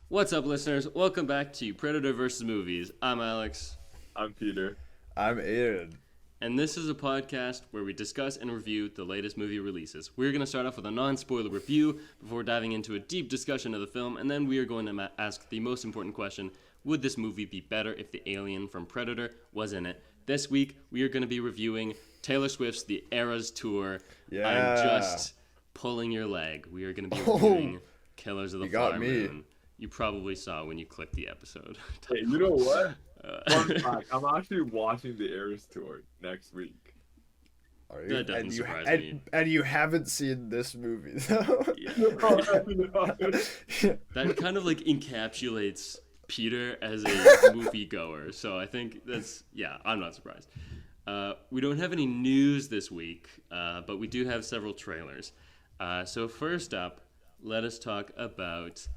What's up, listeners? Welcome back to Predator vs. Movies. I'm Alex, I'm Peter. I'm Aidan. and this is a podcast where we discuss and review the latest movie releases. We're going to start off with a non-spoiler review before diving into a deep discussion of the film, and then we are going to ask the most important question: would this movie be better if the alien from Predator was in it? This week, we are going to be reviewing Taylor Swift's The Eras Tour. Yeah. I'm just pulling your leg. We are going to be Oh, reviewing Killers of the you got Flower me. Moon. You probably saw when you clicked the episode. Hey, you know what? Fun Uh, fact, I'm actually watching the Eras Tour next week. Are you? That doesn't and surprise and, me. And you haven't seen this movie, though. Yeah. Yeah. That kind of like encapsulates Peter as a moviegoer. So I think I'm not surprised. We don't have any news this week, but we do have several trailers. So first up, let us talk about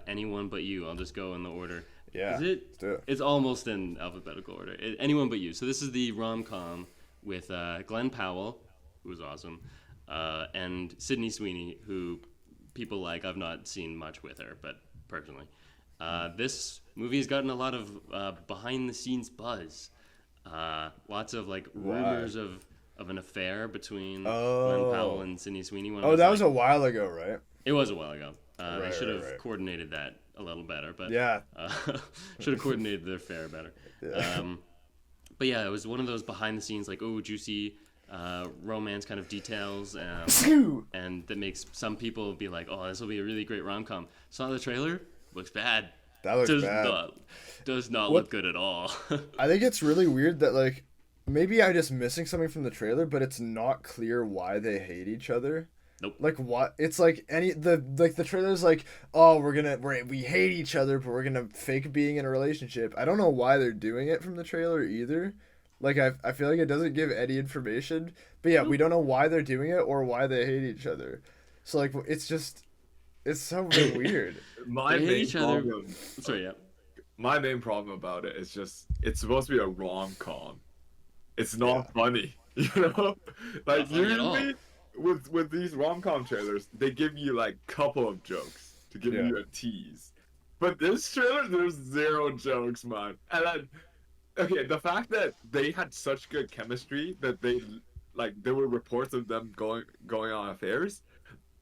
Anyone But You. I'll just go in the order. Yeah, Is let's do it. It's almost in alphabetical order. Anyone But You. So this is the rom-com with Glenn Powell, who was awesome, and Sydney Sweeney, who people like. I've not seen much with her, but personally. This movie has gotten a lot of behind-the-scenes buzz. Lots of like rumors of an affair between Glenn Powell and Sydney Sweeney. When Oh, that was a while ago, right? It was a while ago. They Right, should have right. coordinated that a little better, but Yeah. should have coordinated their affair better. Yeah. But yeah, it was one of those behind the scenes, like, oh, juicy romance kind of details, and that makes some people be like, oh, this will be a really great rom com. Saw the trailer, looks bad. That looks bad. Does not What- look good at all. I think it's really weird that, like, maybe I'm just missing something from the trailer, but it's not clear why they hate each other. Nope. Like what? It's like the trailer's like, oh, we hate each other, but we're gonna fake being in a relationship. I don't know why they're doing it from the trailer either. Like I feel like it doesn't give any information. But yeah, we don't know why they're doing it or why they hate each other. So like it's so weird. My They hate main each other. problem, Sorry, yeah. my main problem about it is just it's supposed to be a rom-com. It's not funny, you know. Like funny at all. usually with these rom-com trailers, they give you like couple of jokes to give Yeah. you a tease. But this trailer, there's zero jokes, man. And then, okay, the fact that they had such good chemistry that there were reports of them going on affairs.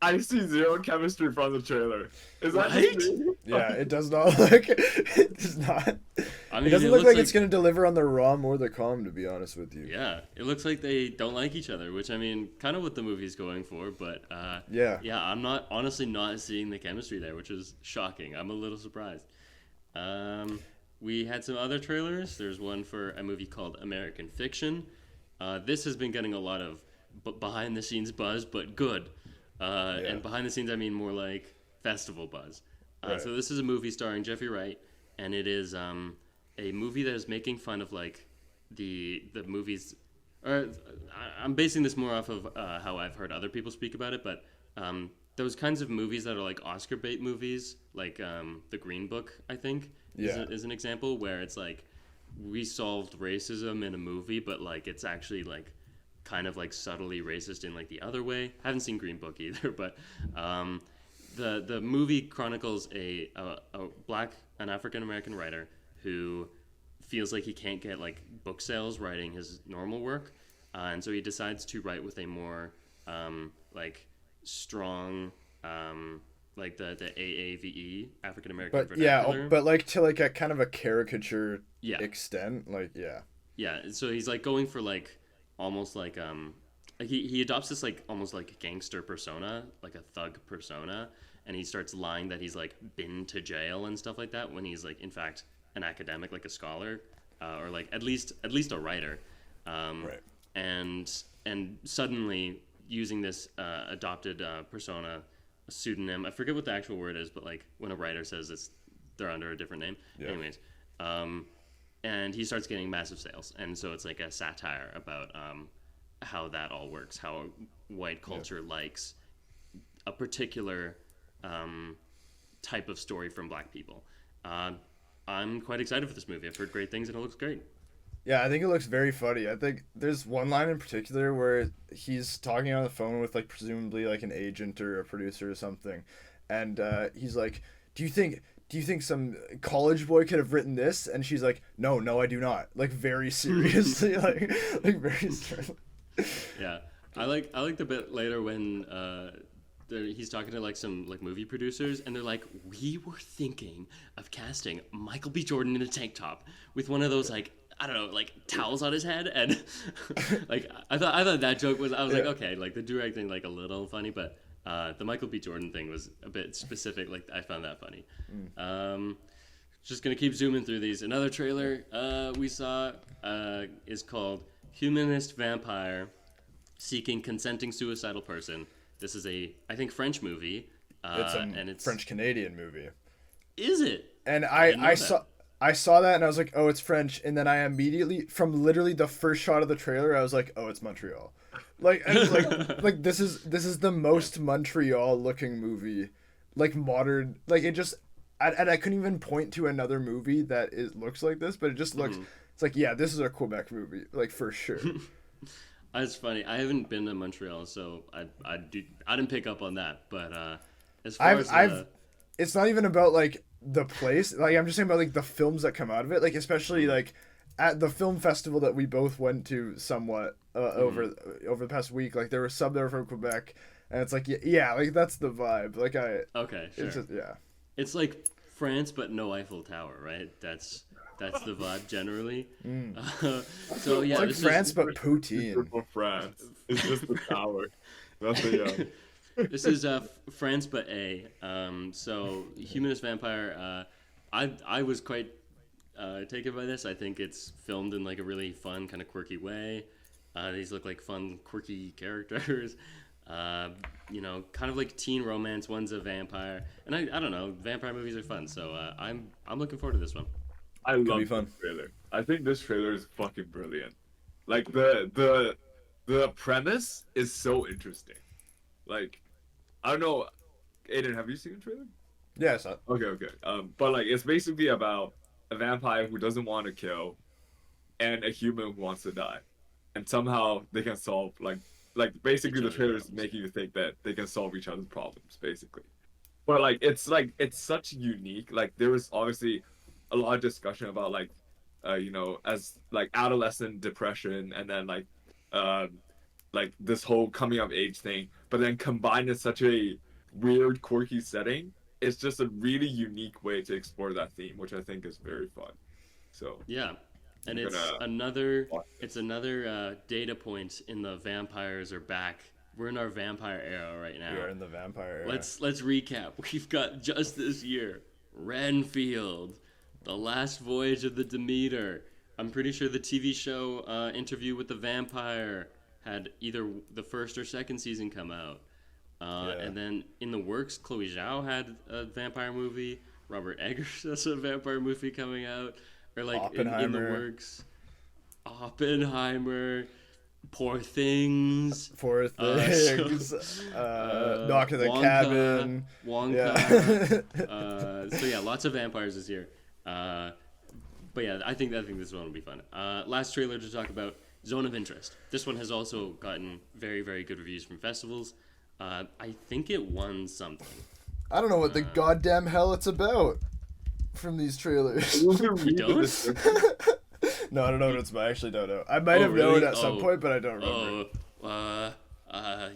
I see zero chemistry from the trailer. Is that Right? just me? Yeah, it does not look. It does not. I mean, It doesn't it look looks like it's gonna deliver on the rom or the com, to be honest with you. Yeah, it looks like they don't like each other, which I mean, kind of what the movie's going for. But Yeah. I'm honestly not seeing the chemistry there, which is shocking. I'm a little surprised. We had some other trailers. There's one for a movie called American Fiction. This has been getting a lot of behind the scenes buzz, but good. And behind the scenes, I mean more like festival buzz. Right. So this is a movie starring Jeffrey Wright, and it is a movie that is making fun of like the movies. I'm basing this more off of how I've heard other people speak about it, but those kinds of movies that are like Oscar bait movies, like The Green Book, I think, Yeah. is an example where it's like we solved racism in a movie, but like it's actually like kind of like subtly racist in like the other way. Haven't seen Green Book either, but the movie chronicles an African American writer who feels like he can't get like book sales writing his normal work, and so he decides to write with a more like strong like the AAVE, African American But yeah, vernacular. but like to like a kind of a caricature Yeah. extent, like yeah. Yeah, so he's like going for like almost like he adopts this like almost like gangster persona, like a thug persona, and he starts lying that he's like been to jail and stuff like that when he's like in fact an academic, like a scholar, or like at least a writer. Right. And suddenly using this adopted persona, a pseudonym. I forget what the actual word is, but like when a writer says they're under a different name. Yeah. Anyways, and he starts getting massive sales, and so it's like a satire about how that all works, how white culture likes a particular type of story from black people. I'm quite excited for this movie. I've heard great things, and it looks great. Yeah, I think it looks very funny. I think there's one line in particular where he's talking on the phone with like presumably like an agent or a producer or something, and he's like, do you think some college boy could have written this? And she's like, no, I do not. Like very seriously, like very sternly. Yeah, I like the bit later when he's talking to like some like movie producers, and they're like, we were thinking of casting Michael B. Jordan in a tank top with one of those like, I don't know, like towels on his head, and like I thought that joke was, I was like, okay, like the direct thing like a little funny, but the Michael B. Jordan thing was a bit specific. Like I found that funny. Just gonna keep zooming through these. Another trailer we saw is called Humanist Vampire Seeking Consenting Suicidal Person. This is I think French movie. It's a French Canadian movie. Is it? And I saw that and I was like, oh, it's French. And then I immediately, from literally the first shot of the trailer, I was like, oh, it's Montreal. Like, and it's like this is the most Montreal looking movie, like modern. Like it just, and I couldn't even point to another movie that looks like this, but it just looks. It's like, yeah, this is a Quebec movie, like for sure. It's funny. I haven't been to Montreal, so I didn't pick up on that. But as far as it's not even about like the place. Like I'm just saying about like the films that come out of it. Like especially like at the film festival that we both went to somewhat over the past week. Like there was some there from Quebec, and it's like yeah, like that's the vibe. Like okay, sure. It's just, yeah. It's like France, but no Eiffel Tower, right? That's the vibe generally. So yeah, it's like France, but poutine. For France, it's just the tower. That's the. This is France, but so Humanist Vampire. I was quite taken by this. I think it's filmed in like a really fun, kind of quirky way. These look like fun, quirky characters. You know, kind of like teen romance. One's a vampire, and I don't know. Vampire movies are fun, so I'm looking forward to this one. I love this trailer. I think this trailer is fucking brilliant. Like the premise is so interesting. Like, I don't know, Aidan, have you seen the trailer? Yeah, I saw it. Okay. But like it's basically about a vampire who doesn't want to kill, and a human who wants to die, and somehow they can solve like basically the trailer is making you think that they can solve each other's problems basically. But like it's such unique. Like there was obviously a lot of discussion about like you know, as like adolescent depression, and then like this whole coming of age thing, but then combined in such a weird quirky setting. It's just a really unique way to explore that theme, which I think is very fun. So yeah, and it's another data point in the vampires are back. We're in our vampire era right now. We are in the vampire era. Let's recap. We've got just this year Renfield, The Last Voyage of the Demeter. I'm pretty sure the TV show Interview with the Vampire had either the first or second season come out. And then in the works, Chloe Zhao had a vampire movie. Robert Eggers has a vampire movie coming out. Or like in the works. Oppenheimer. Poor Things. Knock at the Wonka, Cabin. Wonka. Yeah. So yeah, lots of vampires this year. But yeah, I think this one will be fun. Last trailer to talk about, Zone of Interest. This one has also gotten very, very good reviews from festivals. I think it won something. I don't know what the goddamn hell it's about from these trailers. You don't? No, I don't know what it's about. I actually don't know. I might have known at some point, but I don't remember.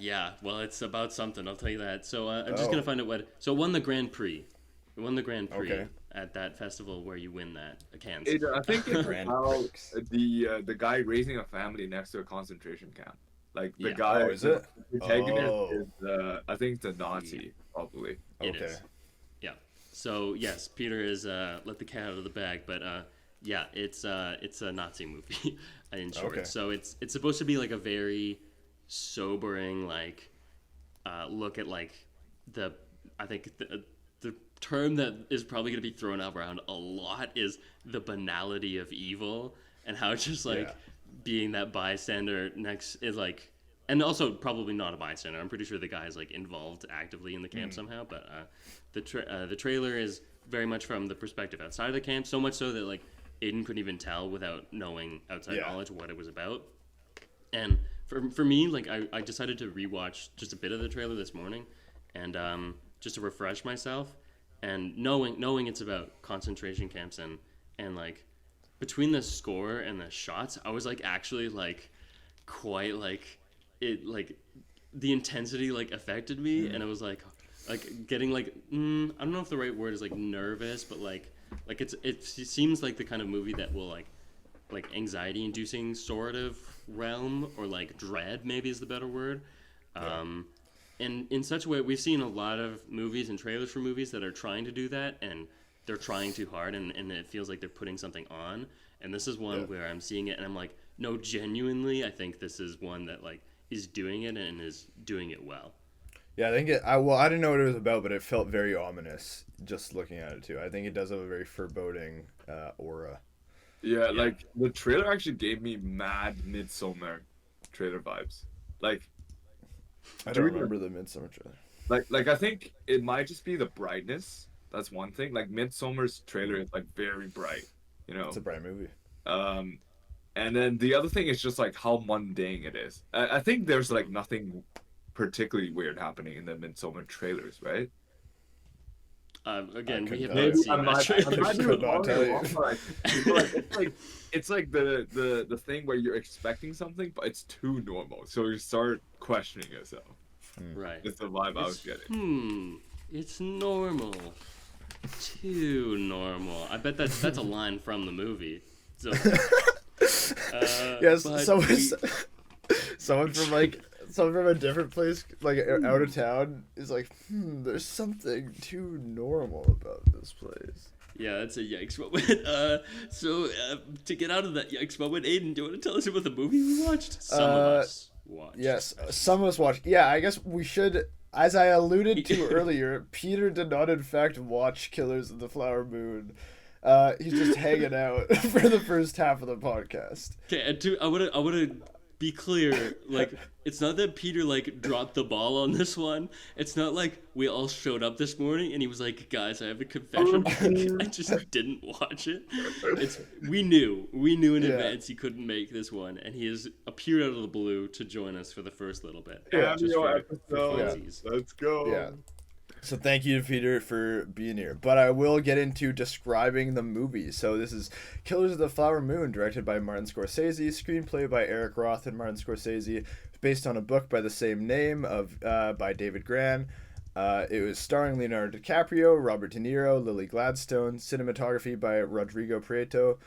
Yeah. Well, it's about something. I'll tell you that. So I'm just gonna find out what. So it won the Grand Prix. It won the Grand Prix at that festival where you win that Cannes. I think it's about the guy raising a family next to a concentration camp. Like the guy. Oh, is it? The protagonist is I think the Nazi probably. It is. Yeah. So yes, Peter is let the cat out of the bag, but yeah, it's a Nazi movie in short. Okay. So it's supposed to be like a very sobering like look at like the term that is probably going to be thrown out around a lot is the banality of evil, and how just like being that bystander next is like, and also probably not a bystander. I'm pretty sure the guy is like involved actively in the camp somehow, but the trailer is very much from the perspective outside of the camp, so much so that like Aidan couldn't even tell without knowing outside knowledge what it was about. And for me, like I decided to rewatch just a bit of the trailer this morning, and just to refresh myself. and knowing it's about concentration camps and like between the score and the shots, I was like actually like quite like it like the intensity like affected me, and I was like getting like I don't know if the right word is like nervous, but like it seems like the kind of movie that will like anxiety inducing sort of realm, or like dread maybe is the better word. And in such a way, we've seen a lot of movies and trailers for movies that are trying to do that, and they're trying too hard, and it feels like they're putting something on. And this is one where I'm seeing it and I'm like, no, genuinely, I think this is one that like is doing it and is doing it well. Yeah, I think I didn't know what it was about, but it felt very ominous just looking at it too. I think it does have a very foreboding aura. Yeah, like the trailer actually gave me mad Midsommar trailer vibes. Like, I don't remember the Midsommar trailer. Like I think it might just be the brightness. That's one thing. Like Midsommar's trailer is like very bright, you know. It's a bright movie. And then the other thing is just like how mundane it is. I think there's like nothing particularly weird happening in the Midsommar trailers, right? Again, we have tell not you. seen that trailer. It's like the thing where you're expecting something, but it's too normal, so you start questioning yourself. Right. It's the vibe I was getting. It's normal. Too normal. I bet that's a line from the movie. So, yes, but someone from a different place, like out of town, is like, there's something too normal about this place. Yeah, that's a yikes moment. So to get out of that yikes moment, Aidan, do you want to tell us about the movie we watched? Some of us watched. Yes, some of us watched. Yeah, I guess we should. As I alluded to earlier, Peter did not, in fact, watch Killers of the Flower Moon. He's just hanging out for the first half of the podcast. Okay, and I wanna be clear. Like, it's not that Peter like dropped the ball on this one. It's not like we all showed up this morning and he was like, "Guys, I have a confession." I just didn't watch it. We knew in advance he couldn't make this one, and he has appeared out of the blue to join us for the first little bit. Just for funsies. Let's go. Yeah. So thank you to Peter for being here. But I will get into describing the movie. So this is Killers of the Flower Moon, directed by Martin Scorsese, screenplay by Eric Roth and Martin Scorsese, based on a book by the same name by David Gran. It was starring Leonardo DiCaprio, Robert De Niro, Lily Gladstone, cinematography by Rodrigo Prieto.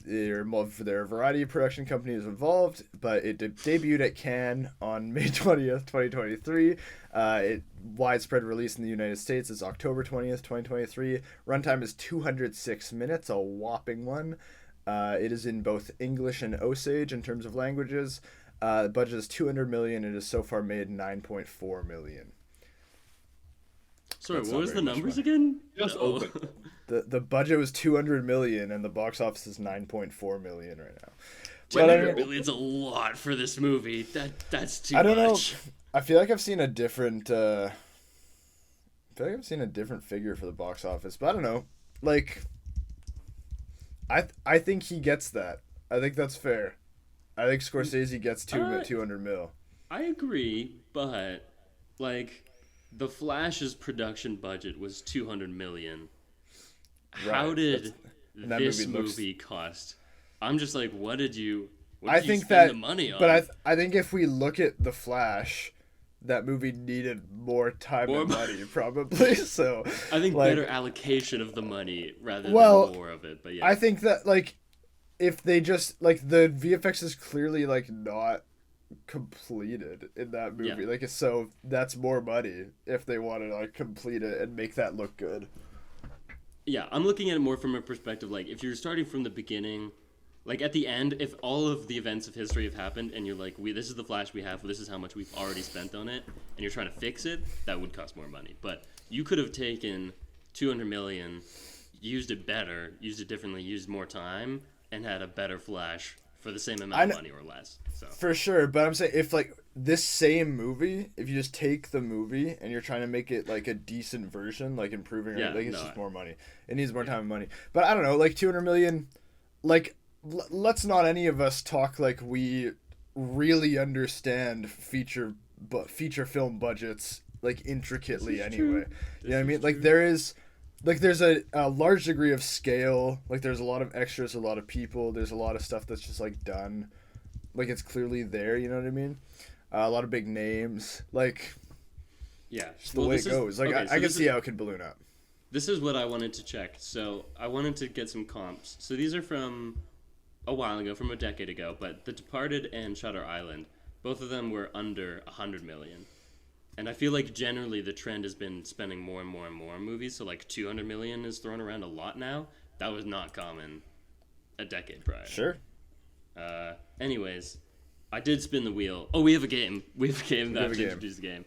There are a variety of production companies involved, but it debuted at Cannes on May 20th, 2023. Widespread release in the United States is October 20th, 2023. Runtime is 206 minutes, a whopping one. It is in both English and Osage in terms of languages. The budget is $200 million. It has so far made $9.4 million. Sorry, what was the numbers again? Just open. The budget was $200 million, and the box office is $9.4 million right now. $200 million's a lot for this movie. That's too much. I don't know. I feel like I've seen a different. Figure for the box office, but I don't know. Like, I think he gets that. I think that's fair. I think Scorsese gets 200 mil. I agree, but like, The Flash's production budget was $200 million. Right. How did this movie cost? I'm just like, what did you spend the money on? But I think if we look at The Flash, that movie needed more time and money, probably. So I think better allocation of the money rather than more of it. But yeah, I think that like if they just like the VFX is clearly like not completed in that movie. Yeah. Like, so that's more money if they want to like complete it and make that look good. Yeah, I'm looking at it more from a perspective like if you're starting from the beginning. Like, at the end, if all of the events of history have happened and you're like, this is the Flash we have, this is how much we've already spent on it, and you're trying to fix it, that would cost more money. But you could have taken $200 million, used it better, used it differently, used more time, and had a better Flash for the same amount of money or less. So. For sure, but I'm saying if, like, this same movie, if you just take the movie and you're trying to make it, like, a decent version, like, improving it, like, it's just more money. It needs more time and money. But I don't know, like, $200 million, like... Let's not any of us talk like we really understand feature film budgets like intricately This is anyway. true. You know what I This mean? is Like true. there's a large degree of scale. Like there's a lot of extras, a lot of people. There's a lot of stuff that's just like done. Like it's clearly there. You know what I mean? A lot of big names. Like Yeah. just the way it this is goes. Like okay, I so can this see is how it could balloon up. this is what I wanted to check. So I wanted to get some comps. So these are from a while ago, from a decade ago. But The Departed and Shutter Island, both of them were under 100 million. And I feel like generally the trend has been spending more and more and more on movies. So like 200 million is thrown around a lot now. That was not common a decade prior. Sure. Anyways, I did spin the wheel. Oh, we have a game. We have a game that have a to game. introduce the game.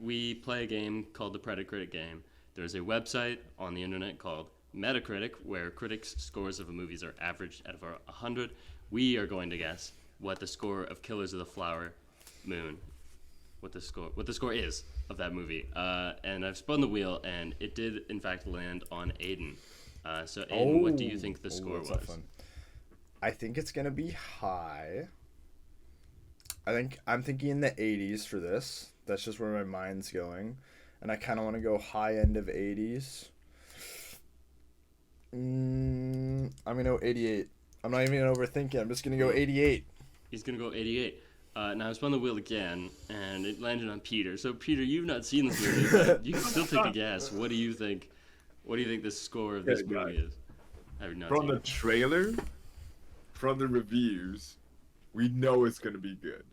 We play a game called the Predacritic Game. There's a website on the internet called Metacritic where critics' scores of movies are averaged out of 100. We are going to guess what the score of Killers of the Flower Moon, what the score is of that movie. And I've spun the wheel, and it did in fact land on Aidan. So Aidan, what do you think the score that's not was? fun. I think it's gonna be high. I'm thinking in the 80s for this. That's just where my mind's going, and I kind of want to go high end of 80s. I'm gonna go 88. I'm not even gonna overthink it. I'm just gonna go 88. He's gonna go 88. Now I spun the wheel again, and it landed on Peter. So Peter, you've not seen this movie, but you can still take a guess. What do you think? What do you think the score of this Okay, movie is? Have you not From seen the it? trailer, from the reviews, we know it's gonna be good.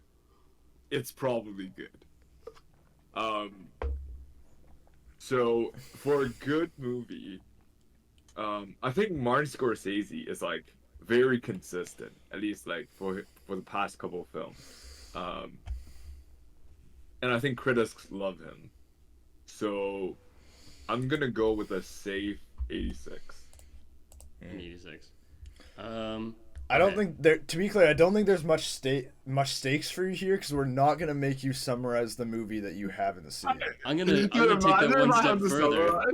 It's probably good. So for a good movie, I think Martin Scorsese is like very consistent, at least like for the past couple of films. And I think critics love him. So I'm gonna go with a safe 86. In 86. I don't Okay. think there. To be clear, I don't think there's much stakes for you here because we're not gonna make you summarize the movie that you haven't seen. I'm gonna take that Imagine one if I step had to further. summarize.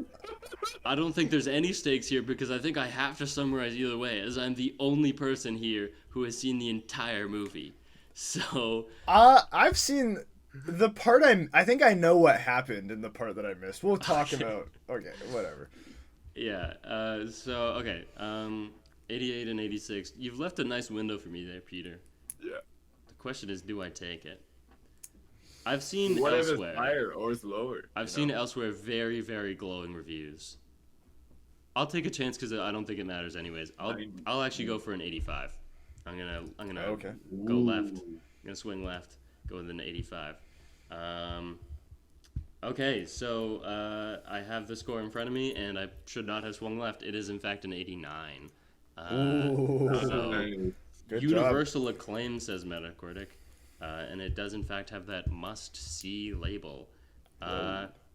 I don't think there's any stakes here because I think I have to summarize either way, as I'm the only person here who has seen the entire movie. So I've seen the part I think I know what happened in the part that I missed. We'll talk Okay. about. Okay, whatever. yeah. So okay. 88 and 86. You've left a nice window for me there, Peter. Yeah. The question is, do I take it? I've seen What if it's elsewhere. higher or it's lower? I've seen elsewhere very, very glowing reviews. I'll take a chance because I don't think it matters anyways. I'll actually go for an 85. I'm gonna Okay. go left. I'm gonna swing left. Go with an 85. Okay, so I have the score in front of me, and I should not have swung left. It is in fact an 89. Ooh. So Good universal acclaim, says Metacritic, and it does in fact have that must-see label.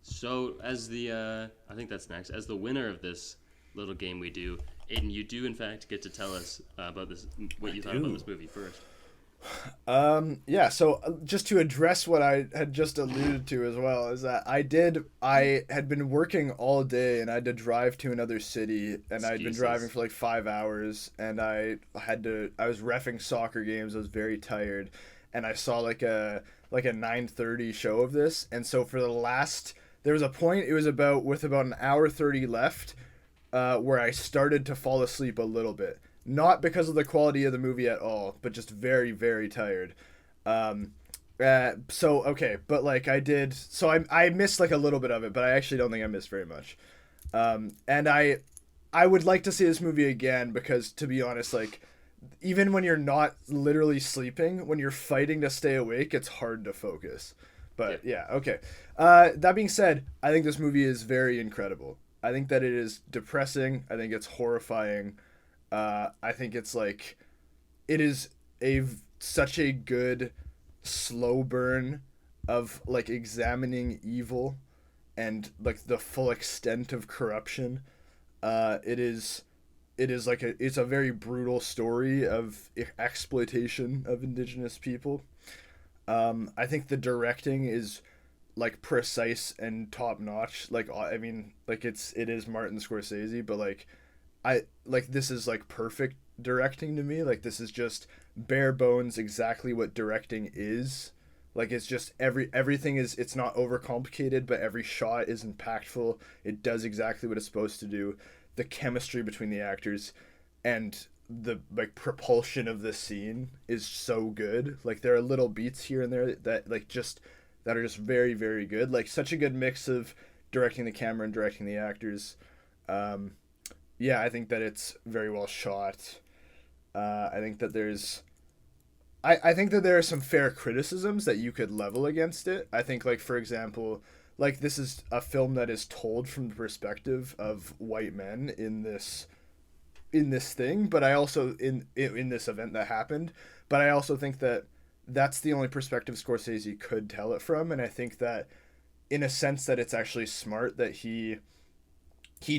So as the I think that's next. As the winner of this little game we do, Aidan, you do in fact get to tell us about this, what you thought about this movie first. Yeah, so just to address what I had just alluded to as well is that I had been working all day and I had to drive to another city and I'd been Excuses. driving for like 5 hours and I was reffing soccer games. I was very tired and I saw like a 9:30 show of this, and so for there was a point, it was about an hour 30 left, where I started to fall asleep a little bit. Not because of the quality of the movie at all, but just very, very tired. So, okay, but like I missed like a little bit of it, but I actually don't think I missed very much. And I would like to see this movie again because, to be honest, like, even when you're not literally sleeping, when you're fighting to stay awake, it's hard to focus. But yeah, okay. That being said, I think this movie is very incredible. I think that it is depressing. I think it's horrifying. I think it's like, it is such a good slow burn of like examining evil and like the full extent of corruption. It is it's a very brutal story of exploitation of indigenous people. I think the directing is like precise and top notch. Like, I mean, like it is Martin Scorsese, but this is like perfect directing to me. Like, this is just bare bones exactly what directing is. Like it's just everything is, it's not overcomplicated, but every shot is impactful. It does exactly what it's supposed to do. The chemistry between the actors and the like propulsion of the scene is so good. Like there are little beats here and there that like just that are just very very good. Like such a good mix of directing the camera and directing the actors. Um, yeah, I think that it's very well shot. I think that I think that there are some fair criticisms that you could level against it. I think, like, for example, like, this is a film that is told from the perspective of white men in this thing, but I also in this event that happened. But I also think that that's the only perspective Scorsese could tell it from, and I think that in a sense that it's actually smart that he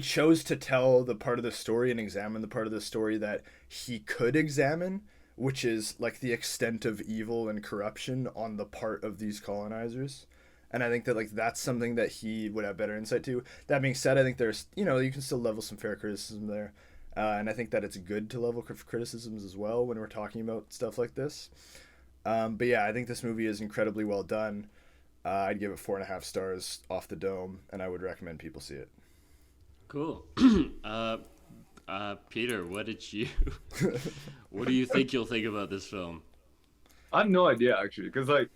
chose to tell the part of the story and examine the part of the story that he could examine, which is like the extent of evil and corruption on the part of these colonizers. And I think that like that's something that he would have better insight to. That being said, I think there's, you know, you can still level some fair criticism there. And I think that it's good to level criticisms as well when we're talking about stuff like this. But yeah, I think this movie is incredibly well done. I'd give it 4.5 stars off the dome, and I would recommend people see it. Cool. Peter, what did you what do you think you'll think about this film? I have no idea actually, because like,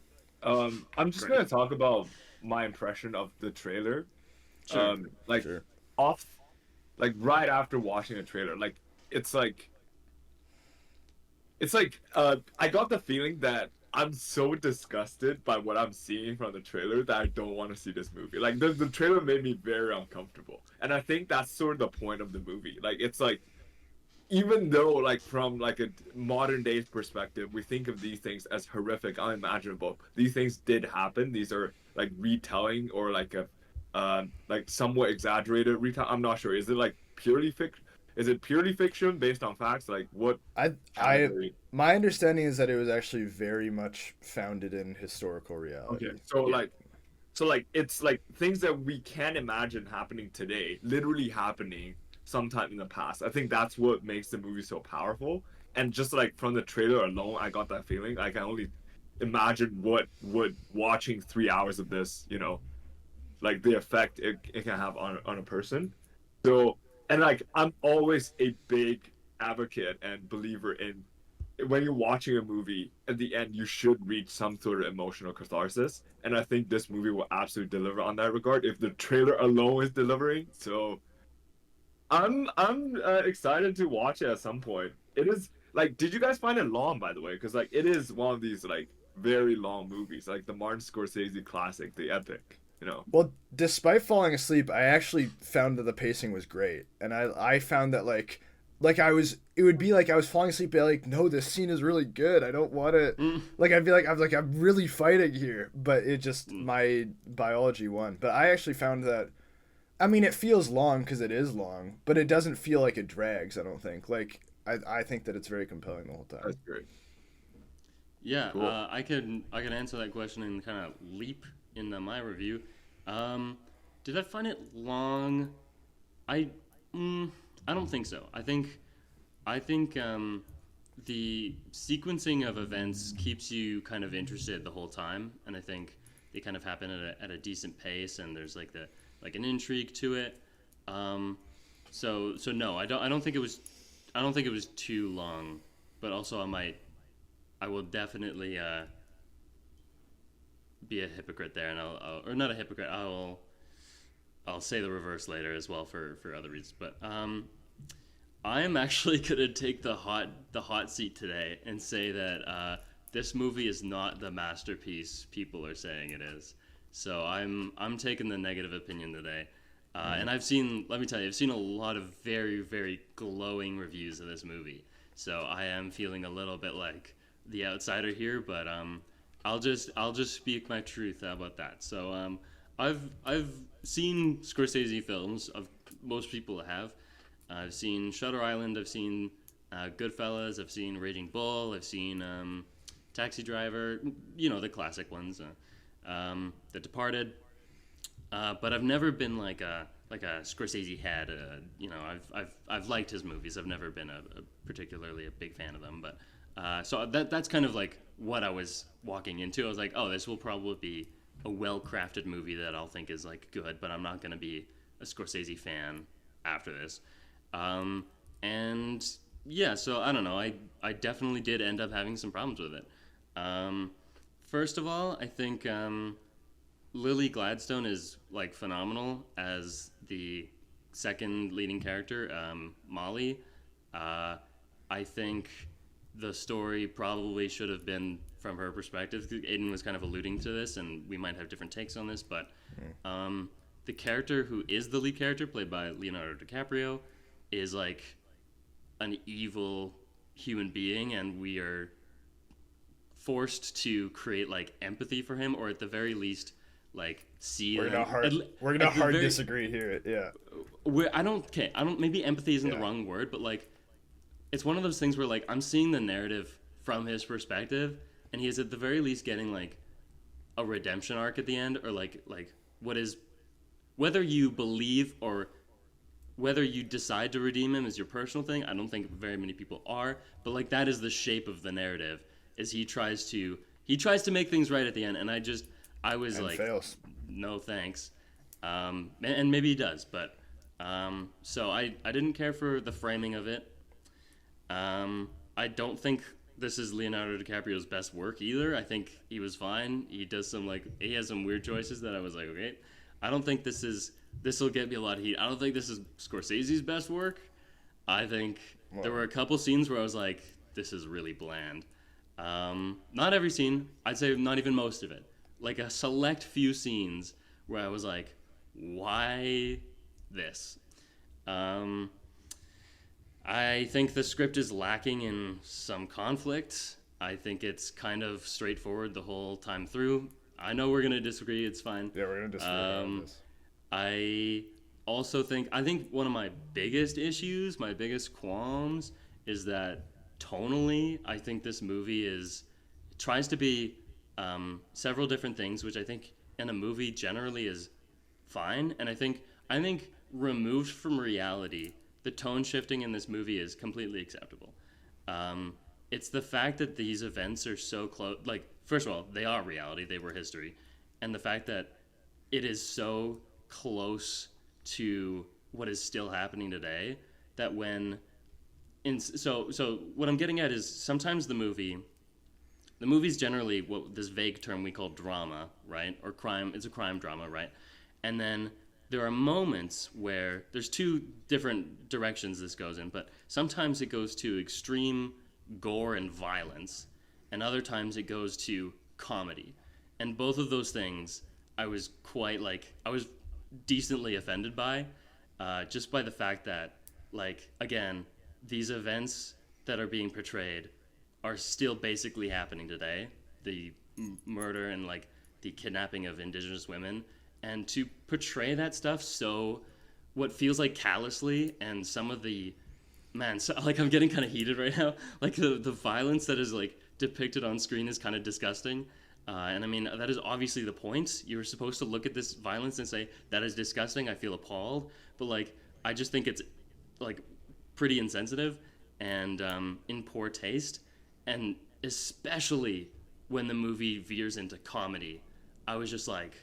I'm just Great. gonna talk about my impression of the trailer. Sure. Like Sure. off, like right after watching the trailer, like it's like I got the feeling that I'm so disgusted by what I'm seeing from the trailer that I don't want to see this movie. Like the trailer made me very uncomfortable, and I think that's sort of the point of the movie. Like it's like, even though like from like a modern day perspective, we think of these things as horrific, unimaginable. These things did happen. These are like retelling or like a like somewhat exaggerated retell. I'm not sure. Is it like purely fiction? Is it purely fiction based on facts? Like what I category? my understanding is that it was actually very much founded in historical Okay, reality. so Yeah. like, so like it's like things that we can imagine happening today, literally happening sometime in the past. I think that's what makes the movie so powerful. And just like from the trailer alone, I got that feeling. I can only imagine what would watching 3 hours of this, you know, like the effect it can have on a person. So, and like I'm always a big advocate and believer in, when you're watching a movie, at the end you should reach some sort of emotional catharsis, and I think this movie will absolutely deliver on that regard if the trailer alone is delivering. So I'm excited to watch it at some point. It is like, did you guys find it long, by the way? Because like it is one of these like very long movies, like the Martin Scorsese classic, the epic, you know. Well, despite falling asleep, I actually found that the pacing was great, and I found that like I was, it would be like I was falling asleep, but like, no, this scene is really good. I don't want to, Mm, like I'd be like I'm really fighting here, but it just, mm. my biology won. But I actually found that, I mean, it feels long because it is long, but it doesn't feel like it drags. I don't think. Like I think that it's very compelling the whole time. That's great. Yeah, Cool. I can answer that question and kind of leap into my review. Um, did I find it long? I I don't think so. I think the sequencing of events keeps you kind of interested the whole time, and I think they kind of happen at a decent pace, and there's like an intrigue to it. So no, I don't think it was, I don't think it was too long, but also I will definitely be a hypocrite there, and or not a hypocrite. I'll say the reverse later as well for other reasons. But I am actually gonna take the hot seat today and say that this movie is not the masterpiece people are saying it is. So I'm taking the negative opinion today. And let me tell you, I've seen a lot of very, very glowing reviews of this movie. So I am feeling a little bit like the outsider here, but I'll just speak my truth. How about that? So I've seen Scorsese films. Of most people have. I've seen Shutter Island. I've seen Goodfellas. I've seen Raging Bull. I've seen Taxi Driver. You know, the classic ones. The Departed. But I've never been like a Scorsese head. You know, I've liked his movies. I've never been a particularly a big fan of them. But So that's kind of like what I was walking into. I was like, oh, this will probably be a well-crafted movie that I'll think is like good, but I'm not going to be a Scorsese fan after this. And yeah, so I don't know. I definitely did end up having some problems with it. First of all, I think Lily Gladstone is like phenomenal as the second leading character, Molly. I think the story probably should have been from her perspective. Aidan was kind of alluding to this, and we might have different takes on this, but the character who is the lead character, played by Leonardo DiCaprio, is like an evil human being, and we are forced to create like empathy for him, or at the very least like see We're gonna hard disagree here. Yeah. I don't maybe empathy isn't the wrong word, but like it's one of those things where like I'm seeing the narrative from his perspective, and he is at the very least getting like a redemption arc at the end, or like what is, whether you believe or whether you decide to redeem him is your personal thing. I don't think very many people are, but like that is the shape of the narrative, is he tries to make things right at the end, and I was and like, fails. no thanks. And maybe he does, but so I didn't care for the framing of it. I don't think this is Leonardo DiCaprio's best work either. I think he was fine. He has some weird choices that I was like, okay, I don't think this will get me a lot of heat. I don't think this is Scorsese's best work. I think there were a couple scenes where I was like, this is really bland. Not every scene. I'd say not even most of it. Like a select few scenes where I was like, why this? I think the script is lacking in some conflict. I think it's kind of straightforward the whole time through. I know we're going to disagree. It's fine. Yeah, we're going to disagree on this. I also think one of my biggest issues, my biggest qualms, is that tonally, I think this movie tries to be several different things, which I think in a movie generally is fine. And I think removed from reality, the tone shifting in this movie is completely acceptable. It's the fact that these events are so close. Like, first of all, they are reality; they were history, and the fact that it is so close to what is still happening today, that so what I'm getting at is sometimes the movie's generally this vague term we call drama, right? Or crime. It's a crime drama, right? And then there are moments where there's two different directions this goes in, but sometimes it goes to extreme gore and violence, and other times it goes to comedy. And both of those things I was decently offended by, just by the fact that, like, again, these events that are being portrayed are still basically happening today. The murder and like the kidnapping of indigenous women, and to portray that stuff so what feels like callously, and some of the like I'm getting kind of heated right now. Like the violence that is like depicted on screen is kind of disgusting. And I mean, that is obviously the point. You're supposed to look at this violence and say, that is disgusting, I feel appalled. But like, I just think it's like pretty insensitive and in poor taste. And especially when the movie veers into comedy, I was just like,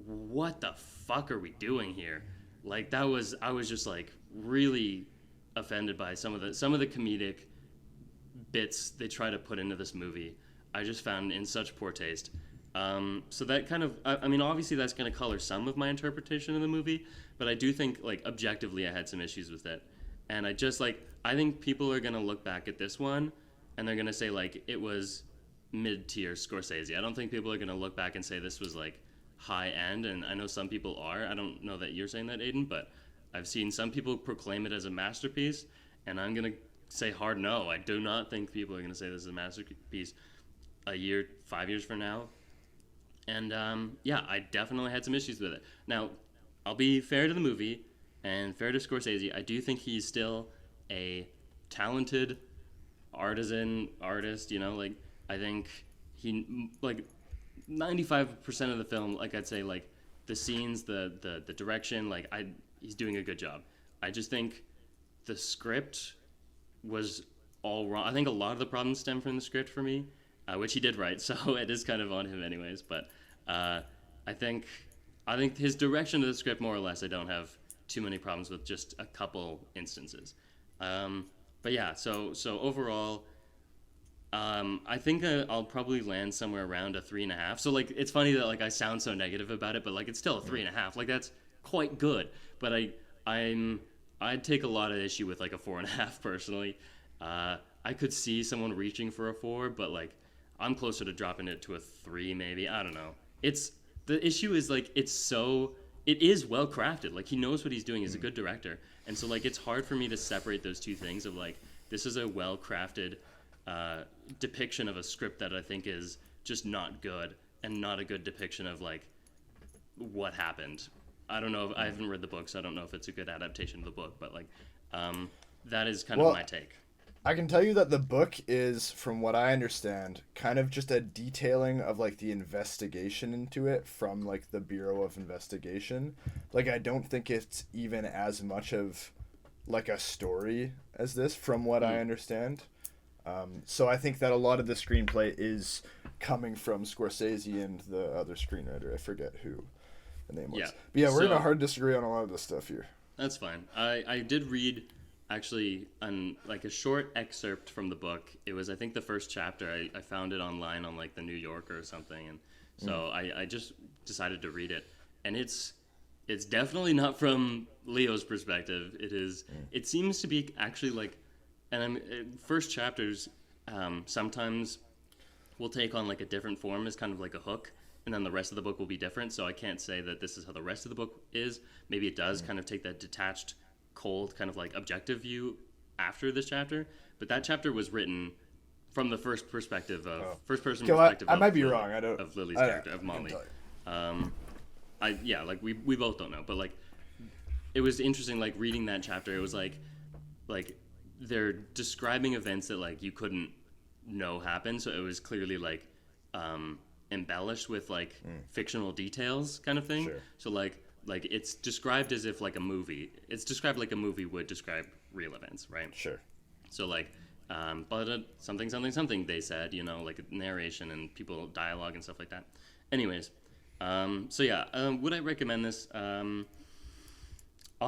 what the fuck are we doing here? Like I was just like really offended by some of the comedic bits they try to put into this movie. I just found in such poor taste. So that kind of, I mean, obviously that's going to color some of my interpretation of the movie, but I do think, like, objectively I had some issues with it. And I think people are going to look back at this one and they're going to say, like, it was mid-tier Scorsese. I don't think people are going to look back and say this was, like, high-end, and I know some people are. I don't know that you're saying that, Aidan, but I've seen some people proclaim it as a masterpiece, and I'm going to say hard no. I do not think people are going to say this is a masterpiece 5 years from now. And yeah, I definitely had some issues with it. Now, I'll be fair to the movie and fair to Scorsese. I do think he's still a talented artist, you know, like I think he, like 95% of the film, like I'd say, like the scenes, the direction, like he's doing a good job. I just think the script was all wrong. I think a lot of the problems stem from the script for me, which he did write, so it is kind of on him anyways. But I think his direction of the script, more or less, I don't have too many problems with, just a couple instances. But yeah, so overall, I think I'll probably land somewhere around a 3.5. So like, it's funny that like I sound so negative about it, but like it's still a 3.5. Like that's quite good. But I'd take a lot of issue with like a 4.5 personally. I could see someone reaching for a 4, but like I'm closer to dropping it to a 3 maybe. I don't know. The issue is like it is well crafted. Like he knows what he's doing. He's a good director, and so like it's hard for me to separate those two things of like this is a well crafted depiction of a script that I think is just not good and not a good depiction of like what happened. I don't know. I haven't read the book, so I don't know if it's a good adaptation of the book, but like that is kind of my take. I can tell you that the book is, from what I understand, kind of just a detailing of like the investigation into it from like the Bureau of Investigation. Like I don't think it's even as much of like a story as this, from what I understand. So I think that a lot of the screenplay is coming from Scorsese and the other screenwriter. I forget who the name was. Yeah. But yeah, we're gonna hard disagree on a lot of this stuff here. That's fine. I did read actually like a short excerpt from the book. It was, I think, the first chapter. I found it online on like the New Yorker or something, and so I just decided to read it. And it's definitely not from Leo's perspective. It seems to be actually like, and first chapters sometimes will take on like a different form as kind of like a hook, and then the rest of the book will be different. So I can't say that this is how the rest of the book is. Maybe it does kind of take that detached, cold, kind of like objective view after this chapter. But that chapter was written from the first person perspective I might be wrong. I don't of Lily's character, of Molly. Like we both don't know, but like it was interesting like reading that chapter. It was like they're describing events that like you couldn't know happened, so it was clearly like embellished with like fictional details kind of thing. Sure. So like it's described as if like a movie. It's described like a movie would describe real events, right? Sure. So like but something they said, you know, like narration and people dialogue and stuff like that. Anyways, so yeah, would I recommend this? I'll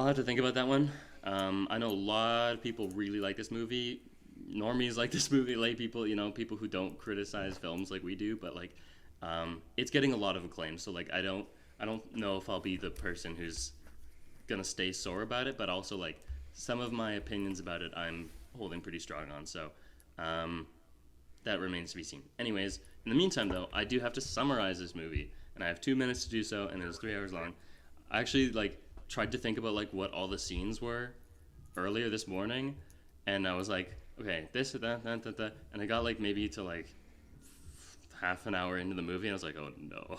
have to think about that one. I know a lot of people really like this movie. Normies like this movie, lay people, you know, people who don't criticize films like we do, but like it's getting a lot of acclaim. So like I don't know if I'll be the person who's gonna stay sore about it, but also like some of my opinions about it I'm holding pretty strong on. So that remains to be seen. Anyways, in the meantime though, I do have to summarize this movie, and I have 2 minutes to do so, and it was 3 hours long. I actually like tried to think about like what all the scenes were earlier this morning, and I was like, okay, this, that, and I got like maybe to like half an hour into the movie, and I was like, oh no.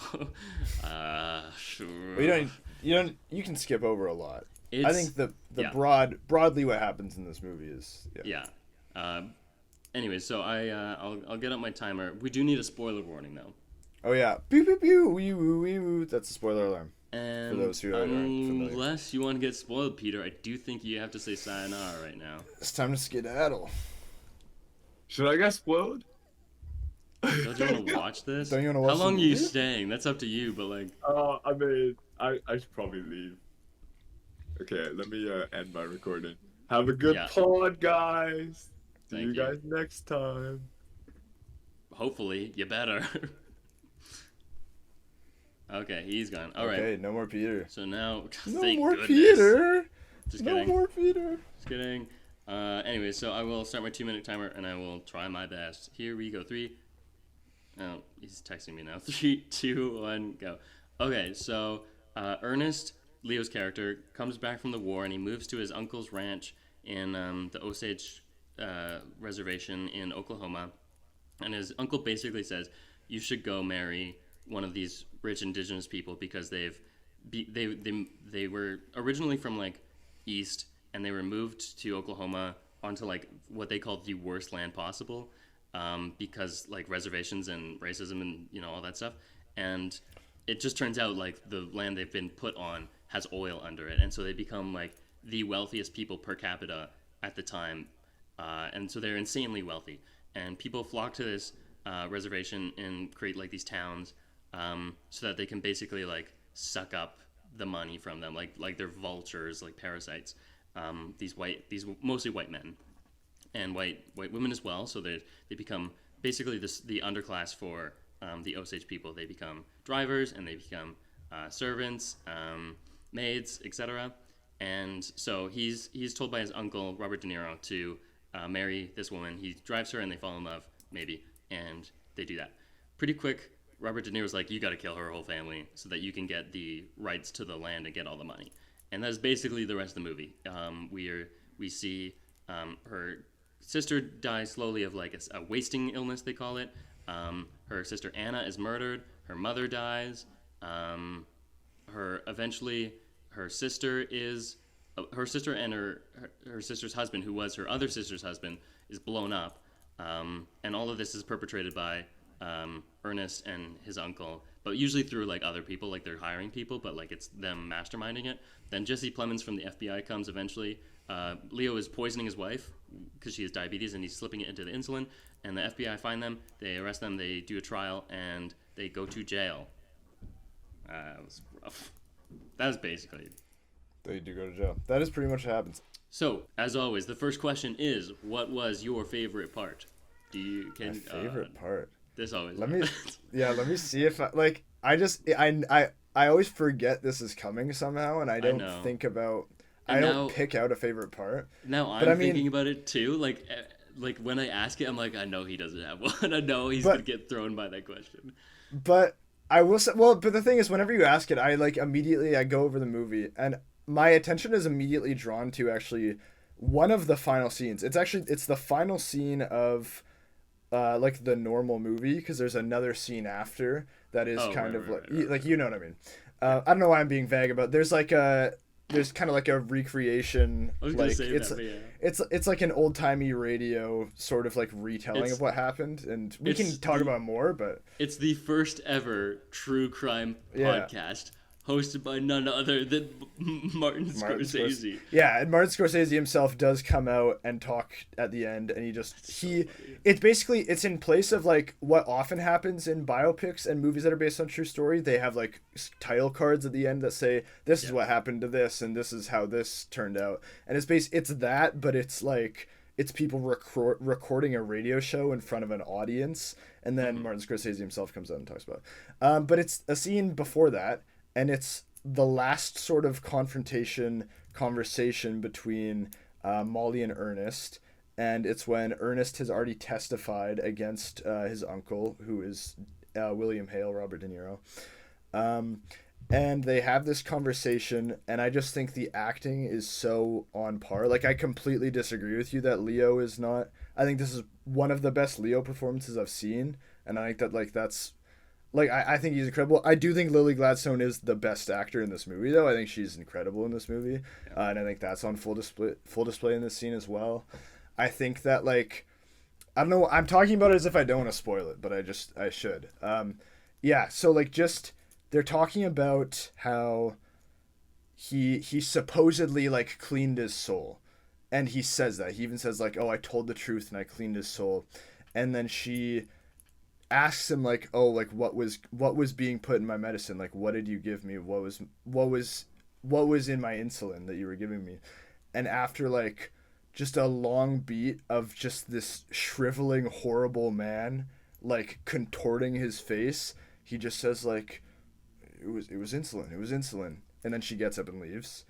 Sure. You can skip over a lot. It's, I think broadly what happens in this movie is Anyway, so I'll get up my timer. We do need a spoiler warning though. Oh yeah, pew pew pew, wee woo wee woo. That's a spoiler alarm. And for those who aren't familiar. Unless you want to get spoiled, Peter, I do think you have to say sayonara right now. It's time to skedaddle. Should I get spoiled? Don't you want to watch this? Don't you want to watch? How long are you staying? That's up to you, but like. I mean, I should probably leave. Okay, let me end my recording. Have a good pod, guys. See you guys next time. Hopefully, you better. Okay, he's gone. All right. Okay, no more Peter. So now, no more Peter. Just kidding. No more Peter. Just kidding. Anyway, so I will start my 2-minute timer, and I will try my best. Here we go. 3. Oh, he's texting me now. 3, 2, 1, go. Okay, so Ernest, Leo's character, comes back from the war, and he moves to his uncle's ranch in the Osage reservation in Oklahoma. And his uncle basically says, you should go marry one of these rich indigenous people because they were originally from like east, and they were moved to Oklahoma onto like what they called the worst land possible, because like reservations and racism and you know all that stuff. And it just turns out like the land they've been put on has oil under it, and so they become like the wealthiest people per capita at the time. and so they're insanely wealthy. And people flock to this reservation and create like these towns, so that they can basically like suck up the money from them, like they're vultures, like parasites. These mostly white men and white women as well. So they become basically the underclass for the Osage people. They become drivers and they become servants, maids, etc. And so he's told by his uncle Robert De Niro to marry this woman. He drives her and they fall in love, maybe, and they do that pretty quick. Robert De Niro's like, you got to kill her whole family so that you can get the rights to the land and get all the money. And that's basically the rest of the movie. We see her sister die slowly of like a wasting illness, they call it. Her sister Anna is murdered. Her mother dies. Her sister and her sister's husband, who was her other sister's husband, is blown up. And all of this is perpetrated by Ernest and his uncle, but usually through like other people, like they're hiring people, but like it's them masterminding it. Then Jesse Plemons from the FBI comes eventually. Leo is poisoning his wife because she has diabetes and he's slipping it into the insulin, and the FBI find them, they arrest them, they do a trial, and they go to jail. It was rough. That was basically it. They do go to jail. That is pretty much what happens. So, as always, the first question is, what was your favorite part? My favorite part? This always let me see if I always forget this is coming somehow, and I don't think about. I don't pick out a favorite part. Now I'm thinking about it too. Like when I ask it, I'm like, I know he doesn't have one. I know he's gonna get thrown by that question. But I will say, well, but the thing is, whenever you ask it, I like immediately I go over the movie, and my attention is immediately drawn to actually one of the final scenes. It's the final scene of like the normal movie, because there's another scene after that is like you know what I mean. I don't know why I'm being vague about. There's kind of like a recreation. I was like gonna say it's like an old timey radio sort of like retelling of what happened, and we can talk about more. But it's the first ever true crime podcast. Hosted by none other than Martin Scorsese. Yeah, and Martin Scorsese himself does come out and talk at the end, and it's in place of like what often happens in biopics and movies that are based on true story. They have like title cards at the end that say this is what happened to this, and this is how this turned out. And it's that, but it's like it's people recording a radio show in front of an audience, and then Martin Scorsese himself comes out and talks about it. But it's a scene before that. And it's the last sort of conversation between Molly and Ernest. And it's when Ernest has already testified against his uncle, who is William Hale, Robert De Niro. And they have this conversation, and I just think the acting is so on par. Like, I completely disagree with you that Leo is not... I think this is one of the best Leo performances I've seen. And I think that, like, that's... Like, I think he's incredible. I do think Lily Gladstone is the best actor in this movie, though. I think she's incredible in this movie. And I think that's on full display in this scene as well. I think that, like... I don't know. I'm talking about it as if I don't want to spoil it, but I should. So, like, just... They're talking about how he supposedly, like, cleaned his soul. And he says that. He even says, like, oh, I told the truth and I cleaned his soul. And then she... asks him like, oh, like what was being put in my medicine, like what did you give me, what was in my insulin that you were giving me. And after like just a long beat of just this shriveling horrible man like contorting his face, he just says like it was insulin, and then she gets up and leaves.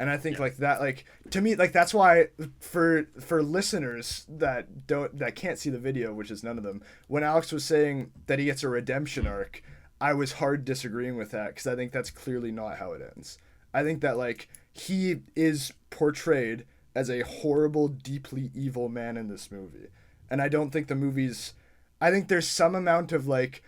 And I think like that, like to me, like that's why for listeners that can't see the video, which is none of them, when Alex was saying that he gets a redemption arc, I was hard disagreeing with that, because I think that's clearly not how it ends. I think that like he is portrayed as a horrible, deeply evil man in this movie, and I don't think the movie's. I think there's some amount of like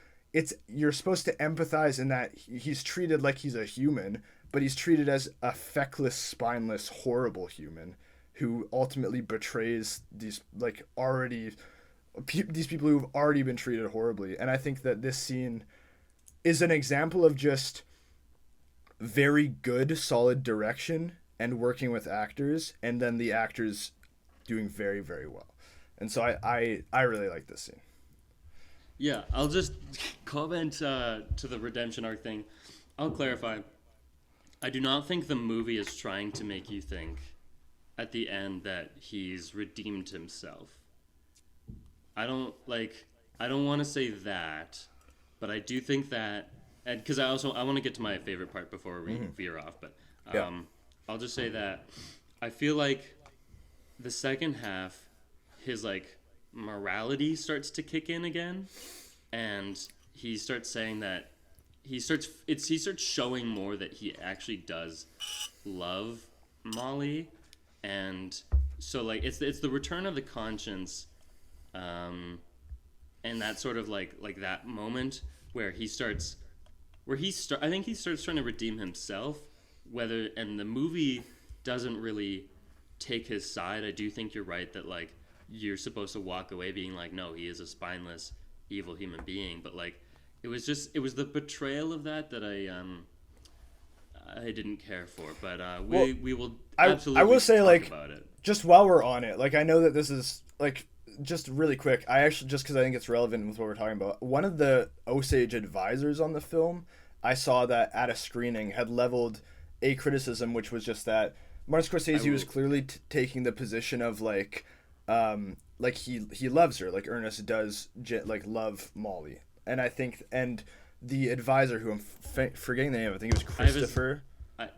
you're supposed to empathize in that he's treated like he's a human. But he's treated as a feckless, spineless, horrible human who ultimately betrays these people who've already been treated horribly. And I think that this scene is an example of just very good, solid direction and working with actors, and then the actors doing very, very well. And so I really like this scene. Yeah, I'll just comment to the redemption arc thing. I'll clarify. I do not think the movie is trying to make you think at the end that he's redeemed himself. I don't want to say that, but I do think that, and because I want to get to my favorite part before we veer off, but I'll just say that I feel like the second half, his like morality starts to kick in again, and he starts saying that he starts showing more that he actually does love Molly, and so like it's the return of the conscience, and that sort of like that moment where I think he starts trying to redeem himself, and the movie doesn't really take his side. I do think you're right that like you're supposed to walk away being like, no, he is a spineless, evil human being, but like it was the betrayal of that I didn't care for, but we will absolutely I will say talk like about it. just while we're on it, like I know that this is like just really quick. I actually just because I think it's relevant with what we're talking about. One of the Osage advisors on the film, I saw that at a screening had leveled a criticism, which was just that Martin Scorsese was clearly taking the position of like he loves her, like Ernest does, like love Molly, and I think the advisor who I'm forgetting the name of, I think it was Christopher.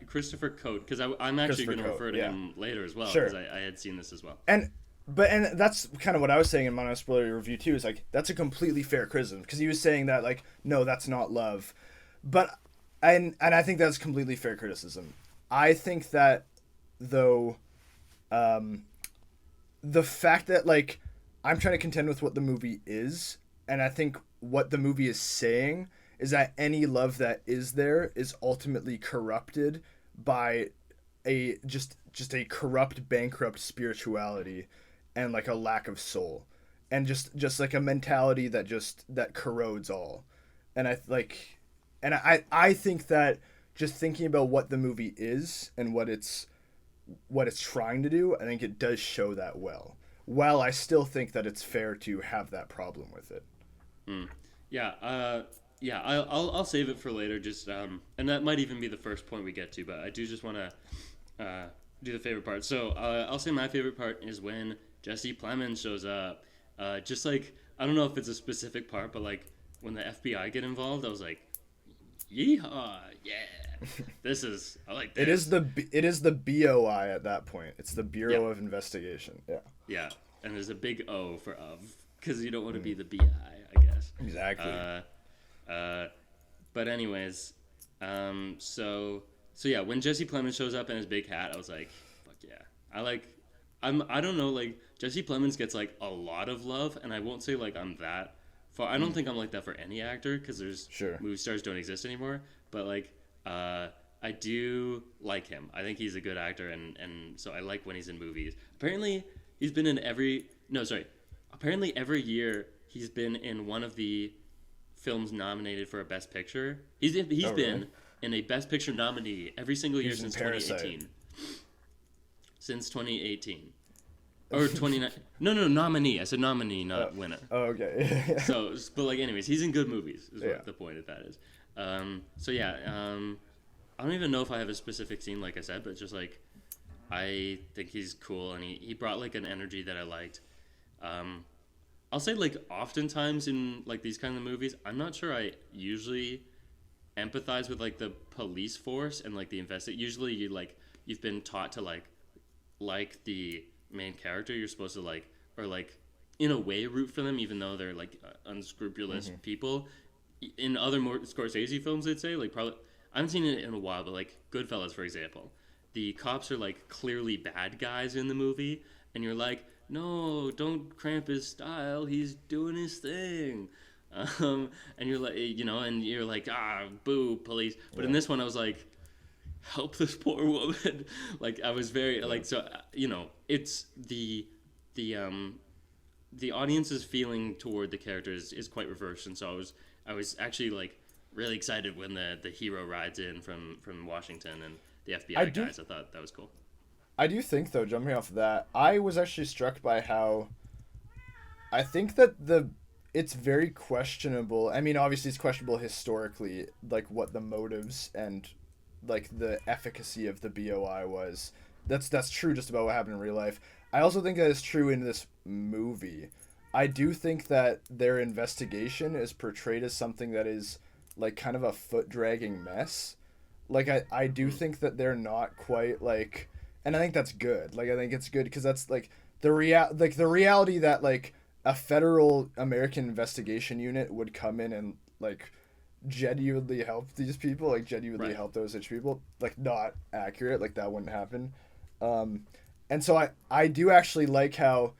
Christopher Coate, because I'm actually going to refer to him later as well, Sure. because I had seen this as well. And that's kind of what I was saying in my non-spoiler review too, is like that's a completely fair criticism, because he was saying that like, no, that's not love, but and I think that's completely fair criticism. I think that though, the fact that like I'm trying to contend with what the movie is, and I think what the movie is saying is that any love that is there is ultimately corrupted by a just a corrupt, bankrupt spirituality and like a lack of soul, and just like a mentality that corrodes all. And I think that just thinking about what the movie is and what it's trying to do, I think it does show that well. While I still think that it's fair to have that problem with it. Yeah, I'll save it for later. Just and that might even be the first point we get to. But I do just want to do the favorite part. So I'll say my favorite part is when Jesse Plemons shows up. Just like I don't know if it's a specific part, but like when the FBI get involved, I was like, yeehaw, yeah, I like this. It is the BOI at that point. It's the Bureau of Investigation. Yeah. Yeah, and there's a big O for of, because you don't want to be the BI, I guess. Exactly. But anyways, so yeah, when Jesse Plemons shows up in his big hat, I was like, fuck yeah. I don't know, like Jesse Plemons gets like a lot of love, and I won't say like I'm that far. I don't think I'm like that for any actor, because there's movie stars don't exist anymore. But like, I do like him. I think he's a good actor, and so I like when he's in movies. Apparently every year he's been in one of the films nominated for a Best Picture. He's been in a Best Picture nominee every single year since 2018. Since 2018. Or 29. No, nominee. I said nominee, not winner. Oh, okay. So, but like, anyways, he's in good movies, is what the point of that is. So yeah, I don't even know if I have a specific scene, like I said, but just like, I think he's cool, and he brought like an energy that I liked. I'll say like oftentimes in like these kind of movies, I'm not sure I usually empathize with like the police force and like the Usually you've been taught to like the main character. You're supposed to like, or like in a way root for them, even though they're like unscrupulous people. In other more Scorsese films, I'd say like probably I haven't seen it in a while, but like Goodfellas, for example, the cops are like clearly bad guys in the movie, and you're like, no, don't cramp his style. He's doing his thing. And you're like, and you're like, boo, police. But in this one, I was like, help this poor woman. Like, I was very like, so it's the audience's feeling toward the characters is quite reversed, and so I was actually like really excited when the hero rides in from Washington and the FBI guys. I thought that was cool. I do think though, jumping off of that, I was actually struck by how I think that it's very questionable. I mean, obviously it's questionable historically, like what the motives and like the efficacy of the BOI was. That's true just about what happened in real life. I also think that is true in this movie. I do think that their investigation is portrayed as something that is like kind of a foot dragging mess. Like I do think that they're not quite like, and I think that's good. Like I think it's good because that's like the reality that like a federal American investigation unit would come in and like genuinely help these people, like genuinely Right. help those rich people, like not accurate, like that wouldn't happen. Um, and so I do actually like how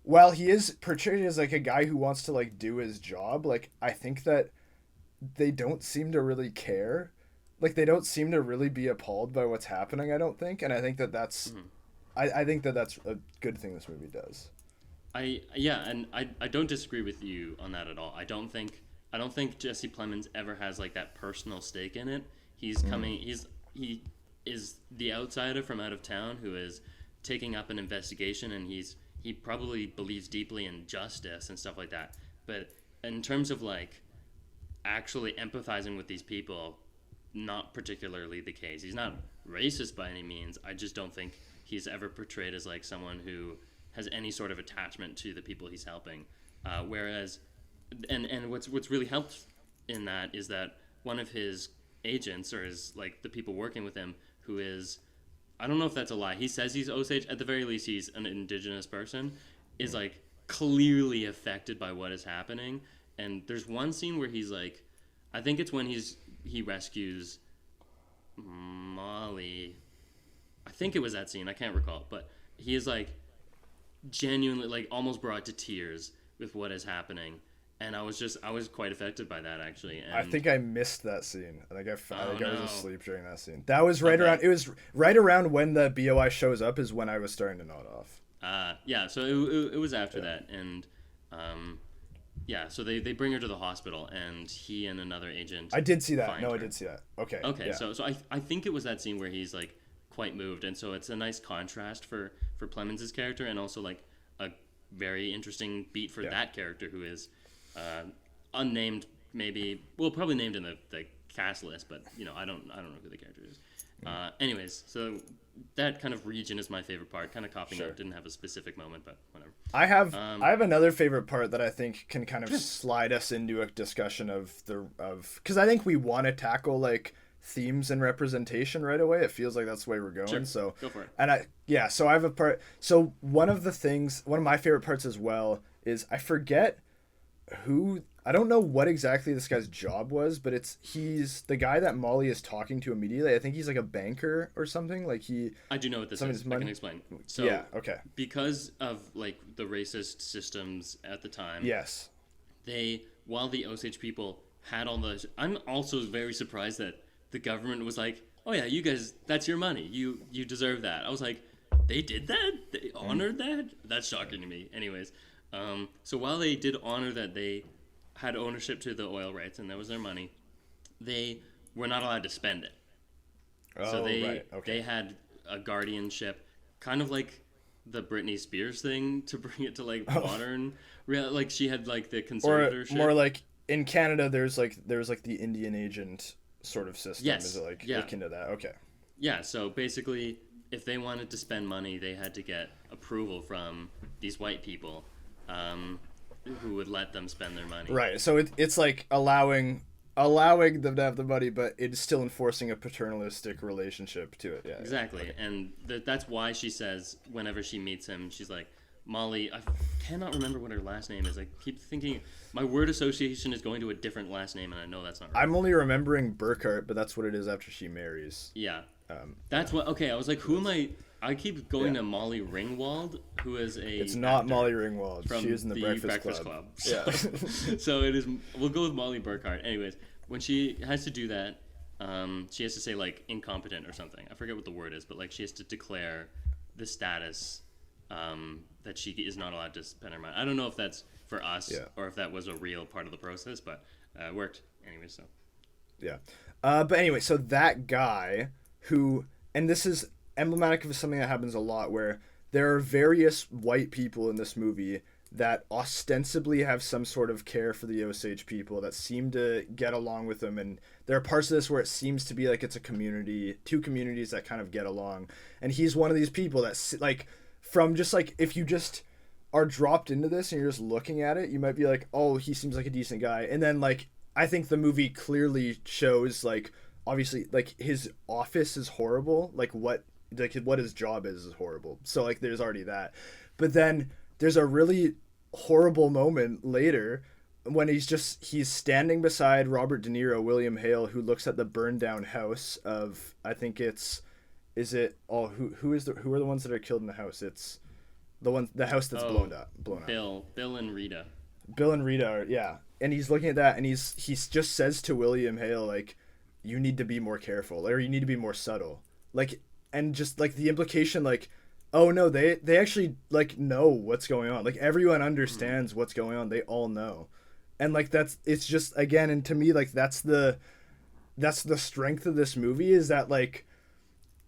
while he is portrayed as like a guy who wants to like do his job, like I think that they don't seem to really care. Like they don't seem to really be appalled by what's happening, I don't think, and I think that that's Mhm. I think that that's a good thing this movie does. I don't disagree with you on that at all. I don't think Jesse Plemons ever has like that personal stake in it. He's coming. He is the outsider from out of town who is taking up an investigation, and he probably believes deeply in justice and stuff like that. But in terms of like actually empathizing with these people, not particularly the case. He's not racist by any means. I just don't think he's ever portrayed as like someone who has any sort of attachment to the people he's helping. Whereas, and what's really helped in that is that one of his agents or his like the people working with him who is, I don't know if that's a lie. He says he's Osage. At the very least, he's an indigenous person. Is like clearly affected by what is happening. And there's one scene where he's like, I think it's when he rescues Molly. I think it was that scene. I can't recall, but he is like genuinely like almost brought to tears with what is happening, and I was quite affected by that actually. And I think I missed that scene. I think I was no. asleep during that scene. That was right Okay. around. It was right around when the BOI shows up is when I was starting to nod off. Yeah, so it was after that, and yeah, so they bring her to the hospital, and he and another agent. I did see that. find No, I her. did see that. Okay. Okay, Yeah. so I think it was that scene where he's like quite moved, and so it's a nice contrast for Plemons' character, and also like a very interesting beat for Yeah. that character who is unnamed, maybe probably named in the cast list, but you know I don't know who the character is. Anyways, so that kind of region is my favorite part. Kind of copying Sure. out, didn't have a specific moment, but whatever. I have another favorite part that I think can kind of slide us into a discussion of because I think we want to tackle like themes and representation right away. It feels like that's the way we're going. Sure. So Go for it. and so I have a part. So one of my favorite parts as well is I forget I don't know what exactly this guy's job was, but he's the guy that Molly is talking to immediately. I think he's like a banker or something. Like I do know what this Somebody's is. I money? can explain. So yeah, okay. because of like the racist systems at the time, Yes. while the Osage people had all those, I'm also very surprised that the government was like, oh yeah, you guys, that's your money, you deserve that. I was like, they did that, they honored that. That's shocking to me. Anyways, so while they did honor that they had ownership to the oil rights and that was their money, they were not allowed to spend it. So right. Okay. they had a guardianship, kind of like the Britney Spears thing, to bring it to like modern like she had like the Or conservatorship. more like in Canada, there's like the Indian agent sort of system. Yes. Is it like Yeah. akin to that? Okay. Yeah, so basically if they wanted to spend money, they had to get approval from these white people who would let them spend their money. Right. So it's like allowing them to have the money, but it's still enforcing a paternalistic relationship to it. Yeah. Exactly. Okay. And that's why she says whenever she meets him, she's like, Molly, I cannot remember what her last name is. I keep thinking my word association is going to a different last name, and I know that's not right. I'm only remembering Burkhart, but that's what it is after she marries. Yeah. That's what. Okay, I was like, who am I? I keep going to Molly Ringwald, who is a. It's not actor Molly Ringwald. from She is in the Breakfast Club. So, Yeah. so it is. We'll go with Molly Burkhart. Anyways, when she has to do that, she has to say like incompetent or something. I forget what the word is, but like she has to declare the status that she is not allowed to spend her money. I don't know if that's for us or if that was a real part of the process, but it worked anyway. So Yeah. But anyway, so that guy who, and this is, emblematic of something that happens a lot, where there are various white people in this movie that ostensibly have some sort of care for the Osage people, that seem to get along with them, and there are parts of this where it seems to be like it's a community, two communities that kind of get along, and he's one of these people that, like, from just like, if you just are dropped into this and you're just looking at it, you might be like, oh, he seems like a decent guy, and then like I think the movie clearly shows, like, obviously, like, his office is horrible, like what his job is horrible, so like there's already that, but then there's a really horrible moment later when he's standing beside Robert De Niro, William Hale, who looks at the burned down house of, I think it's, who are the ones that are killed in the house? It's the house that's blown up. Bill and Rita. Bill and Rita are, yeah. And he's looking at that, and he just says to William Hale, like, you need to be more careful, or you need to be more subtle, like, and just like the implication, like, oh no, they actually like know what's going on, like everyone understands what's going on, they all know, and like it's just, again, and to me, like, that's the strength of this movie, is that like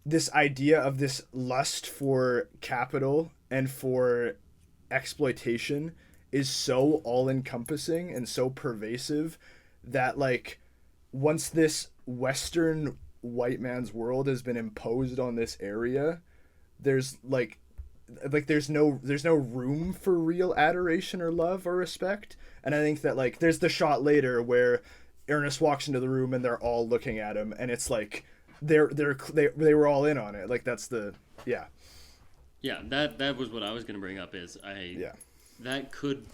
this idea of this lust for capital and for exploitation is so all encompassing and so pervasive that, like, once this Western white man's world has been imposed on this area, there's there's no room for real adoration or love or respect. And I think that, like, there's the shot later where Ernest walks into the room and they're all looking at him, and it's like they were all in on it. Like, that's the that was what I was gonna bring up, is that could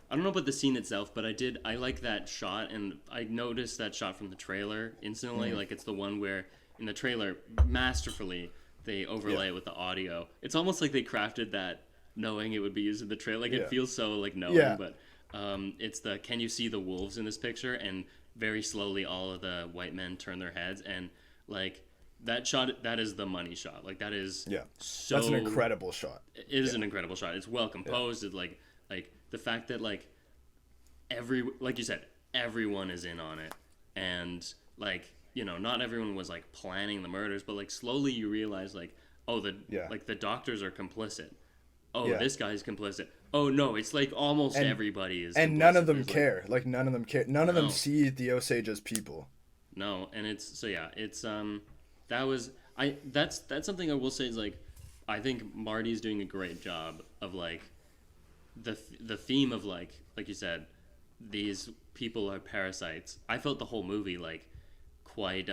I don't know about the scene itself, but I like that shot, and I noticed that shot from the trailer instantly. Like, it's the one where in the trailer, masterfully, they overlay it with the audio. It's almost like they crafted that knowing it would be used in the trailer. Like, it feels so, like, knowing, but it's the, can you see the wolves in this picture? And very slowly all of the white men turn their heads, and, like, that shot, that is the money shot. Like, that is so... That's an incredible shot. It is an incredible shot. It's well composed. It's like the fact that, like, like you said, everyone is in on it, and, like, you know, not everyone was, like, planning the murders, but, like, slowly you realize, like, oh, like, the doctors are complicit. Oh, this guy's complicit. Oh no, it's like almost everybody is. And complicit. None of them care. Like, none of them care. None of them see the Osage as people. No, and it's that's something I will say is, like, I think Marty's doing a great job of, like, the theme of, like you said, these people are parasites. I felt the whole movie, like, quite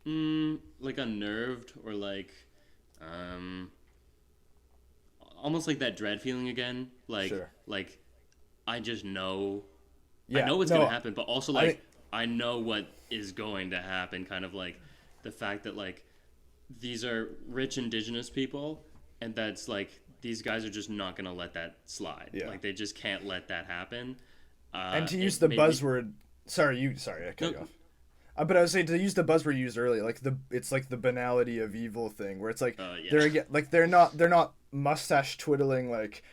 like unnerved, or like almost like that dread feeling again, like like I just know I know what's gonna happen, but also, like, I know what is going to happen, kind of like the fact that, like, these are rich indigenous people, and that's, like, these guys are just not gonna let that slide. Like, they just can't let that happen. And to use the buzzword, sorry, I cut you off. But I was saying, to use the buzzword you used earlier, like, it's like the banality of evil thing, where it's like they're not mustache twiddling, like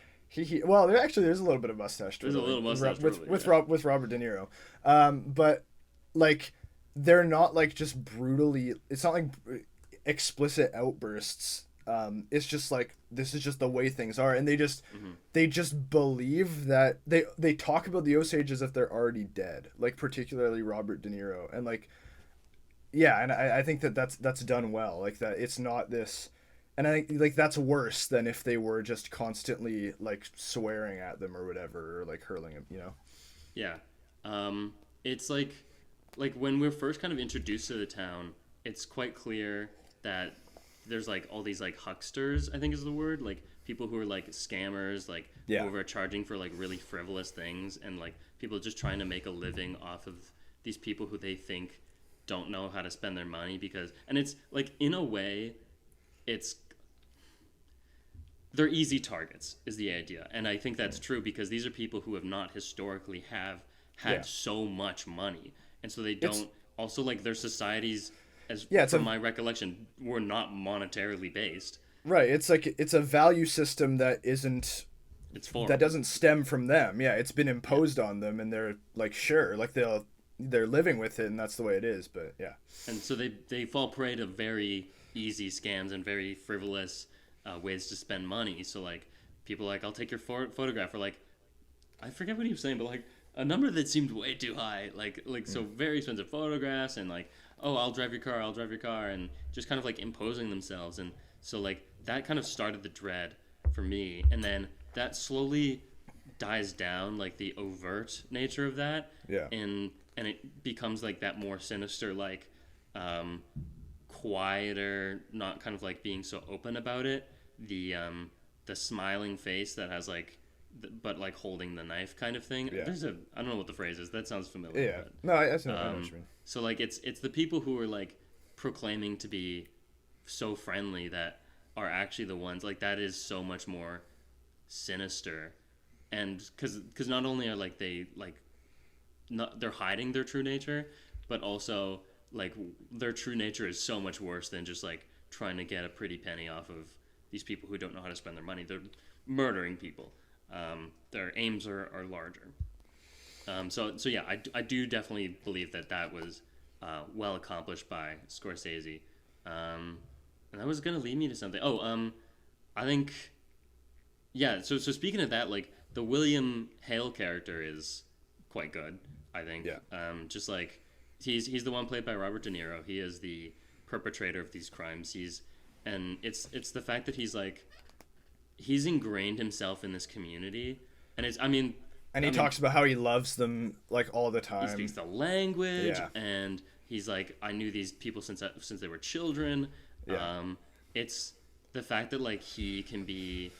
well, there's a little bit of mustache twiddling. There's a little mustache twiddling with Robert De Niro, but, like, they're not, like, just brutally. It's not like explicit outbursts. It's just like, this is just the way things are, and they just believe that they talk about the Osage as if they're already dead, like, particularly Robert De Niro, and, like, and I think that's done well, like, that it's not this, and I think, like, that's worse than if they were just constantly, like, swearing at them or whatever, or, like, hurling them, you know. It's like when we're first kind of introduced to the town, it's quite clear that there's, like, all these, like, hucksters, I think is the word, like, people who are, like, scammers, like, who are charging for, like, really frivolous things, and, like, people just trying to make a living off of these people who they think don't know how to spend their money, because, and it's, like, in a way, they're easy targets is the idea, and I think that's true, because these are people who have not historically had so much money, and so they don't, also, like, their societies, from my recollection, were not monetarily based. Right. It's like, it's a value system that isn't. That doesn't stem from them. Yeah, it's been imposed on them, and they're like, sure, like, they'll they're living with it, and that's the way it is. But yeah, And so they fall prey to very easy scams and very frivolous ways to spend money. So like people are like, I'll take your photograph, or like I forget what he was saying, but like a number that seemed way too high, so very expensive photographs, and like, oh, I'll drive your car, and just kind of like imposing themselves. And so like that kind of started the dread for me, and then that slowly dies down, like the overt nature of that, yeah, and it becomes like that more sinister, like quieter, not kind of like being so open about it, the smiling face that has like but like holding the knife kind of thing. Yeah. I don't know what the phrase is, that sounds familiar. yeah. But, No, I know what you mean. so like it's the people who are like proclaiming to be so friendly that are actually the ones, like that is so much more sinister. And because not only are like they like not, they're hiding their true nature, but also like their true nature is so much worse than just like trying to get a pretty penny off of these people who don't know how to spend their money. They're murdering people. Their aims are larger. So yeah, I do definitely believe that was well accomplished by Scorsese. And that was gonna lead me to something. I think, yeah. So speaking of that, like the William Hale character is quite good, I think. Yeah. Just like he's the one played by Robert De Niro. He is the perpetrator of these crimes. And it's the fact that he's ingrained himself in this community, and And he talks about how he loves them like all the time. he speaks the language, Yeah. and he's like, I knew these people since they were children. Yeah. It's the fact that like he can be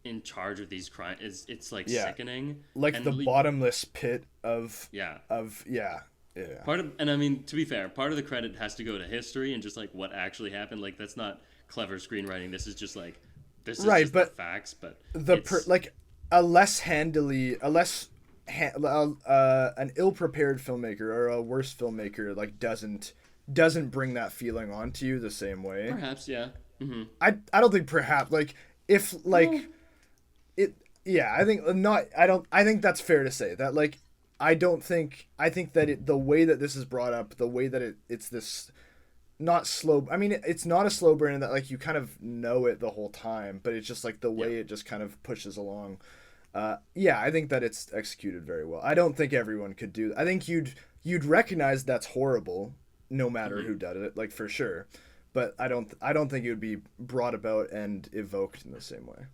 in charge of these crimes. It's like Yeah. sickening. Like And the bottomless pit of Yeah. yeah. Part of, and to be fair, part of the credit has to go to history and just like what actually happened. Like that's not clever screenwriting. This is just like Right, just but the facts. But like an ill-prepared filmmaker or a worse filmmaker like doesn't bring that feeling onto you the same way. perhaps, yeah. Mm-hmm. I don't think perhaps like if like it yeah I think not I think that's fair to say that like I think that the way that this is brought up, the way that it's this not slow, I mean it's not a slow burn in that like you kind of know it the whole time, but it's just like the way it just kind of pushes along. Yeah, I think that it's executed very well. I don't think everyone could do. I think you'd recognize that's horrible no matter who did it, like for sure. But I don't think it would be brought about and evoked in the same way.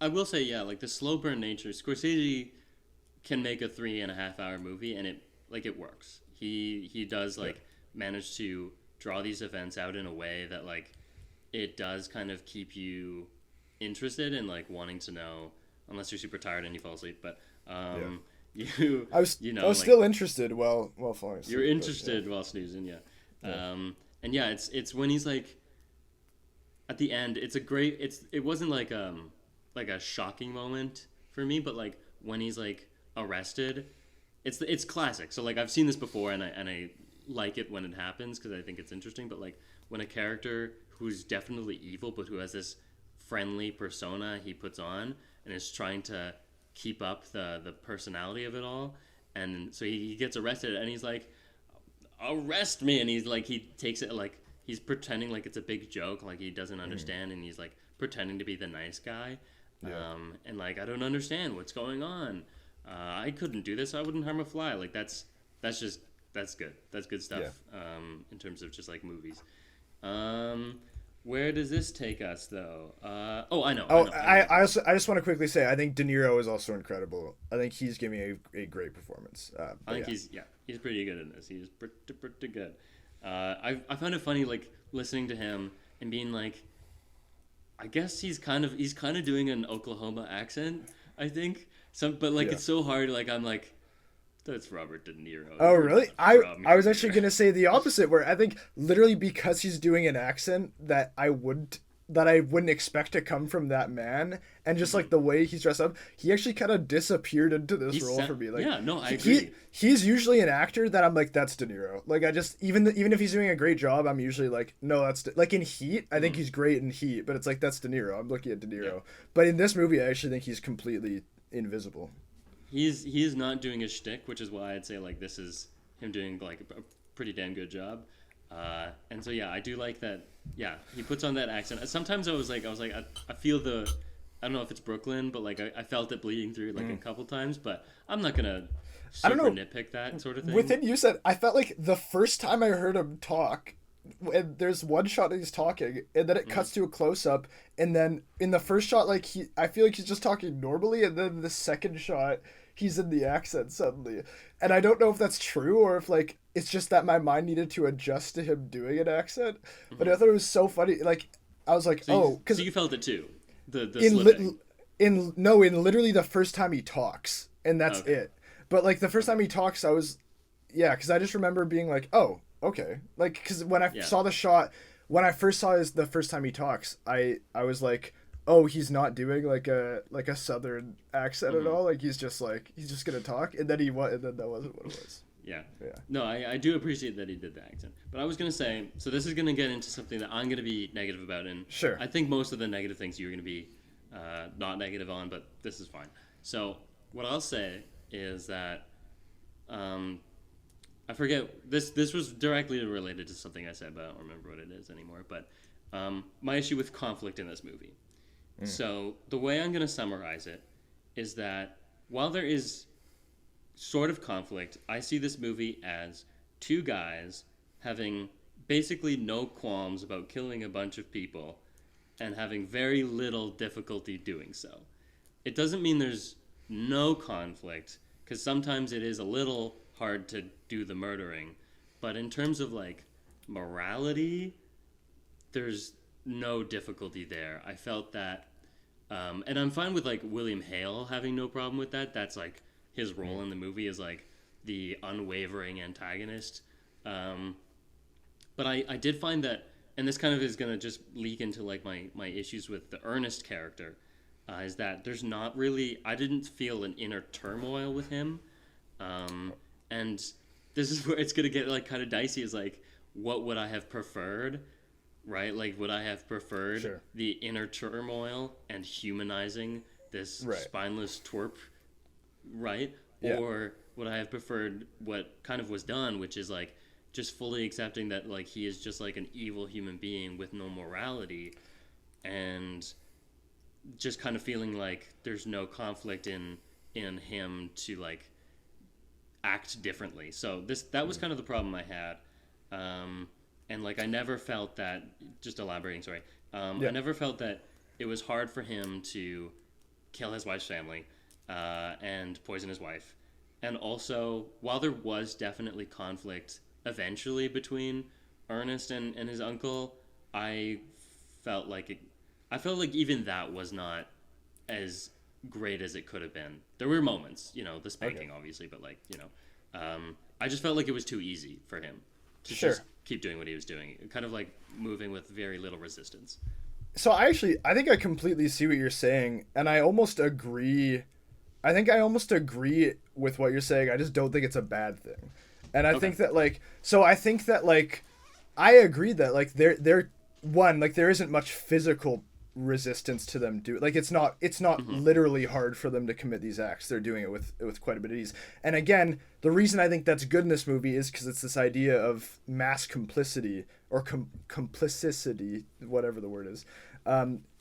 I will say, yeah, like the slow burn nature, Scorsese can make a 3.5 hour movie and it works. He does like manage to draw these events out in a way that like it does kind of keep you interested and like wanting to know, unless you're super tired and you fall asleep. But I was still interested while falling asleep. You're interested while snoozing, yeah. And yeah, it's when he's like at the end, it wasn't like a shocking moment for me, but like when he's like arrested, it's classic. So like I've seen this before, and I like it when it happens because I think it's interesting. But like when a character who's definitely evil but who has this friendly persona he puts on and is trying to keep up the personality of it all, and so he gets arrested and he's like, arrest me, and he's like, he takes it like he's pretending like it's a big joke, like he doesn't understand, and he's like pretending to be the nice guy. And like, I don't understand what's going on. I couldn't do this. I wouldn't harm a fly. Like that's good. That's good stuff. In terms of just like movies. Where does this take us though? I know. I just want to quickly say I think De Niro is also incredible. I think he's giving a great performance. I think he's pretty good in this. He's pretty good. I found it funny like listening to him and being like, I guess he's kind of doing an Oklahoma accent, I think. But like it's so hard. Like I'm like, that's Robert De Niro. Oh really? I was actually gonna say the opposite, where I think literally because he's doing an accent that I wouldn't expect to come from that man, and just like the way he's dressed up, he actually kind of disappeared into this role for me. Like, I agree. He's usually an actor that I'm like, that's De Niro. Like I just even if he's doing a great job, I'm usually like, no, that's like in Heat. I think he's great in Heat, but it's like that's De Niro. I'm looking at De Niro. But in this movie, I actually think he's completely invisible. he is not doing a shtick, which is why I'd say like this is him doing like a pretty damn good job. And so yeah, I do like that. Yeah, he puts on that accent. Sometimes I was like, I feel the, I don't know if it's Brooklyn, but like I felt it bleeding through like a couple times. But I'm not gonna I don't super know. nitpick that sort of thing. Within you said, I felt like the first time I heard him talk, and there's one shot that he's talking, and then it cuts to a close up, and then in the first shot, like I feel like he's just talking normally, and then the second shot, he's in the accent suddenly, and I don't know if that's true or if like it's just that my mind needed to adjust to him doing an accent, but I thought it was so funny. Like I was like, So because so you felt it too. The in slipping. in literally the first time he talks, and that's Okay. it. But like the first time he talks, I was, yeah, because I just remember being like, oh, okay, like because when I Yeah. saw the shot, when I first saw his the first time he talks, I was like, oh, he's not doing like a southern accent at all. Like he's just gonna talk, and then and then that wasn't what it was. Yeah. Yeah. No, I do appreciate that he did the accent. But I was going to say, so this is going to get into something that I'm going to be negative about. And Sure. I think most of the negative things you're going to be not negative on, but this is fine. So what I'll say is that I forget, this was directly related to something I said, but I don't remember what it is anymore. But my issue with conflict in this movie. So the way I'm going to summarize it is that while there is sort of conflict, I see this movie as two guys having basically no qualms about killing a bunch of people and having very little difficulty doing so. It doesn't mean there's no conflict, because sometimes it is a little hard to do the murdering, but in terms of like morality, there's no difficulty there. I felt that, and I'm fine with like William Hale having no problem with that. That's like his role in the movie is like the unwavering antagonist. But I did find that, and this kind of is going to just leak into like my issues with the Ernest character, is that there's not really, I didn't feel an inner turmoil with him. And this is where it's going to get like kind of dicey, is like, what would I have preferred? Right? Like, would I have preferred Sure. the inner turmoil and humanizing this Right. spineless twerp, right? Yeah. Or would I have preferred what kind of was done, which is like just fully accepting that like he is just like an evil human being with no morality, and just kind of feeling like there's no conflict in him to like act differently. So that was kind of the problem I had. And like I never felt that, just elaborating, sorry. I never felt that it was hard for him to kill his wife's family and poison his wife. And also, while there was definitely conflict eventually between Ernest and his uncle, I felt like even that was not as great as it could have been. There were moments, the spanking obviously, but like, I just felt like it was too easy for him to just keep doing what he was doing, kind of like moving with very little resistance. So I think I completely see what you're saying, and I almost agree. I think I almost agree with what you're saying. I just don't think it's a bad thing. And I think that I agree that like they're one, like there isn't much physical resistance to them do, like it's not literally hard for them to commit these acts. They're doing it with quite a bit of ease. And again, the reason I think that's good in this movie is because it's this idea of mass complicity or complicity, whatever the word is,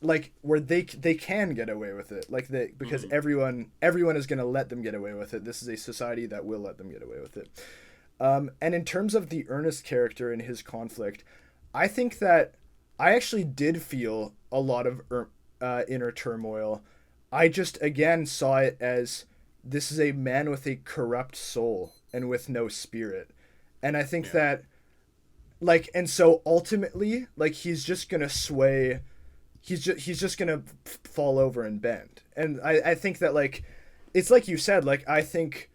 like where they can get away with it, like because everyone is going to let them get away with it. This is a society that will let them get away with it. And in terms of the Ernest character and his conflict, I think that I actually did feel a lot of inner turmoil. I just, again, saw it as this is a man with a corrupt soul and with no spirit. And I think that, like, and so ultimately, like, he's just going to sway. He's just going to fall over and bend. And I think that, like, it's like you said, like, I think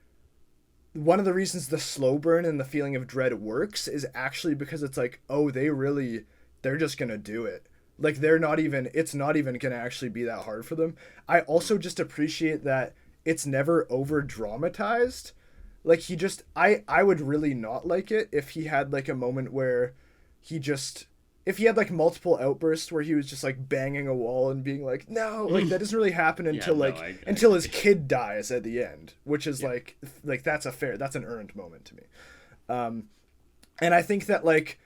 one of the reasons the slow burn and the feeling of dread works is actually because it's like, oh, they're just gonna do it. Like it's not even gonna actually be that hard for them. I also just appreciate that it's never over dramatized. Like I would really not like it if he had like a moment where he just, if he had like multiple outbursts where he was just like banging a wall and being like, no, like that doesn't really happen Yeah, until no, like I until his agree. kid dies at the end, which is Yeah. like that's an earned moment to me. And I think that like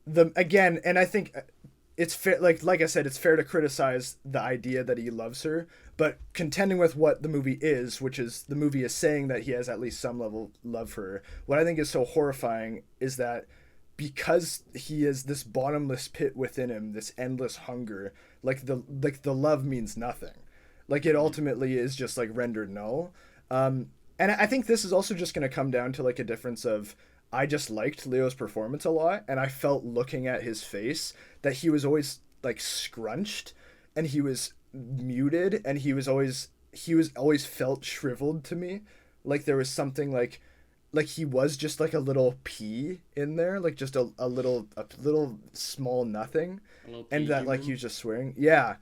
and I think it's fair, like I said, it's fair to criticize the idea that he loves her, but contending with what the movie is, which is the movie is saying that he has at least some level of love for her. What I think is so horrifying is that because he is this bottomless pit within him, this endless hunger, like the love means nothing. Like it Mhm. ultimately is just like rendered null. And I think this is also just going to come down to like a difference of I just liked Leo's performance a lot, and I felt looking at his face that he was always like scrunched, and he was muted, and he was always felt shriveled to me, like there was something like he was just like a little pea in there, like just a little small nothing, A little and pea that like he human. was just swearing. Yeah.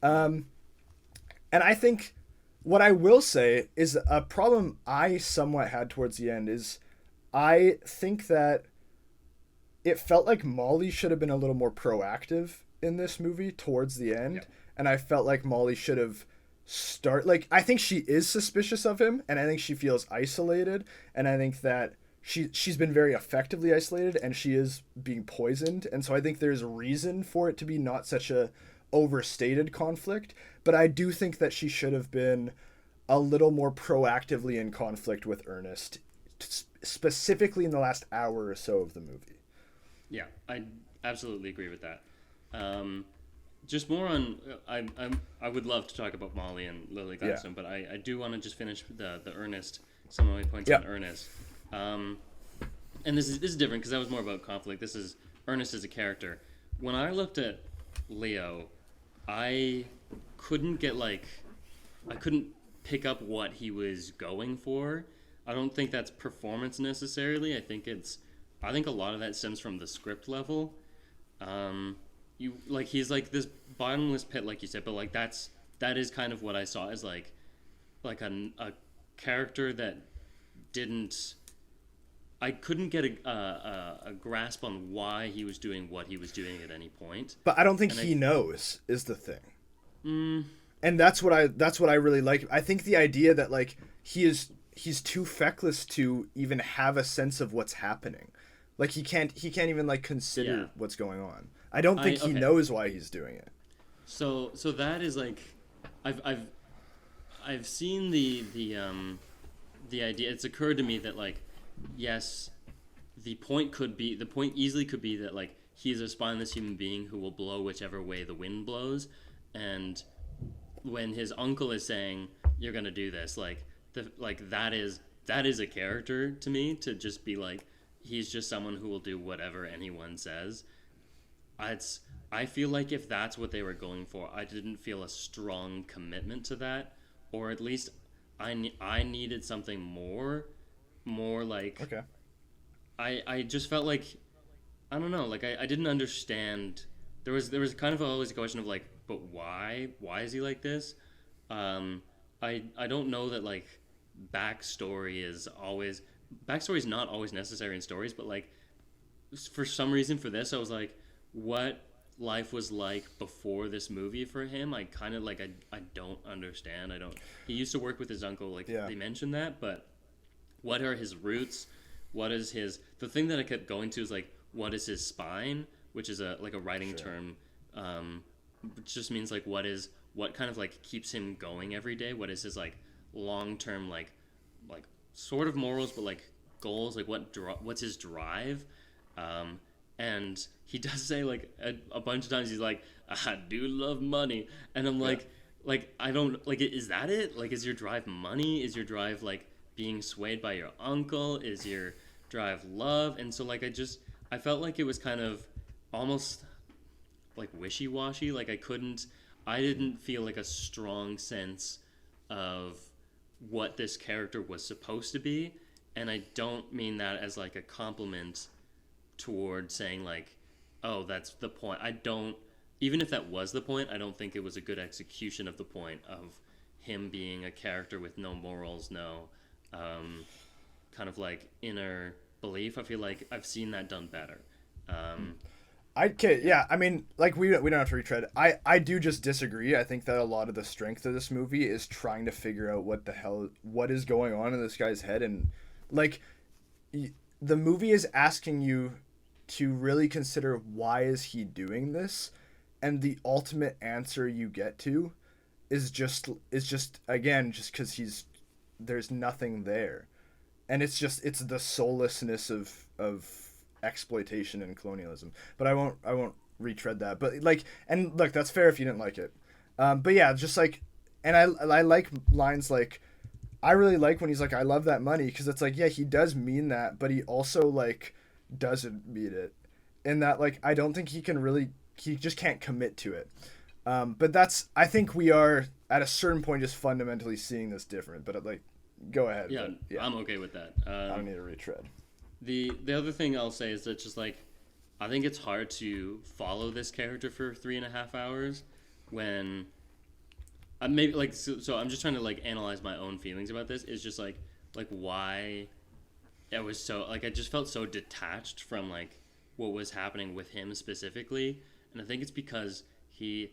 And I think what I will say is a problem I somewhat had towards the end is I think that it felt like Molly should have been a little more proactive in this movie towards the Yeah. end, and I felt like Molly should have like I think she is suspicious of him, and I think she feels isolated, and I think that she's been very effectively isolated, and she is being poisoned, and so I think there's a reason for it to be not such a overstated conflict, but I do think that she should have been a little more proactively in conflict with Ernest, specifically in the last hour or so of the movie. Yeah, I absolutely agree with that. Um, just more on, I would love to talk about Molly and Lily Yeah. Gladstone, but I do want to just finish the Ernest, some of my points Yeah. on Ernest. Um, and this is different because that was more about conflict. This is Ernest as a character. When I looked at Leo, I couldn't get like I couldn't pick up what he was going for. I don't think that's performance necessarily. I think a lot of that stems from the script level. You like he's like this bottomless pit, like you said, but like that is kind of what I saw as like a character that didn't. I couldn't get a grasp on why he was doing what he was doing at any point, But I don't think and he knows is the thing. mm, And that's what I really like. I think the idea that like he's too feckless to even have a sense of what's happening. Like he can't even like yeah, consider what's going on. I don't I think he okay. knows why he's doing it. So that is like, I've I've I've seen the idea. It's occurred to me that like, yes, the point easily could be that like he's a spineless human being who will blow whichever way the wind blows, and when his uncle is saying you're gonna do this, like that is a character to me to just be like he's just someone who will do whatever anyone says. It's I feel like if that's what they were going for, I didn't feel a strong commitment to that, or at least I needed something more like Okay. I just felt like I don't know, like I didn't understand. There was kind of always a question of like, but why is he like this? Um, I don't know that like backstory is always backstory is not always necessary in stories, but like for some reason for this I was like, what life was like before this movie for him. I kind of like I don't understand. I don't. He used to work with his uncle, like Yeah. they mentioned that, but what are his roots? What is his the thing that I kept going to is like what is his spine, which is a like a writing Sure. term, which just means like what kind of like keeps him going every day. What is his like long term like sort of morals, but like goals. Like what's his drive? Um, and he does say like a bunch of times he's like I do love money, and I'm Yeah. like I don't like is that it? Like is your drive money? Is your drive like being swayed by your uncle? Is your drive love? And so like I felt like it was kind of almost like wishy-washy. Like I didn't feel like a strong sense of what this character was supposed to be, and I don't mean that as like a compliment toward saying like, oh, that's the point. I don't even if that was the point, I don't think it was a good execution of the point of him being a character with no morals, no um, kind of like inner belief. I feel like I've seen that done better. Um, Okay, yeah. I mean, like we don't have to retread. I do just disagree. I think that a lot of the strength of this movie is trying to figure out what is going on in this guy's head, and like the movie is asking you to really consider why is he doing this, and the ultimate answer you get to is just again just because there's nothing there, and it's the soullessness of exploitation and colonialism. But I won't retread that. But like, and look, that's fair if you didn't like it. But yeah, just like, and I like lines like, I really like when he's like, I love that money, because it's like, yeah, he does mean that, but he also like doesn't mean it, in that like I don't think he just can't commit to it. But I think we are at a certain point just fundamentally seeing this different. But like, go ahead. Yeah, but, yeah. I'm okay with that. I don't need to retread. The other thing I'll say is that just like I think it's hard to follow this character for 3.5 hours when maybe like so I'm just trying to like analyze my own feelings about this. It's just like why it was so like I just felt so detached from like what was happening with him specifically, and I think it's because he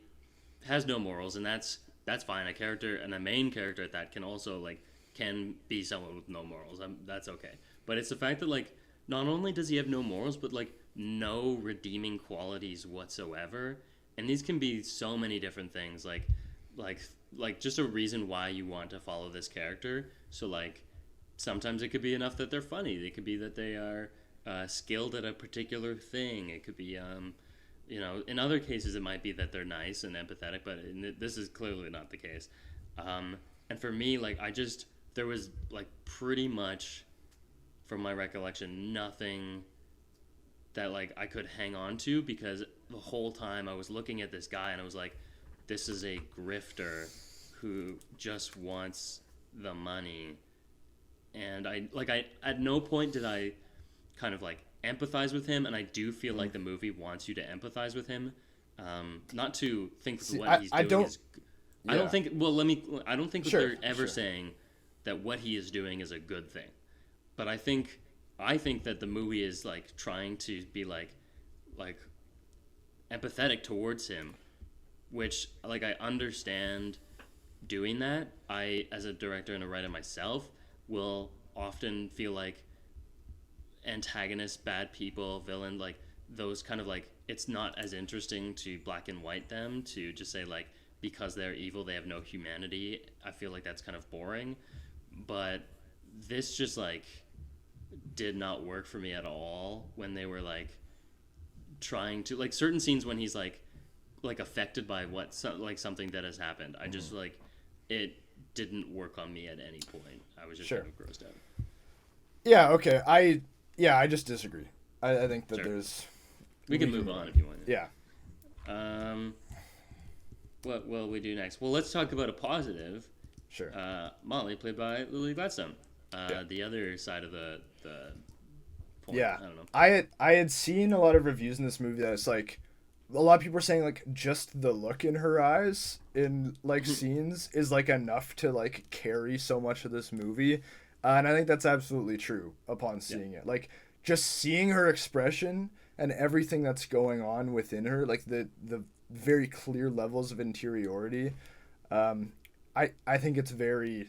has no morals, and that's fine. A character and a main character at that can also like can be someone with no morals. That's okay. But it's the fact that like not only does he have no morals, but like no redeeming qualities whatsoever, and these can be so many different things. Like just a reason why you want to follow this character. So like sometimes it could be enough that they're funny. It could be that they are skilled at a particular thing. It could be in other cases it might be that they're nice and empathetic, but this is clearly not the case. And for me, like there was like pretty much, from my recollection, nothing that like I could hang on to, because the whole time I was looking at this guy and I was like, this is a grifter who just wants the money. And I at no point did I kind of like empathize with him, and I do feel like the movie wants you to empathize with him, not to think that what he's doing is. I don't think. Well, I don't think that they're ever saying that what he is doing is a good thing, but I think that the movie is like trying to be like empathetic towards him, which like I understand doing that. I, as a director and a writer myself, will often feel like antagonists, bad people, villain, like those kind of like, it's not as interesting to black and white them, to just say like because they're evil they have no humanity. I feel like that's kind of boring, but this just like did not work for me at all when they were like trying to like certain scenes when he's like affected by something that has happened. I just like it didn't work on me at any point. I was just kind of grossed out. Yeah, okay. I just disagree. I think that there's... We can move on if you want. Yeah. What will we do next? Well, let's talk about a positive. Sure. Molly, played by Lily Gladstone. The other side of the point. Yeah. I don't know. I had seen a lot of reviews in this movie that it's like, a lot of people are saying like just the look in her eyes in like scenes is like enough to like carry so much of this movie. And I think that's absolutely true upon seeing it. Like just seeing her expression and everything that's going on within her, like the very clear levels of interiority. I think it's very,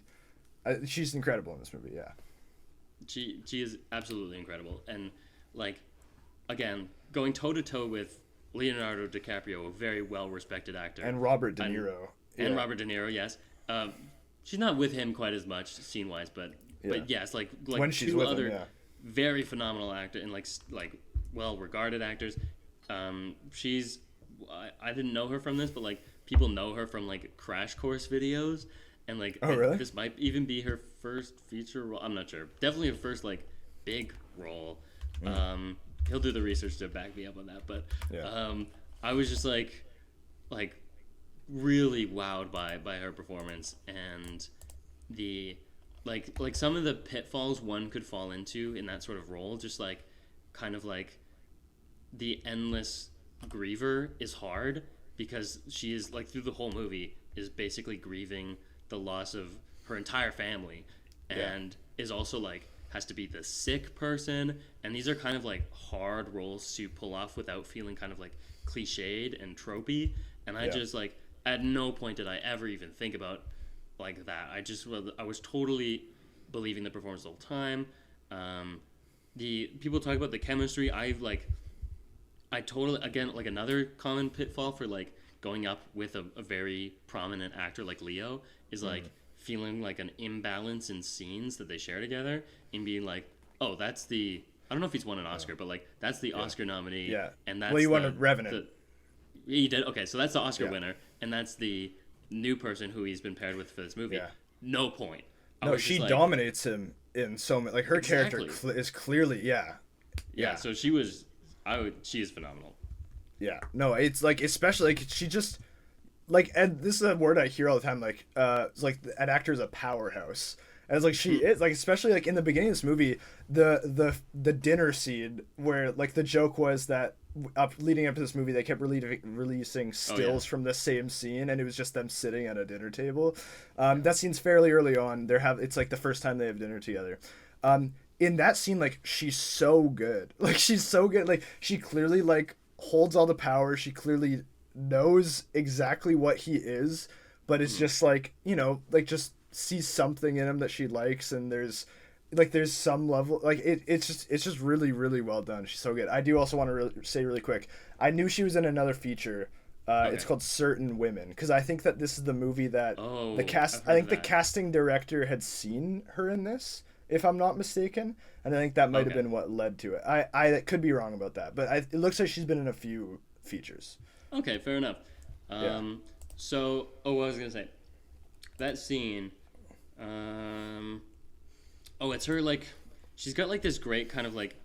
she's incredible in this movie. Yeah. She is absolutely incredible. And like, again, going toe to toe with Leonardo DiCaprio, a very well-respected actor. And Robert De Niro. And Robert De Niro, yes. She's not with him quite as much scene-wise, but yes, like when she's two with other him, very phenomenal actor and like well-regarded actors. She's I didn't know her from this, but like people know her from like Crash Course videos, and like really? This might even be her first feature role. I'm not sure. Definitely her first like big role. He'll do the research to back me up on that, but I was just like really wowed by her performance, and the like some of the pitfalls one could fall into in that sort of role, just like kind of like the endless griever is hard, because she is like through the whole movie is basically grieving the loss of her entire family, and is also like has to be the sick person, and these are kind of like hard roles to pull off without feeling kind of like cliched and tropey. And I just like at no point did I ever even think about like that. I was totally believing the performance the whole time. The people talk about the chemistry. I totally, again, like another common pitfall for like going up with a very prominent actor like Leo is like feeling like an imbalance in scenes that they share together and being like, oh, that's the, I don't know if he's won an Oscar, but like that's the Oscar nominee. Yeah. And that's well, he won a Revenant. He did. Okay, so that's the Oscar winner, and that's the new person who he's been paired with for this movie. Yeah. No point. No, she dominates him in so many. Like her character is clearly, yeah. So she is phenomenal. Yeah. No, it's like especially like she just like, and this is a word I hear all the time. Like, it's like an actor is a powerhouse. And it's like she is like, especially like in the beginning of this movie, the dinner scene where like the joke was that leading up to this movie they kept releasing stills from the same scene, and it was just them sitting at a dinner table. That scene's fairly early on. It's like the first time they have dinner together. In that scene, like she's so good. Like she's so good. Like she clearly like holds all the power. She clearly knows exactly what he is, but it's just like, you know, like just sees something in him that she likes, and there's some level like it's just really, really well done. She's so good. I do also want to say really quick, I knew she was in another feature. It's called Certain Women, because I think that this is the movie that the casting director had seen her in this, if I'm not mistaken, and I think that might have been what led to it. I could be wrong about that, but it looks like she's been in a few features. Okay, fair enough. So, what was I gonna say? That scene. It's her like, she's got like this great kind of like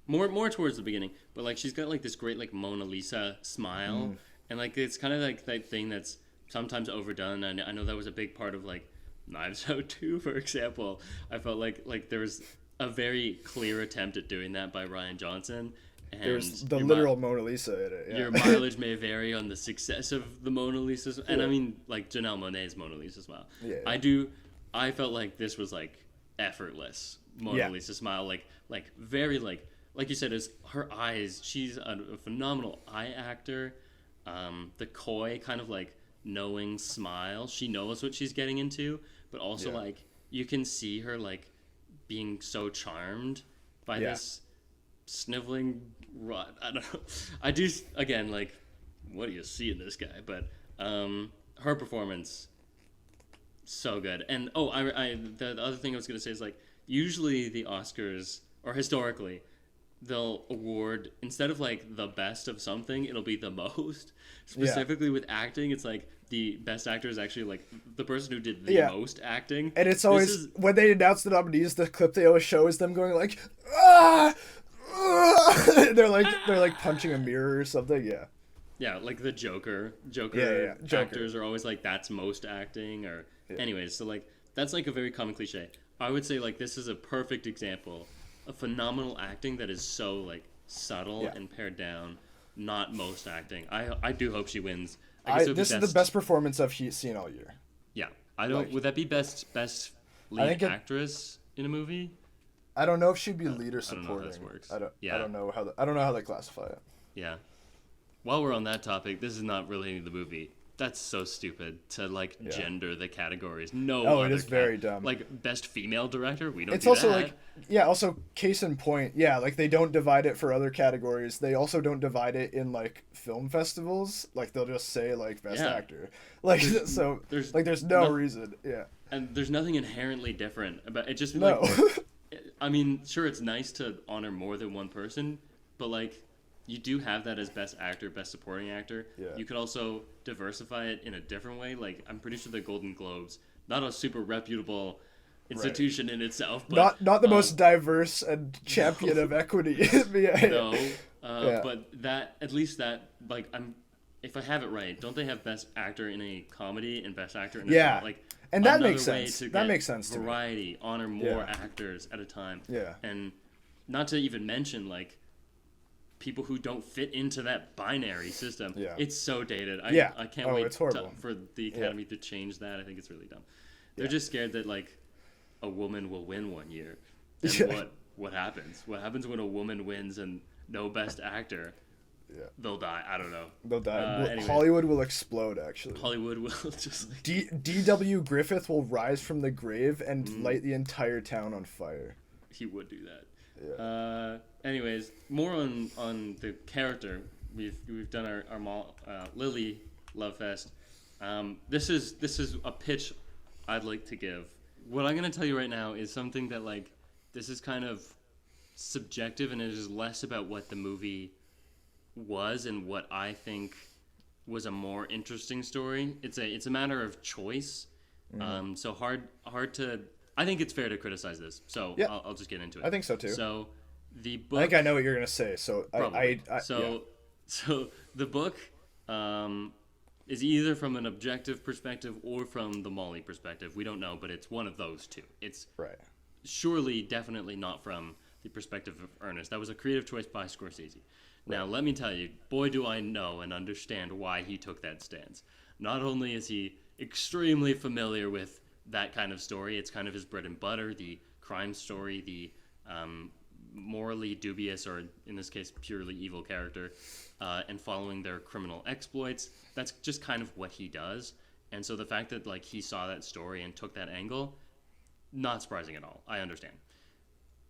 more towards the beginning, but like she's got like this great like Mona Lisa smile, and like it's kind of like that thing that's sometimes overdone. And I know that was a big part of like Knives Out 2, for example. I felt like there was a very clear attempt at doing that by Rian Johnson. And there's the literal Mona Lisa in it. Yeah. Your mileage may vary on the success of the Mona Lisa, and I mean like Janelle Monáe's Mona Lisa as well. Yeah. I felt like this was like effortless Mona Lisa smile, like very like you said, is her eyes. She's a phenomenal eye actor. The coy kind of like knowing smile. She knows what she's getting into, but also like you can see her like being so charmed by this sniveling rot. I don't know. I do, again, like, what do you see in this guy? But her performance, so good. And the other thing I was gonna say is like, usually the Oscars, or historically, they'll award, instead of like the best of something, it'll be the most. Specifically with acting, it's like the best actor is actually like the person who did the most acting. And it's always when they announce the nominees, the clip they always show is them going like, ah, ah! they're like punching a mirror or something. Yeah, like the Joker actors are always like, that's most acting, or anyways. So like that's like a very common cliche. I would say like this is a perfect example of phenomenal acting that is so like subtle and pared down, not most acting. I do hope she wins. This is the best performance I've seen all year. Yeah, I don't. Would that be best lead actress in a movie? I don't know if she'd be lead or supporting. I don't know how this works. I don't know how they classify it. Yeah. While we're on that topic, this is not relating to the movie. That's so stupid to like gender the categories. No, it is very dumb. Like best female director, we don't. It's also that. Also case in point, like they don't divide it for other categories. They also don't divide it in like film festivals. Like they'll just say like best actor. Like there's no reason. Yeah. And there's nothing inherently different about it. Just no. Like, I mean, sure, it's nice to honor more than one person, but like, you do have that as best actor, best supporting actor. Yeah. You could also diversify it in a different way. Like, I'm pretty sure the Golden Globes, not a super reputable institution in itself, but not the most diverse and champion of equity. But that, at least that, like, if I have it right, don't they have best actor in a comedy and best actor in a film? Like, and that makes sense. That makes sense to variety, honor more actors at a time. Yeah. And not to even mention, like, people who don't fit into that binary system. Yeah. It's so dated. I can't wait for the Academy to change that. I think it's really dumb. They're just scared that like a woman will win one year. And Yeah. what happens? What happens when a woman wins and no Best Actor? Yeah. They'll die. I don't know. They'll die. Anyways, Hollywood will explode, actually. Hollywood will just like D.W. Griffith will rise from the grave and Mm. light the entire town on fire. he would do that. Yeah. Anyways, more on the character. We've done our Lily Love Fest. This is a pitch I'd like to give. What I'm gonna tell you right now is something that like this is kind of subjective, and it is less about what the movie was and what I think was a more interesting story. It's a matter of choice. So hard to. I think it's fair to criticize this. So Yeah. I'll just get into it. I think so too. So the book. I think I know what you're gonna say. So Probably. I So the book is either from an objective perspective or from the Molly perspective. We don't know, but it's one of those two. It's right. surely definitely not from the perspective of Ernest. That was a creative choice by Scorsese. Now, let me tell you, boy, do I know and understand why he took that stance. Not only is he extremely familiar with that kind of story, it's kind of his bread and butter, the crime story, the morally dubious, or in this case, purely evil character, and following their criminal exploits. That's just kind of what he does. And so the fact that like he saw that story and took that angle, not surprising at all. I understand.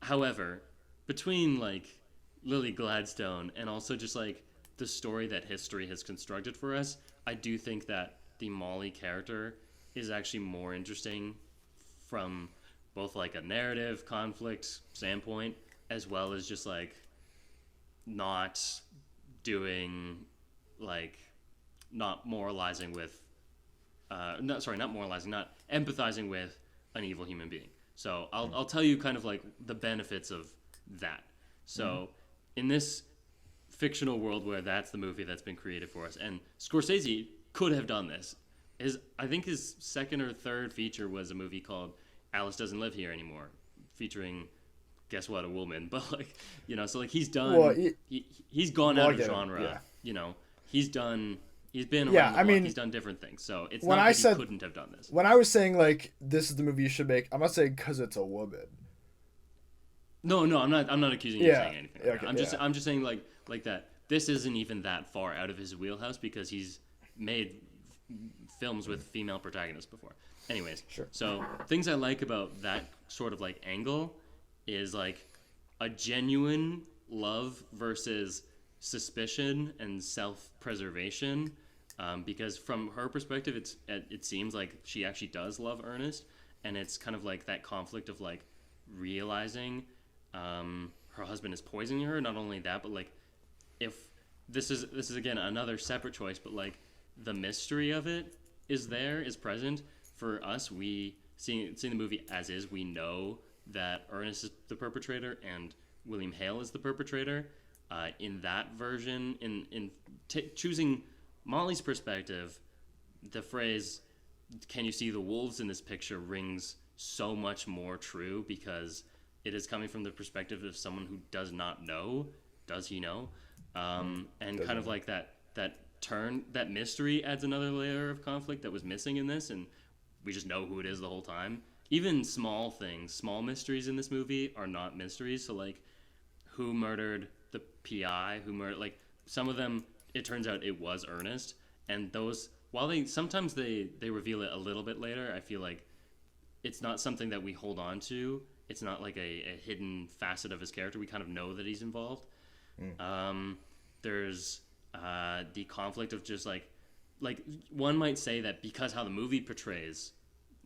However, between like Lily Gladstone and also just like the story that history has constructed for us, I do think that the Molly character is actually more interesting from both like a narrative conflict standpoint, as well as just like not doing like not moralizing with not empathizing with an evil human being. So I'll tell you kind of like the benefits of that. So in this fictional world where that's the movie that's been created for us, and Scorsese could have done this. I think his second or third feature was a movie called Alice Doesn't Live Here Anymore, featuring, guess what, a woman. But like, you know, so like he's done. Well, he's gone out of genre. Yeah. You know, he's been around the block. He's done different things. So it's not that he couldn't have done this. When I was saying like this is the movie you should make, I'm not saying because it's a woman. No, I'm not accusing you of saying anything. Okay, I'm just saying like that. This isn't even that far out of his wheelhouse because he's made films with female protagonists before. Anyways, sure. So things I like about that sort of like angle is like a genuine love versus suspicion and self-preservation. Because from her perspective, it seems like she actually does love Ernest, and it's kind of like that conflict of like realizing her husband is poisoning her. Not only that, but like if this is again another separate choice, but like the mystery of it is present for us. We seeing the movie as is, we know that Ernest is the perpetrator and William Hale is the perpetrator. In that version, in choosing Molly's perspective, the phrase "Can you see the wolves in this picture?" rings so much more true because it is coming from the perspective of someone who does not know. Does he know? And kind of like that turn, that mystery adds another layer of conflict that was missing in this, and we just know who it is the whole time. Even small things, small mysteries in this movie are not mysteries. So like, who murdered the PI? Like some of them, it turns out it was Ernest, and those, while sometimes they reveal it a little bit later, I feel like it's not something that we hold on to. It's not like a hidden facet of his character. We kind of know that he's involved. There's the conflict of just like one might say that because how the movie portrays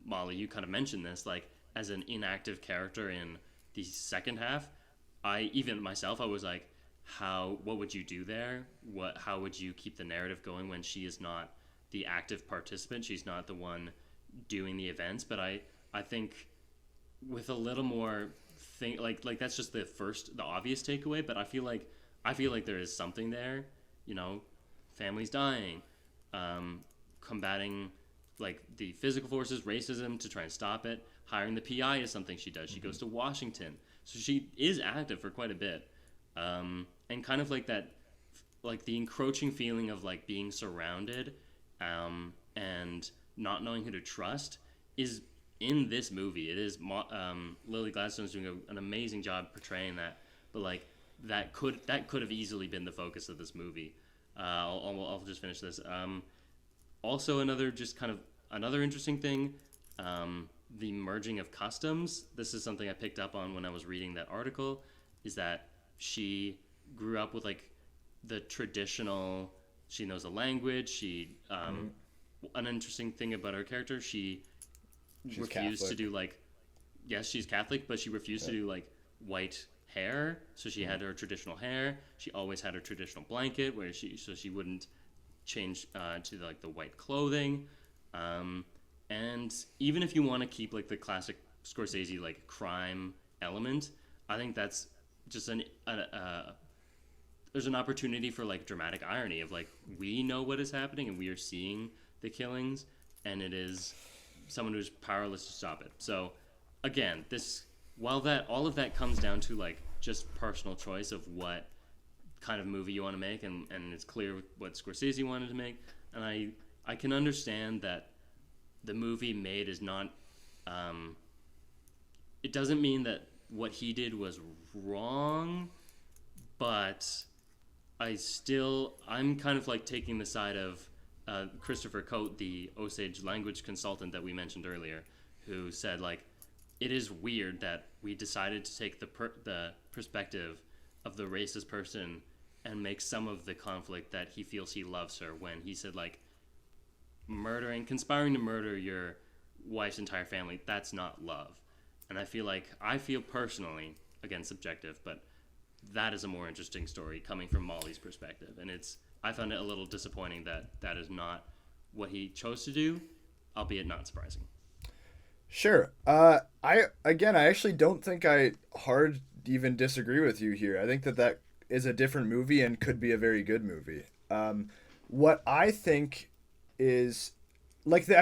Molly, you kind of mentioned this, like as an inactive character in the second half, I was like, what would you do there? How would you keep the narrative going when she is not the active participant? She's not the one doing the events. But I think with a little more like that's just the obvious takeaway, but I feel like there is something there, you know, families dying, combating like the physical forces, racism to try and stop it. Hiring the PI is something she does. She goes to Washington, so she is active for quite a bit, and kind of like that, like the encroaching feeling of like being surrounded, and not knowing who to trust is in this movie, it is Lily Gladstone's doing an amazing job portraying that, but like that could have easily been the focus of this movie. I'll just finish this. Also, another interesting thing, the merging of customs. This is something I picked up on when I was reading that article, is that she grew up with like the traditional. She knows the language. An interesting thing about her character, she's refused Catholic. to do like, yes, she's Catholic, but she refused to do like white hair. So she had her traditional hair. She always had her traditional blanket, so she wouldn't change to like the white clothing. And even if you want to keep like the classic Scorsese like crime element, I think that's just there's an opportunity for like dramatic irony of like, we know what is happening and we are seeing the killings, and it is someone who's powerless to stop it. So again, all of that comes down to like just personal choice of what kind of movie you want to make, and it's clear what Scorsese wanted to make, and I can understand that the movie made is not it doesn't mean that what he did was wrong, but I'm kind of like taking the side of Christopher Coate, the Osage language consultant that we mentioned earlier, who said like, it is weird that we decided to take the perspective of the racist person and make some of the conflict that he feels he loves her, when he said like, conspiring to murder your wife's entire family, that's not love. And I feel personally, again, subjective, but that is a more interesting story coming from Molly's perspective. And I found it a little disappointing that is not what he chose to do, albeit not surprising. Sure. I actually don't think I hard even disagree with you here. I think that is a different movie and could be a very good movie. What I think is like, so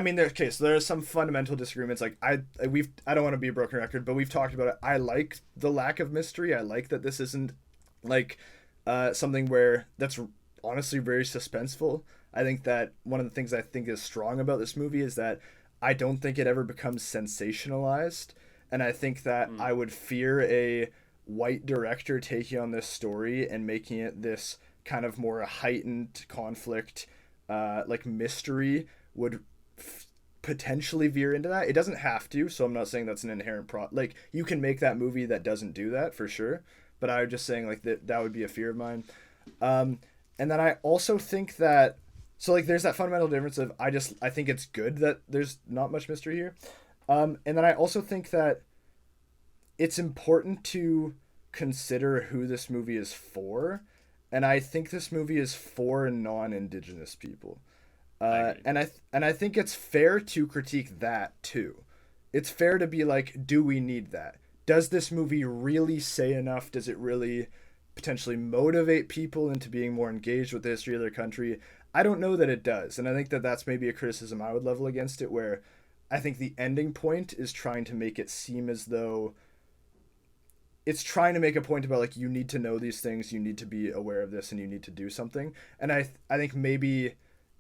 there are some fundamental disagreements. Like I don't want to be a broken record, but we've talked about it. I like the lack of mystery. I like that this isn't like something where that's honestly very suspenseful. I think that one of the things I think is strong about this movie is that I don't think it ever becomes sensationalized, and I think that I would fear a white director taking on this story and making it this kind of more heightened conflict, like mystery would potentially veer into that. It doesn't have to, so I'm not saying that's an inherent like, you can make that movie that doesn't do that for sure, but I was just saying like that would be a fear of mine. And then I also think that, so like there's that fundamental difference of I think it's good that there's not much mystery here. And then I also think that it's important to consider who this movie is for, and I think this movie is for non-Indigenous people. And I think it's fair to critique that too. It's fair to be like, do we need that? Does this movie really say enough? Does it really potentially motivate people into being more engaged with the history of their country? I don't know that it does, and I think that that's maybe a criticism I would level against it, where I think the ending point is trying to make it seem as though it's trying to make a point about like, you need to know these things, you need to be aware of this, and you need to do something. And I think maybe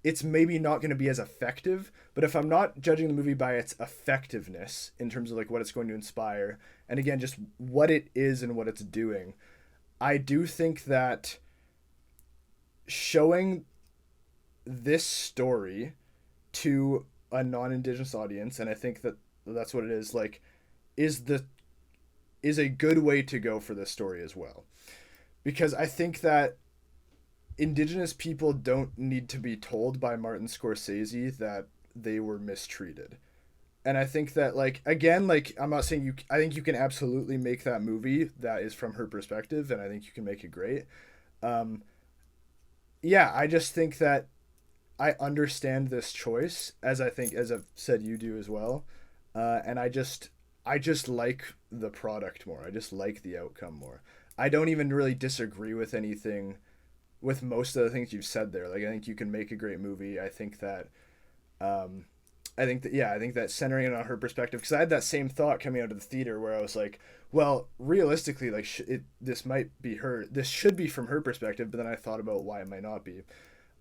it's not going to be as effective, but if I'm not judging the movie by its effectiveness in terms of like what it's going to inspire, and again, just what it is and what it's doing, I do think that showing this story to a non-Indigenous audience, and I think that that's what it is, like, is a good way to go for this story as well. Because I think that Indigenous people don't need to be told by Martin Scorsese that they were mistreated. And I think that, like, again, like, I'm not saying I think you can absolutely make that movie that is from her perspective, and I think you can make it great. Yeah, I just think that I understand this choice, as I've said you do as well. And I just like the product more. I just like the outcome more. I don't even really disagree with most of the things you've said there. Like, I think you can make a great movie. I think that centering it on her perspective, because I had that same thought coming out of the theater where I was like, well, realistically, like, this should be from her perspective, but then I thought about why it might not be.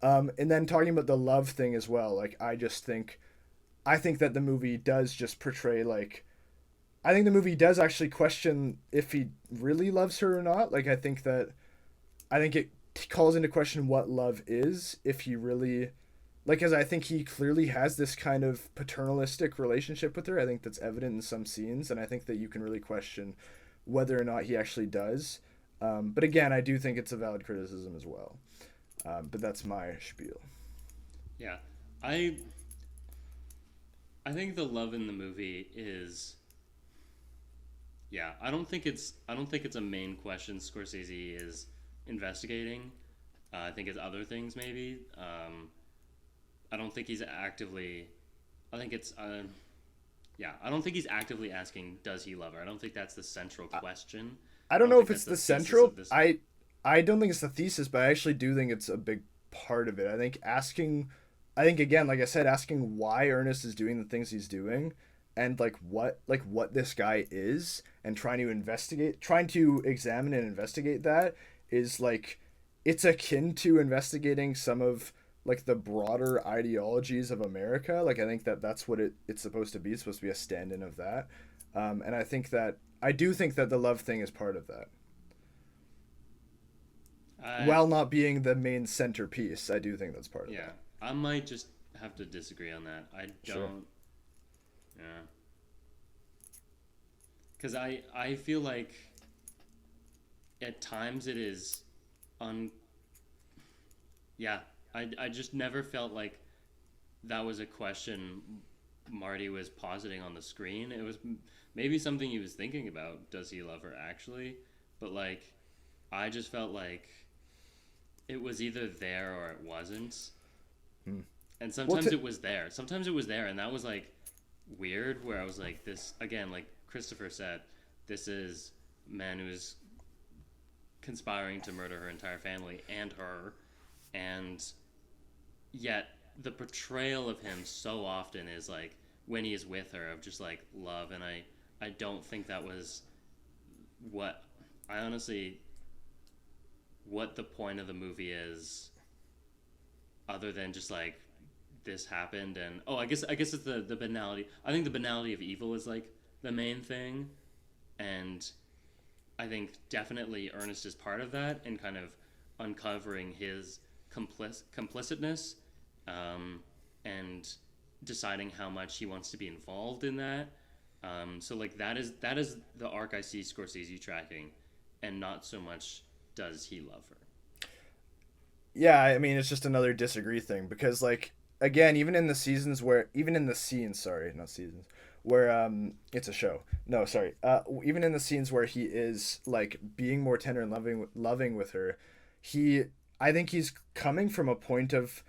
And then talking about the love thing as well, like, I just think I think that the movie does just portray like I think the movie does actually question if he really loves her or not. Like I think it calls into question what love is if he really like as I think he clearly has this kind of paternalistic relationship with her. I think that's evident in some scenes, and I think that you can really question whether or not he actually does. But again, I do think it's a valid criticism as well. But that's my spiel. Yeah, I I think the love in the movie is, yeah. I don't think it's a main question Scorsese is investigating. I think it's other things maybe. I don't think he's actively. I think it's. Yeah, I don't think he's actively asking, does he love her? I don't think that's the central question. I I don't don't know if think it's that's the the thesis central. of this. I don't think it's the thesis, but I actually do think it's a big part of it. I think again, like I said, asking why Ernest is doing the things he's doing, and like what this guy is, and trying to examine and investigate that is like, it's akin to investigating some of like the broader ideologies of America. Like I think that that's what it's supposed to be. It's supposed to be a stand-in of that, and I do think that the love thing is part of that. I While not being the main centerpiece, I do think that's part of Yeah, that. I might just have to disagree on that. I Sure. don't. Yeah, because I feel like at times it is un. Yeah, I just never felt like that was a question Marty was positing on the screen. It was maybe something he was thinking about. Does he love her actually? But like, I just felt like it was either there or it wasn't. Hmm. And Well, sometimes it was there. Sometimes it was there, and that was like weird. Where I was like, this again, like Christopher said, this is a man who's conspiring to murder her entire family and her, and yet the portrayal of him so often is like when he is with her of just like love, and I don't think that was what I honestly what the point of the movie is other than just like this happened and oh I guess it's the banality. I think the banality of evil is like the main thing, and I think definitely Ernest is part of that and kind of uncovering his complicitness, and deciding how much he wants to be involved in that. So like that is the arc I see Scorsese tracking, and not so much does he love her. Yeah, I mean it's just another disagree thing because like again, even in the scenes, sorry, not seasons, where it's a show. No, sorry. Even in the scenes where he is like being more tender and loving with her, he I think he's coming from a point of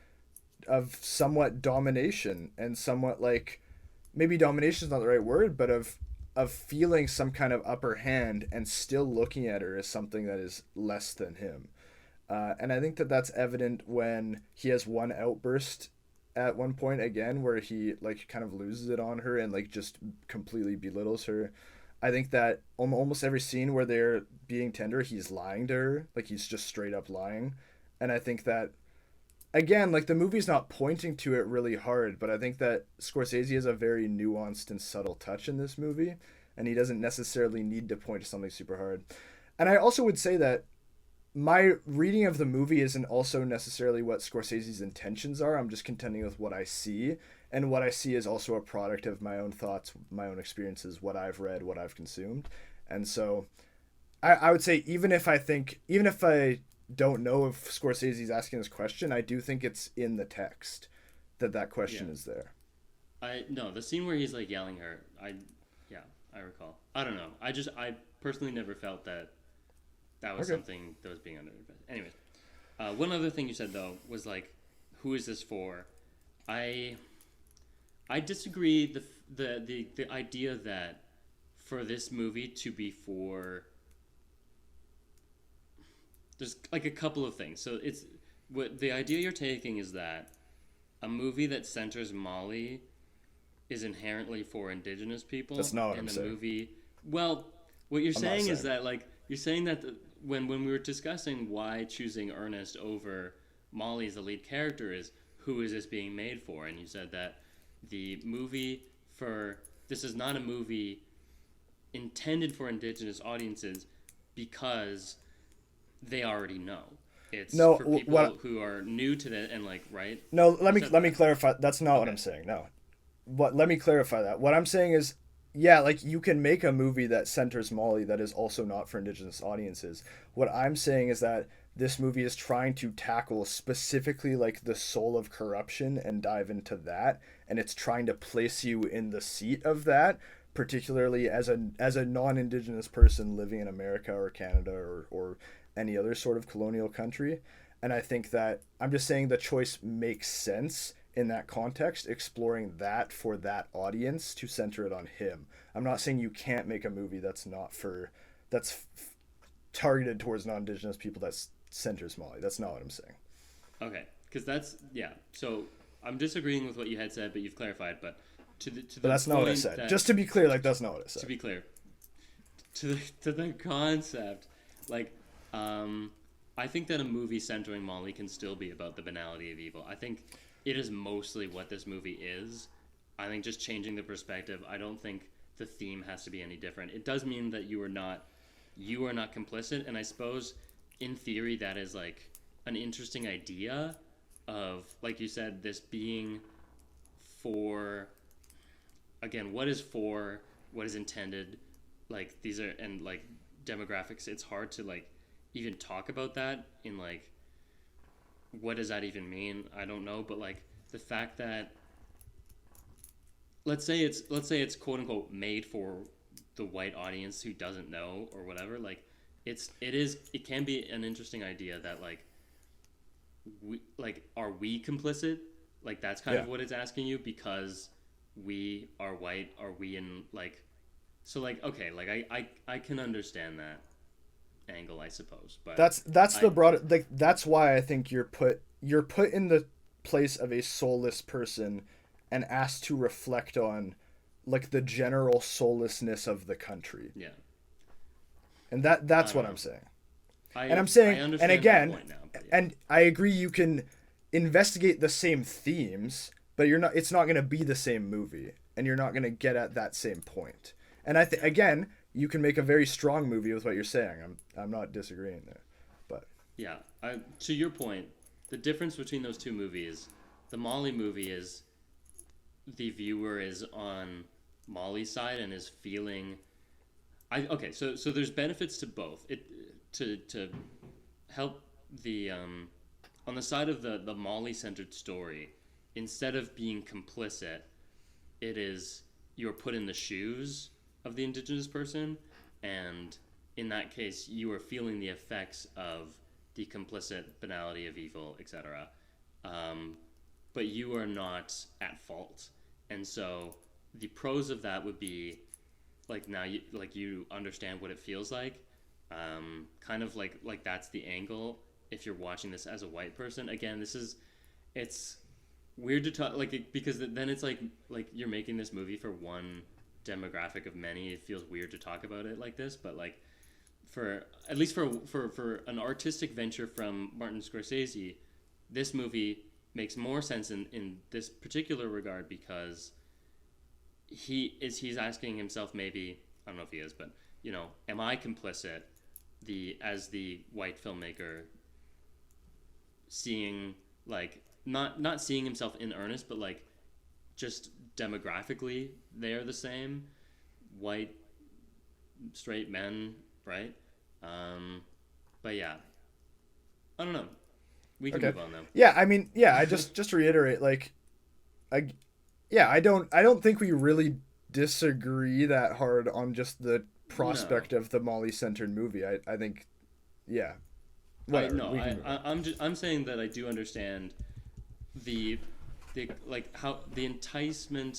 somewhat domination and somewhat like maybe domination is not the right word, but of feeling some kind of upper hand and still looking at her as something that is less than him. And I think that that's evident when he has one outburst at one point again where he like kind of loses it on her and like just completely belittles her. I think that almost every scene where they're being tender, he's lying to her, like he's just straight up lying. And I think that again, like the movie's not pointing to it really hard, but I think that Scorsese has a very nuanced and subtle touch in this movie, and he doesn't necessarily need to point to something super hard. And I also would say that my reading of the movie isn't also necessarily what Scorsese's intentions are. I'm just contending with what I see, and what I see is also a product of my own thoughts, my own experiences, what I've read, what I've consumed. And so I would say even if I don't know if Scorsese's asking this question, I do think it's in the text that Yeah, question is there. I no the scene where he's like yelling her. Yeah, I recall. I don't know. I personally never felt that that was Okay. something that was being under. Anyways, one other thing you said though was like, who is this for? I I disagree. The idea that for this movie to be for there's like a couple of things. So it's what the idea you're taking is that a movie that centers Molly is inherently for indigenous people, That's not what I'm and a saying. movie. Well, what you're I'm not saying is saying. that like you're saying that when we were discussing why choosing Ernest over Molly as the lead character is who is this being made for, and you said that the movie for this is not a movie intended for indigenous audiences because they already know. It's No, for people who are new to that and like, right? No, let me that. clarify. That's not what Okay. I'm saying. No. Let me clarify that. What I'm saying is, yeah, like you can make a movie that centers Molly that is also not for indigenous audiences. What I'm saying is that this movie is trying to tackle specifically like the soul of corruption and dive into that, and it's trying to place you in the seat of that, particularly as a non-indigenous person living in America or Canada or any other sort of colonial country. And I think that I'm just saying the choice makes sense in that context, exploring that for that audience to center it on him. I'm not saying you can't make a movie that's not for targeted towards non-indigenous people that centers Molly. That's not what I'm saying. Okay, because that's yeah. So I'm disagreeing with what you had said, but you've clarified. But But that's not what I said. Just to be clear, like that's not what I said. To be clear, to the concept, like, I think that a movie centering Molly can still be about the banality of evil. I think it is mostly what this movie is. I think just changing the perspective. I don't think the theme has to be any different. It does mean that you are not complicit, and I suppose in theory that is like an interesting idea of, like you said, this being for, again, what is for, what is intended, like these are, and like demographics, it's hard to like even talk about that in like, what does that even mean? I don't know, but like the fact that let's say it's quote unquote made for the white audience who doesn't know or whatever, like it can be an interesting idea that like we like, are we complicit? Like that's kind of what it's asking you, because we are white. Are we in like, so like, okay, like I can understand that angle, I suppose, but that's the broad, like that's why I think you're put in the place of a soulless person and asked to reflect on like the general soullessness of the country. Yeah. And that's what I'm saying. And I'm I saying, understand and that again, point now, but yeah. and I agree, you can investigate the same themes, but it's not going to be the same movie, and you're not going to get at that same point. And I think, again, you can make a very strong movie with what you're saying. I'm not disagreeing there, but Yeah, to your point, the difference between those two movies, the Molly movie is the viewer is on Molly's side and is feeling. Okay, so there's benefits to both. It to help the on the side of the Molly centered story, instead of being complicit, it is you're put in the shoes of the indigenous person, and in that case you are feeling the effects of the complicit banality of evil, etc. But you are not at fault, and so the pros of that would be like, now you understand what it feels like, kind of like that's the angle if you're watching this as a white person. Again, it's weird to talk like because then it's like you're making this movie for one demographic of many. It feels weird to talk about it like this, but like for at least for an artistic venture from Martin Scorsese, this movie makes more sense in this particular regard, because he's asking himself, maybe, I don't know if he is, but am I complicit, as the white filmmaker, seeing like not seeing himself in earnest, but like just demographically they are the same, white straight men, right? But yeah, I don't know, we can move on though. Yeah, I mean, yeah, I just to reiterate, like, I don't think we really disagree that hard on just the prospect of the Molly centered movie. I think, yeah. I'm saying that I do understand the like how the enticing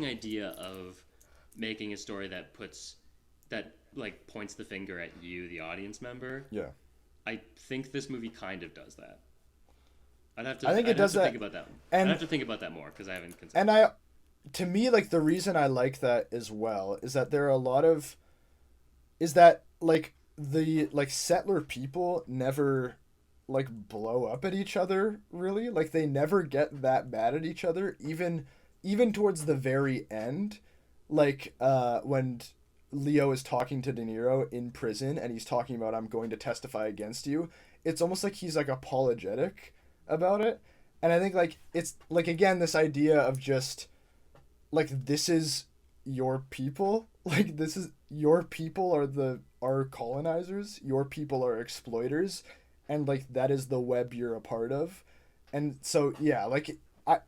idea of making a story that like points the finger at you, the audience member. Yeah. I think this movie kind of does that. I'd have to think about that. I'd have to think about that more, because I haven't considered. And to me, like, the reason I like that as well is that there are a lot of, is that like the like settler people never like blow up at each other really. Like they never get that mad at each other, even towards the very end. Like when Leo is talking to De Niro in prison and he's talking about, I'm going to testify against you. It's almost like he's like apologetic about it. And I think like it's like, again, this idea of just like, this is your people. Like this is your people are colonizers. Your people are exploiters, and like that is the web you're a part of. And so yeah, like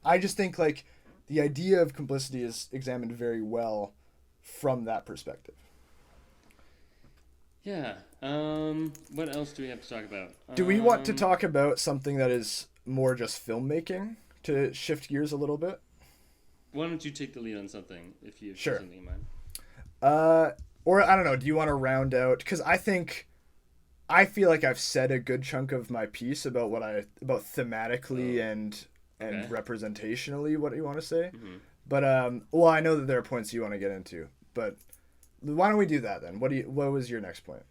I just think like the idea of complicity is examined very well from that perspective. Yeah. What else do we have to talk about? Do we want to talk about something that is more just filmmaking to shift gears a little bit? Why don't you take the lead on something if you have Sure. something in mind? Or I don't know, do you want to round out, because I feel like I've said a good chunk of my piece about about thematically and Okay. representationally what you want to say. Mm-hmm. But well, I know that there are points you want to get into, but why don't we do that then? What was your next point?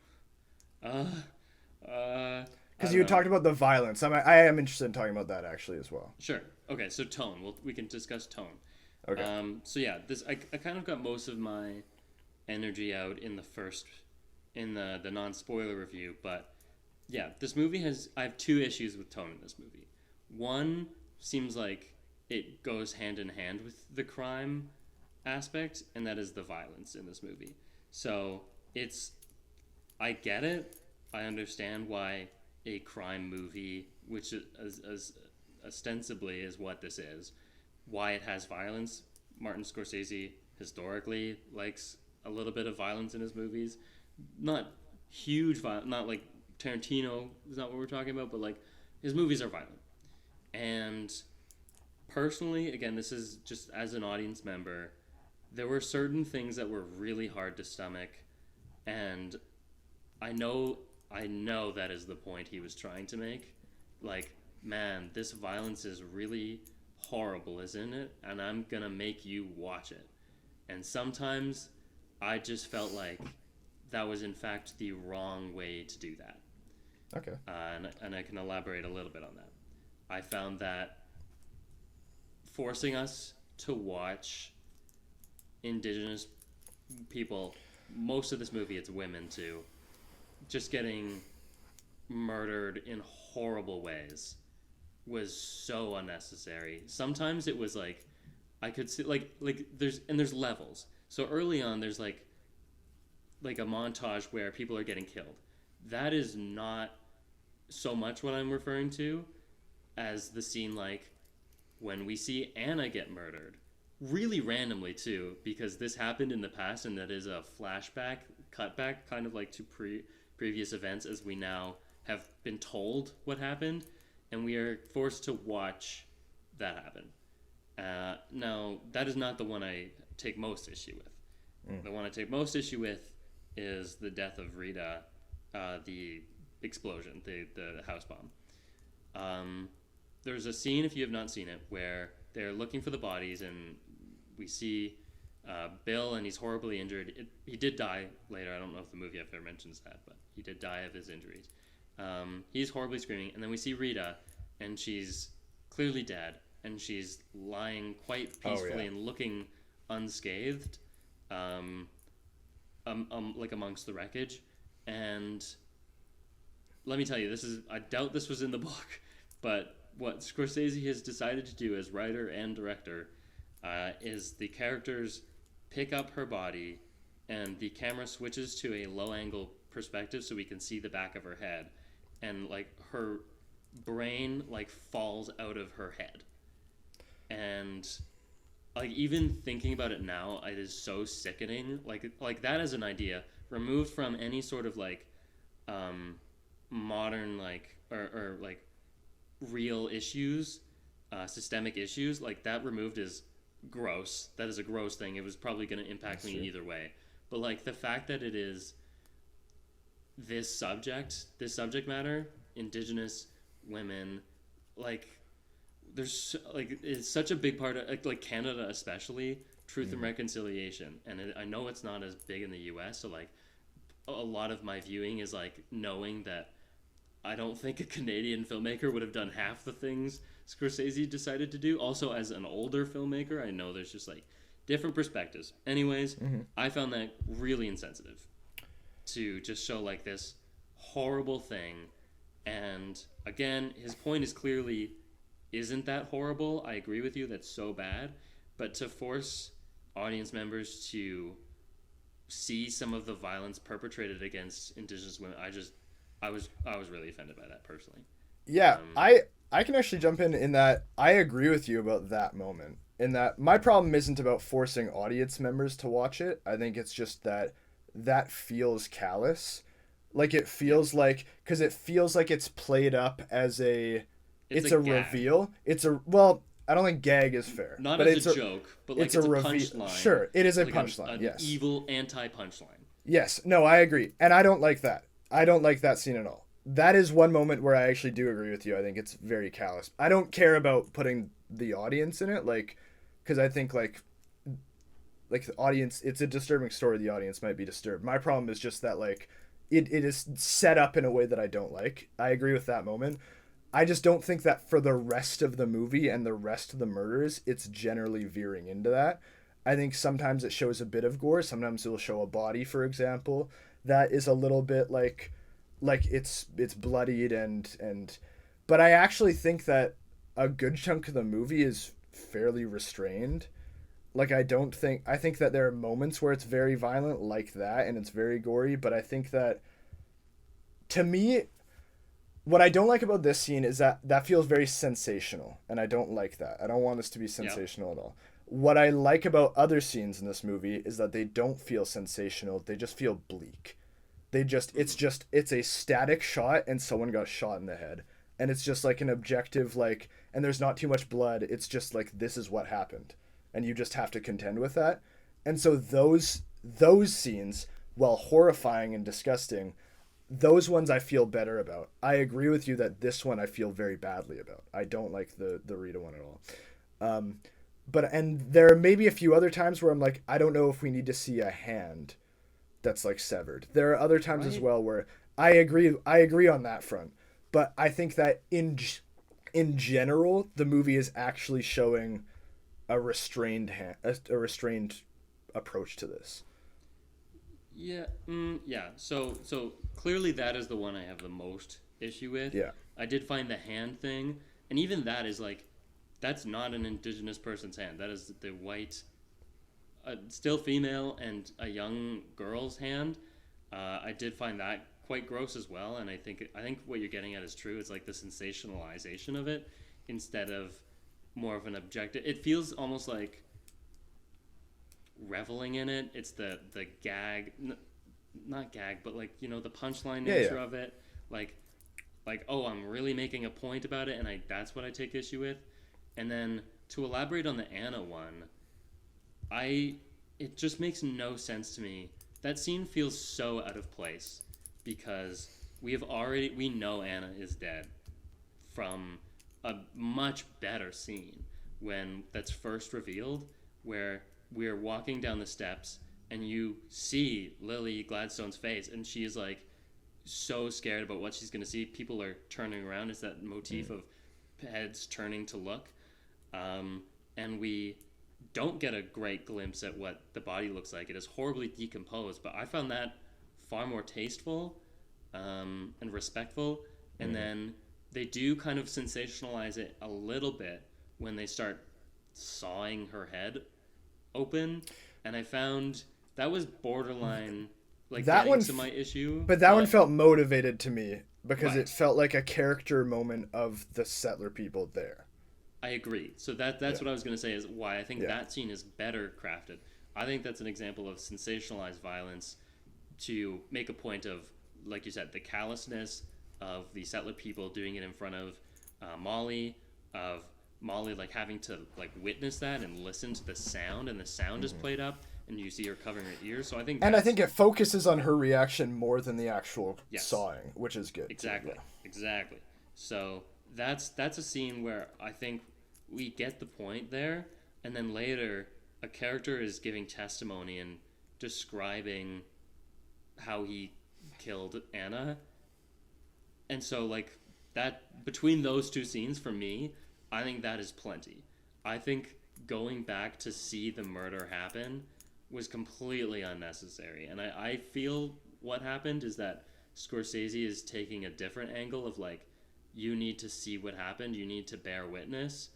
Because you had talked about the violence. I am interested in talking about that actually as well. Sure. Okay, so tone. We can discuss tone. Okay. So yeah, I kind of got most of my energy out in the non-spoiler review, but yeah, this movie I have two issues with tone in this movie. One seems like it goes hand in hand with the crime aspect, and that is the violence in this movie. So I get it. I understand why a crime movie, which is ostensibly is what this is, why it has violence. Martin Scorsese historically likes a little bit of violence in his movies. Not huge violence, not like Tarantino is not what we're talking about, but like his movies are violent. And personally, again, this is just as an audience member, there were certain things that were really hard to stomach, and I know that is the point he was trying to make. Like, man, this violence is really horrible, isn't it? And I'm gonna make you watch it. And sometimes I just felt like that was in fact the wrong way to do that. Okay. And I can elaborate a little bit on that. I found that forcing us to watch indigenous people, most of this movie it's women too, just getting murdered in horrible ways was so unnecessary. Sometimes it was like I could see like there's levels. So early on there's like a montage where people are getting killed. That is not so much what I'm referring to as the scene like when we see Anna get murdered. Really randomly too, because this happened in the past and that is a flashback, cutback, kind of like to previous events as we now have been told what happened, and we are forced to watch that happen. Now, that is not the one I take most issue with. The one I take most issue with is the death of Rita, the explosion, the house bomb. There's a scene, if you have not seen it, where they're looking for the bodies, and we see Bill, and he's horribly injured. He did die later. I don't know if the movie ever mentions that, but he did die of his injuries. He's horribly screaming, and then we see Rita, and she's clearly dead, and she's lying quite peacefully and looking unscathed, like amongst the wreckage. And let me tell you, I doubt this was in the book, but what Scorsese has decided to do as writer and director is the characters pick up her body and the camera switches to a low angle perspective so we can see the back of her head, and like her brain like falls out of her head. And like even thinking about it now, it is so sickening. Like that as an idea removed from any sort of like modern like or like real issues, systemic issues, like that removed is gross. That is a gross thing. It was probably going to impact me either way. But like the fact that it is this subject matter, indigenous women, like there's like it's such a big part of like Canada especially, truth and reconciliation. And I know it's not as big in the US, so like a lot of my viewing is like knowing that I don't think a Canadian filmmaker would have done half the things Scorsese decided to do. Also, as an older filmmaker, I know there's just like different perspectives. Anyways, I found that really insensitive to just show like this horrible thing. And again, his point is clearly isn't that horrible. I agree with you, that's so bad. But to force audience members to see some of the violence perpetrated against Indigenous women, I was really offended by that personally. Yeah, I can actually jump in that I agree with you about that moment. In that my problem isn't about forcing audience members to watch it. I think it's just that feels callous. Like it feels like because it feels like it's played up as it's a reveal. It's a well, I don't think gag is fair. Not but as a joke, but like it's a punchline. Sure, it is a like punchline. An yes, evil anti-punchline. Yes, no, I agree, and I don't like that. I don't like that scene at all. That is one moment where I actually do agree with you. I think it's very callous. I don't care about putting the audience in it, like, because I think like the audience, it's a disturbing story. The audience might be disturbed. My problem is just that like it is set up in a way that I don't like. I agree with that moment. I just don't think that for the rest of the movie and the rest of the murders, it's generally veering into that. I think sometimes it shows a bit of gore. Sometimes it'll show a body, for example, that is a little bit like it's bloodied and but I actually think that a good chunk of the movie is fairly restrained. Like I think that there are moments where it's very violent like that and it's very gory, but I think that to me what I don't like about this scene is that feels very sensational, and I don't like that. I don't want this to be sensational at all. What I like about other scenes in this movie is that they don't feel sensational. They just feel bleak. It's a static shot and someone got shot in the head. And it's just like an objective, like, and there's not too much blood. It's just like, this is what happened. And you just have to contend with that. And so those scenes, while horrifying and disgusting, those ones I feel better about. I agree with you that this one I feel very badly about. I don't like the Rita one at all. And there may be a few other times where I'm like, I don't know if we need to see a hand that's like severed. There are other times as well where I agree on that front. But I think that in general, the movie is actually showing a restrained approach to this. Yeah, yeah. So clearly that is the one I have the most issue with. Yeah. I did find the hand thing, and even that is like, that's not an Indigenous person's hand. That is the white, still female and a young girl's hand. I did find that quite gross as well, and I think what you're getting at is true. It's like the sensationalization of it instead of more of an objective. It feels almost like reveling in it. It's the gag, not gag, but like, you know, the punchline nature of it. Like, oh, I'm really making a point about it, and that's what I take issue with. And then to elaborate on the Anna one, it just makes no sense to me. That scene feels so out of place because we know Anna is dead from a much better scene when that's first revealed, where we're walking down the steps and you see Lily Gladstone's face and she is like so scared about what she's going to see. People are turning around. It's that motif of heads turning to look. And we don't get a great glimpse at what the body looks like. It is horribly decomposed, but I found that far more tasteful and respectful. And then they do kind of sensationalize it a little bit when they start sawing her head open, and I found that was borderline like that getting to my issue. But that one felt motivated to me because it felt like a character moment of the settler people there. I agree. So that's what I was going to say is why I think that scene is better crafted. I think that's an example of sensationalized violence to make a point of, like you said, the callousness of the settler people doing it in front of Molly, of Molly like having to like witness that and listen to the sound, and the sound is played up and you see her covering her ears. So I think it focuses on her reaction more than the actual sawing, which is good. Exactly. So that's a scene where I think we get the point there, and then later a character is giving testimony and describing how he killed Anna, and so like that between those two scenes for me, I think that is plenty. I think going back to see the murder happen was completely unnecessary, and I feel what happened is that Scorsese is taking a different angle of like, you need to see what happened, you need to bear witness,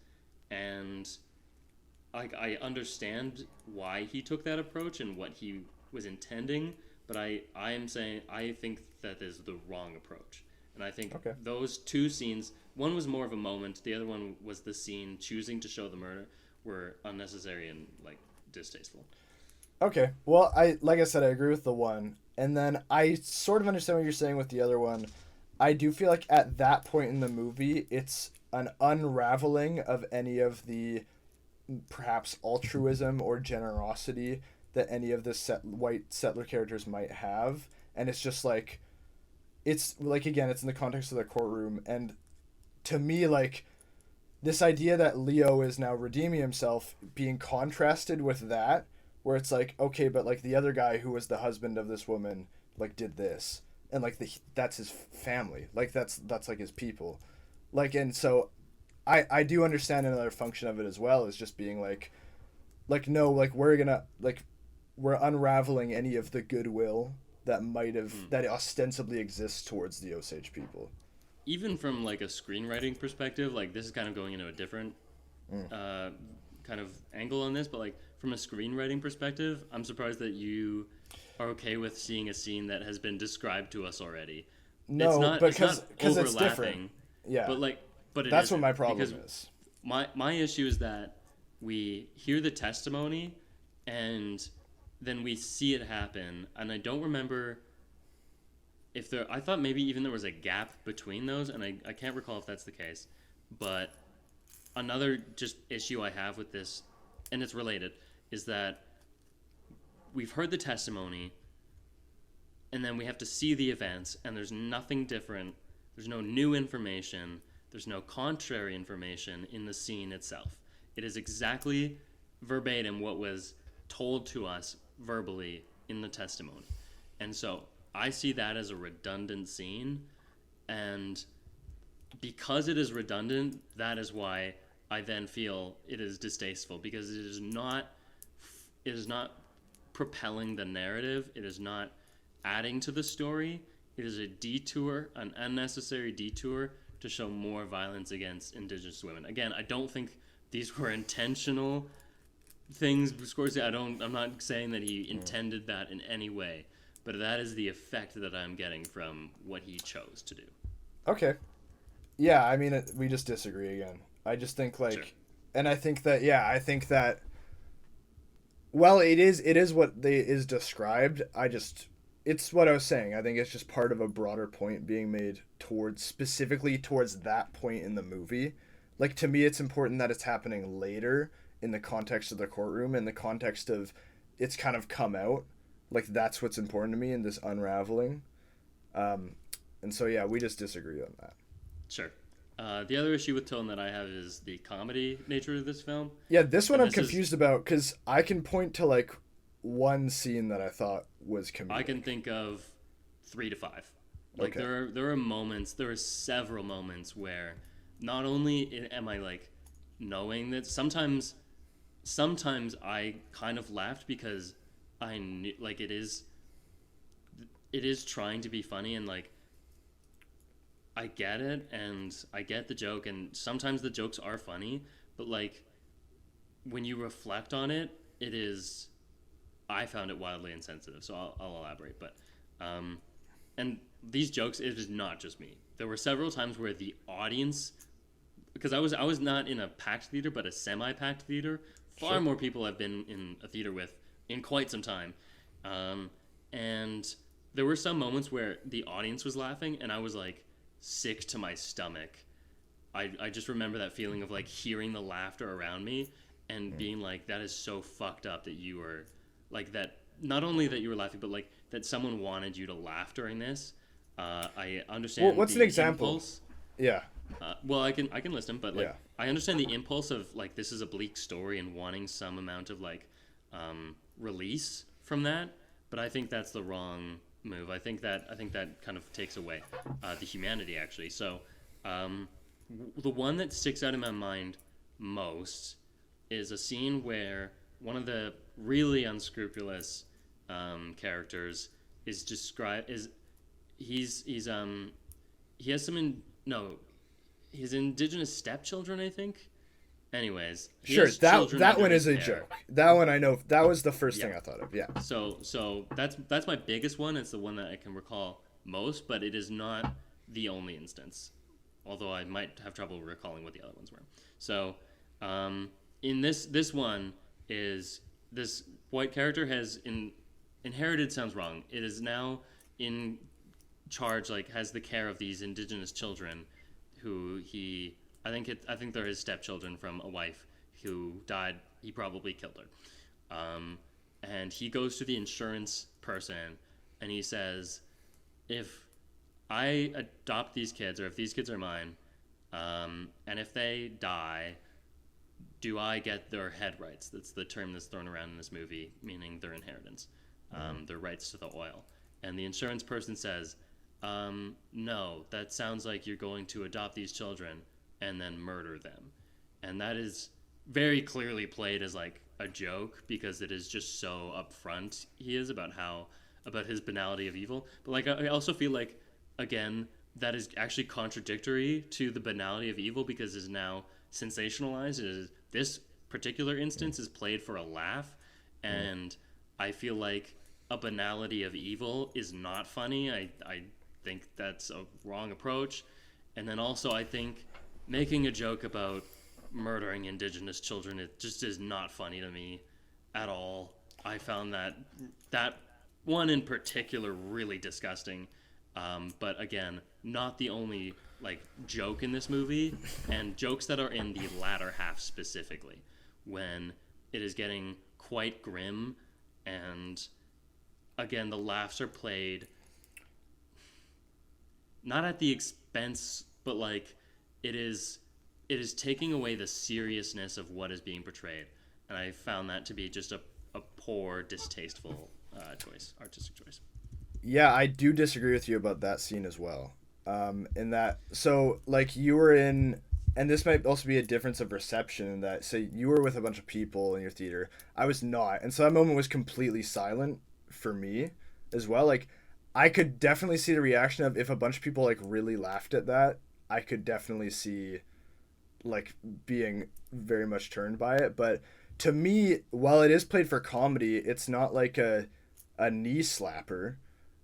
and like I understand why he took that approach and what he was intending, but I am saying I think that is the wrong approach. And I think those two scenes, one was more of a moment, the other one was the scene choosing to show the murder, were unnecessary and like distasteful. Okay. Well, like I said, I agree with the one. And then I sort of understand what you're saying with the other one. I do feel like at that point in the movie, it's an unraveling of any of the perhaps altruism or generosity that any of the white settler characters might have. And it's just like, it's like, again, it's in the context of the courtroom. And to me, like, this idea that Leo is now redeeming himself being contrasted with that, where it's like, okay, but like the other guy who was the husband of this woman, like, did this, and like that's his family, like that's like his people, like, and so I do understand another function of it as well is just being like no, like we're unraveling any of the goodwill that might have that ostensibly exists towards the Osage people. Even from like a screenwriting perspective, like this is kind of going into a different kind of angle on this, but like from a screenwriting perspective, I'm surprised that you are okay with seeing a scene that has been described to us already. No, because it's different. Yeah, but that's what my problem is. My issue is that we hear the testimony and then we see it happen, and I don't remember if there. I thought maybe even there was a gap between those, and I can't recall if that's the case. But another just issue I have with this, and it's related, is that we've heard the testimony, and then we have to see the events, and there's nothing different. There's no new information. There's no contrary information in the scene itself. It is exactly verbatim what was told to us verbally in the testimony. And so I see that as a redundant scene, and because it is redundant, that is why I then feel it is distasteful, because it is not propelling the narrative. It is not adding to the story. It is a detour, an unnecessary detour to show more violence against Indigenous women. Again, I don't think these were intentional things. Scorsese, I'm not saying that he intended that in any way, but that is the effect that I'm getting from what he chose to do. Okay. Yeah, I mean, we just disagree again. I just think like, sure. And I think that, well, it is what is described. It's what I was saying. I think it's just part of a broader point being made specifically towards that point in the movie. Like, to me, it's important that it's happening later in the context of the courtroom, in the context of it's kind of come out. Like, that's what's important to me in this unraveling. And so, yeah, we just disagree on that. Sure. The other issue with tone that I have is the comedy nature of this film. Yeah, this one I'm confused about, because I can point to, like, one scene that I thought was comedic. I can think of 3 to 5. Like, okay. There are several moments where not only am I, like, knowing that sometimes I kind of laughed because I knew, like, it is trying to be funny, and, like, I get it, and I get the joke, and sometimes the jokes are funny, but, like, when you reflect on it, I found it wildly insensitive, so I'll elaborate, but, and these jokes, it is not just me. There were several times where the audience, because I was not in a packed theater, but a semi-packed theater. Far more people I've been in a theater with in quite some time, and there were some moments where the audience was laughing, and I was, like, sick to my stomach. I just remember that feeling of, like, hearing the laughter around me and being like, that is so fucked up that you were, like, that, not only that you were laughing, but, like, that someone wanted you to laugh during this. I understand. Well, what's an example? Impulse. Yeah. Well, I can list them, but, like, yeah. I understand the impulse of, like, this is a bleak story and wanting some amount of, like, release from that, but I think that's the wrong move. I think that kind of takes away the humanity actually. So the one that sticks out in my mind most is a scene where one of the really unscrupulous characters is described is he has his indigenous stepchildren, I think. Anyways, Sure, that one is a joke. That one I know. That was the first thing I thought of. Yeah. So that's my biggest one. It's the one that I can recall most, but it is not the only instance. Although I might have trouble recalling what the other ones were. So, in this one is this white character has inherited, sounds wrong. It is now in charge, like has the care of these indigenous children, who I think they're his stepchildren from a wife who died. He probably killed her. And he goes to the insurance person and he says, if I adopt these kids, or if these kids are mine, and if they die, do I get their head rights? That's the term that's thrown around in this movie, meaning their inheritance, their rights to the oil. And the insurance person says, no, that sounds like you're going to adopt these children and then murder them. And that is very clearly played as like a joke, because it is just so upfront he is about his banality of evil. But like I also feel like, again, that is actually contradictory to the banality of evil, because it's now sensationalized. This particular instance is played for a laugh, and I feel like a banality of evil is not funny. I think that's a wrong approach. And then also I think making a joke about murdering indigenous children, it just is not funny to me at all. I found that one in particular really disgusting. But again, not the only like joke in this movie, and jokes that are in the latter half specifically, when it is getting quite grim, and again the laughs are played not at the expense, but like it is taking away the seriousness of what is being portrayed, and I found that to be just a poor, distasteful artistic choice. Yeah, I do disagree with you about that scene as well. In that, so like you were in, and this might also be a difference of reception in that, say you were with a bunch of people in your theater, I was not, and so that moment was completely silent for me as well. Like I could definitely see the reaction of if a bunch of people like really laughed at that, I could definitely see like being very much turned by it. But to me, while it is played for comedy, it's not like a knee slapper.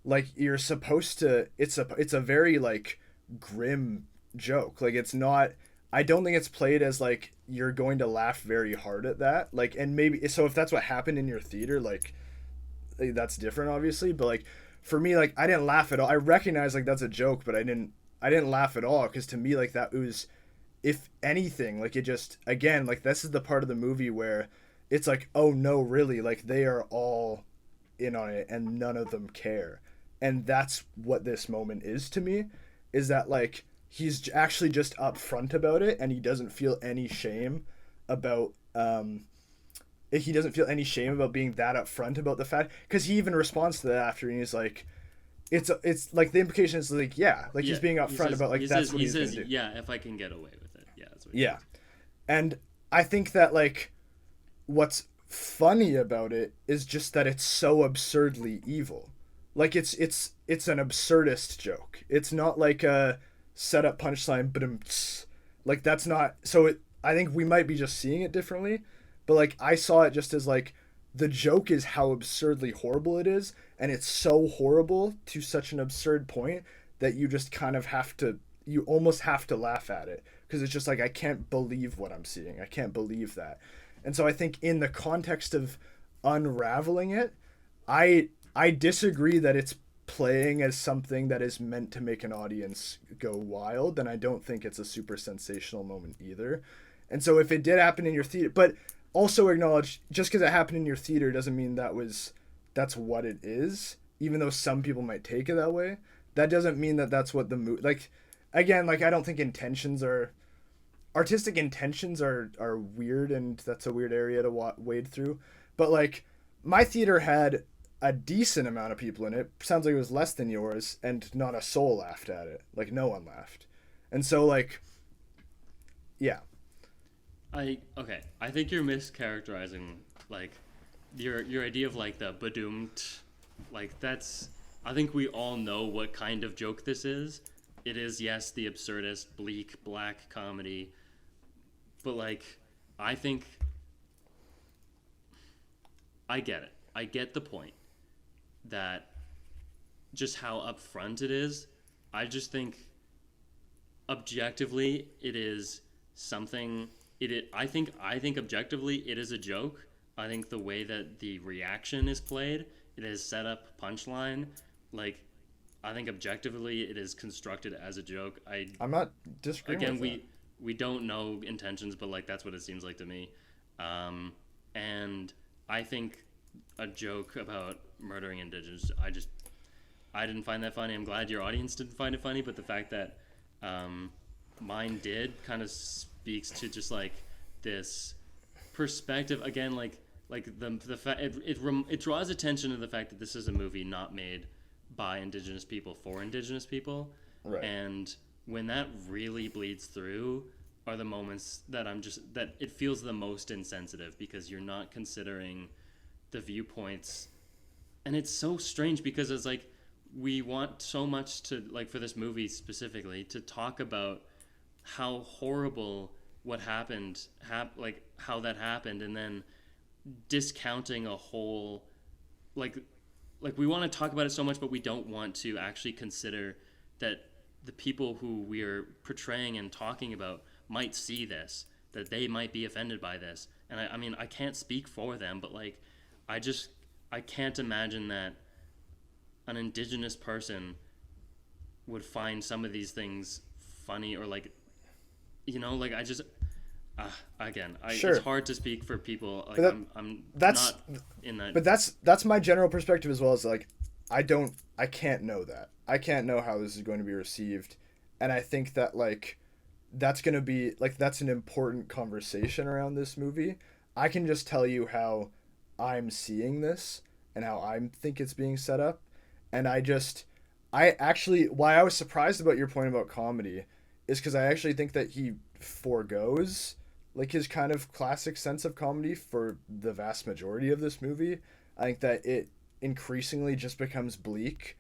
Like you're supposed to, it's a very like grim joke. Like it's not, I don't think it's played as like you're going to laugh very hard at that. Like, and maybe, so if that's what happened in your theater, like that's different obviously, but like for me, like I didn't laugh at all. I recognize like that's a joke, but I didn't laugh at all, because to me like that was, if anything, like it just, again, like this is the part of the movie where it's like, oh no, really, like they are all in on it and none of them care. And that's what this moment is to me, is that like he's actually just upfront about it, and he doesn't feel any shame about being that upfront about the fact, because he even responds to that after, and he's like, it's like the implication is like, yeah, like he's being upfront about like that's what he's gonna do. Yeah, if I can get away with it. Yeah, that's what yeah. And I think that like what's funny about it is just that it's so absurdly evil. Like it's an absurdist joke. It's not like a set up punchline, but like that's not, so I think we might be just seeing it differently, but like I saw it just as like the joke is how absurdly horrible it is, and it's so horrible to such an absurd point that you just kind of you almost have to laugh at it, because it's just like, I can't believe what I'm seeing. I can't believe that. And so I think in the context of unraveling it, I disagree that it's playing as something that is meant to make an audience go wild, and I don't think it's a super sensational moment either. And so if it did happen in your theater, but also acknowledge, just because it happened in your theater doesn't mean that's what it is, even though some people might take it that way. That doesn't mean that that's what the movie, like, again, like I don't think artistic intentions are weird, and that's a weird area to wade through. But like my theater had a decent amount of people in it. Sounds like it was less than yours, and not a soul laughed at it. Like no one laughed, and so like, yeah, Okay. I think you're mischaracterizing like your idea of like the badoomed, like that's. I think we all know what kind of joke this is. It is, yes, the absurdist, bleak, black comedy, but like, I think I get it. I get the point that just how upfront it is. I just think objectively it is something. I think objectively it is a joke. I think the way that the reaction is played, it is set up punchline. Like, I think objectively it is constructed as a joke. I'm not disagreeing. Again, with we don't know intentions, but like that's what it seems like to me. And I think a joke about murdering indigenous, I didn't find that funny. I'm glad your audience didn't find it funny, but the fact that mine did kind of speaks to just like this perspective again, like the fact it draws attention to the fact that this is a movie not made by indigenous people for indigenous people, Right. and when that really bleeds through are the moments that that it feels the most insensitive because you're not considering the viewpoints. And it's so strange because it's like we want so much to, like, for this movie specifically, to talk about how horrible what happened, like how that happened, and then discounting a whole, like we want to talk about it so much, but we don't want to actually consider that the people who we are portraying and talking about might see this, that they might be offended by this. And I mean, I can't speak for them, but like, I can't imagine that an indigenous person would find some of these things funny, or like, like I just, again, Sure. it's hard to speak for people. Like, I'm that's not in that. But that's my general perspective as well. As like, I can't know that. I can't know how this is going to be received, and I think that like, that's going to be like, that's an important conversation around this movie. I can just tell you how I'm seeing this and how I think it's being set up, and I actually, why I was surprised about your point about comedy is because I actually think that he forgoes like his kind of classic sense of comedy for the vast majority of this movie. I think that it increasingly just becomes bleak,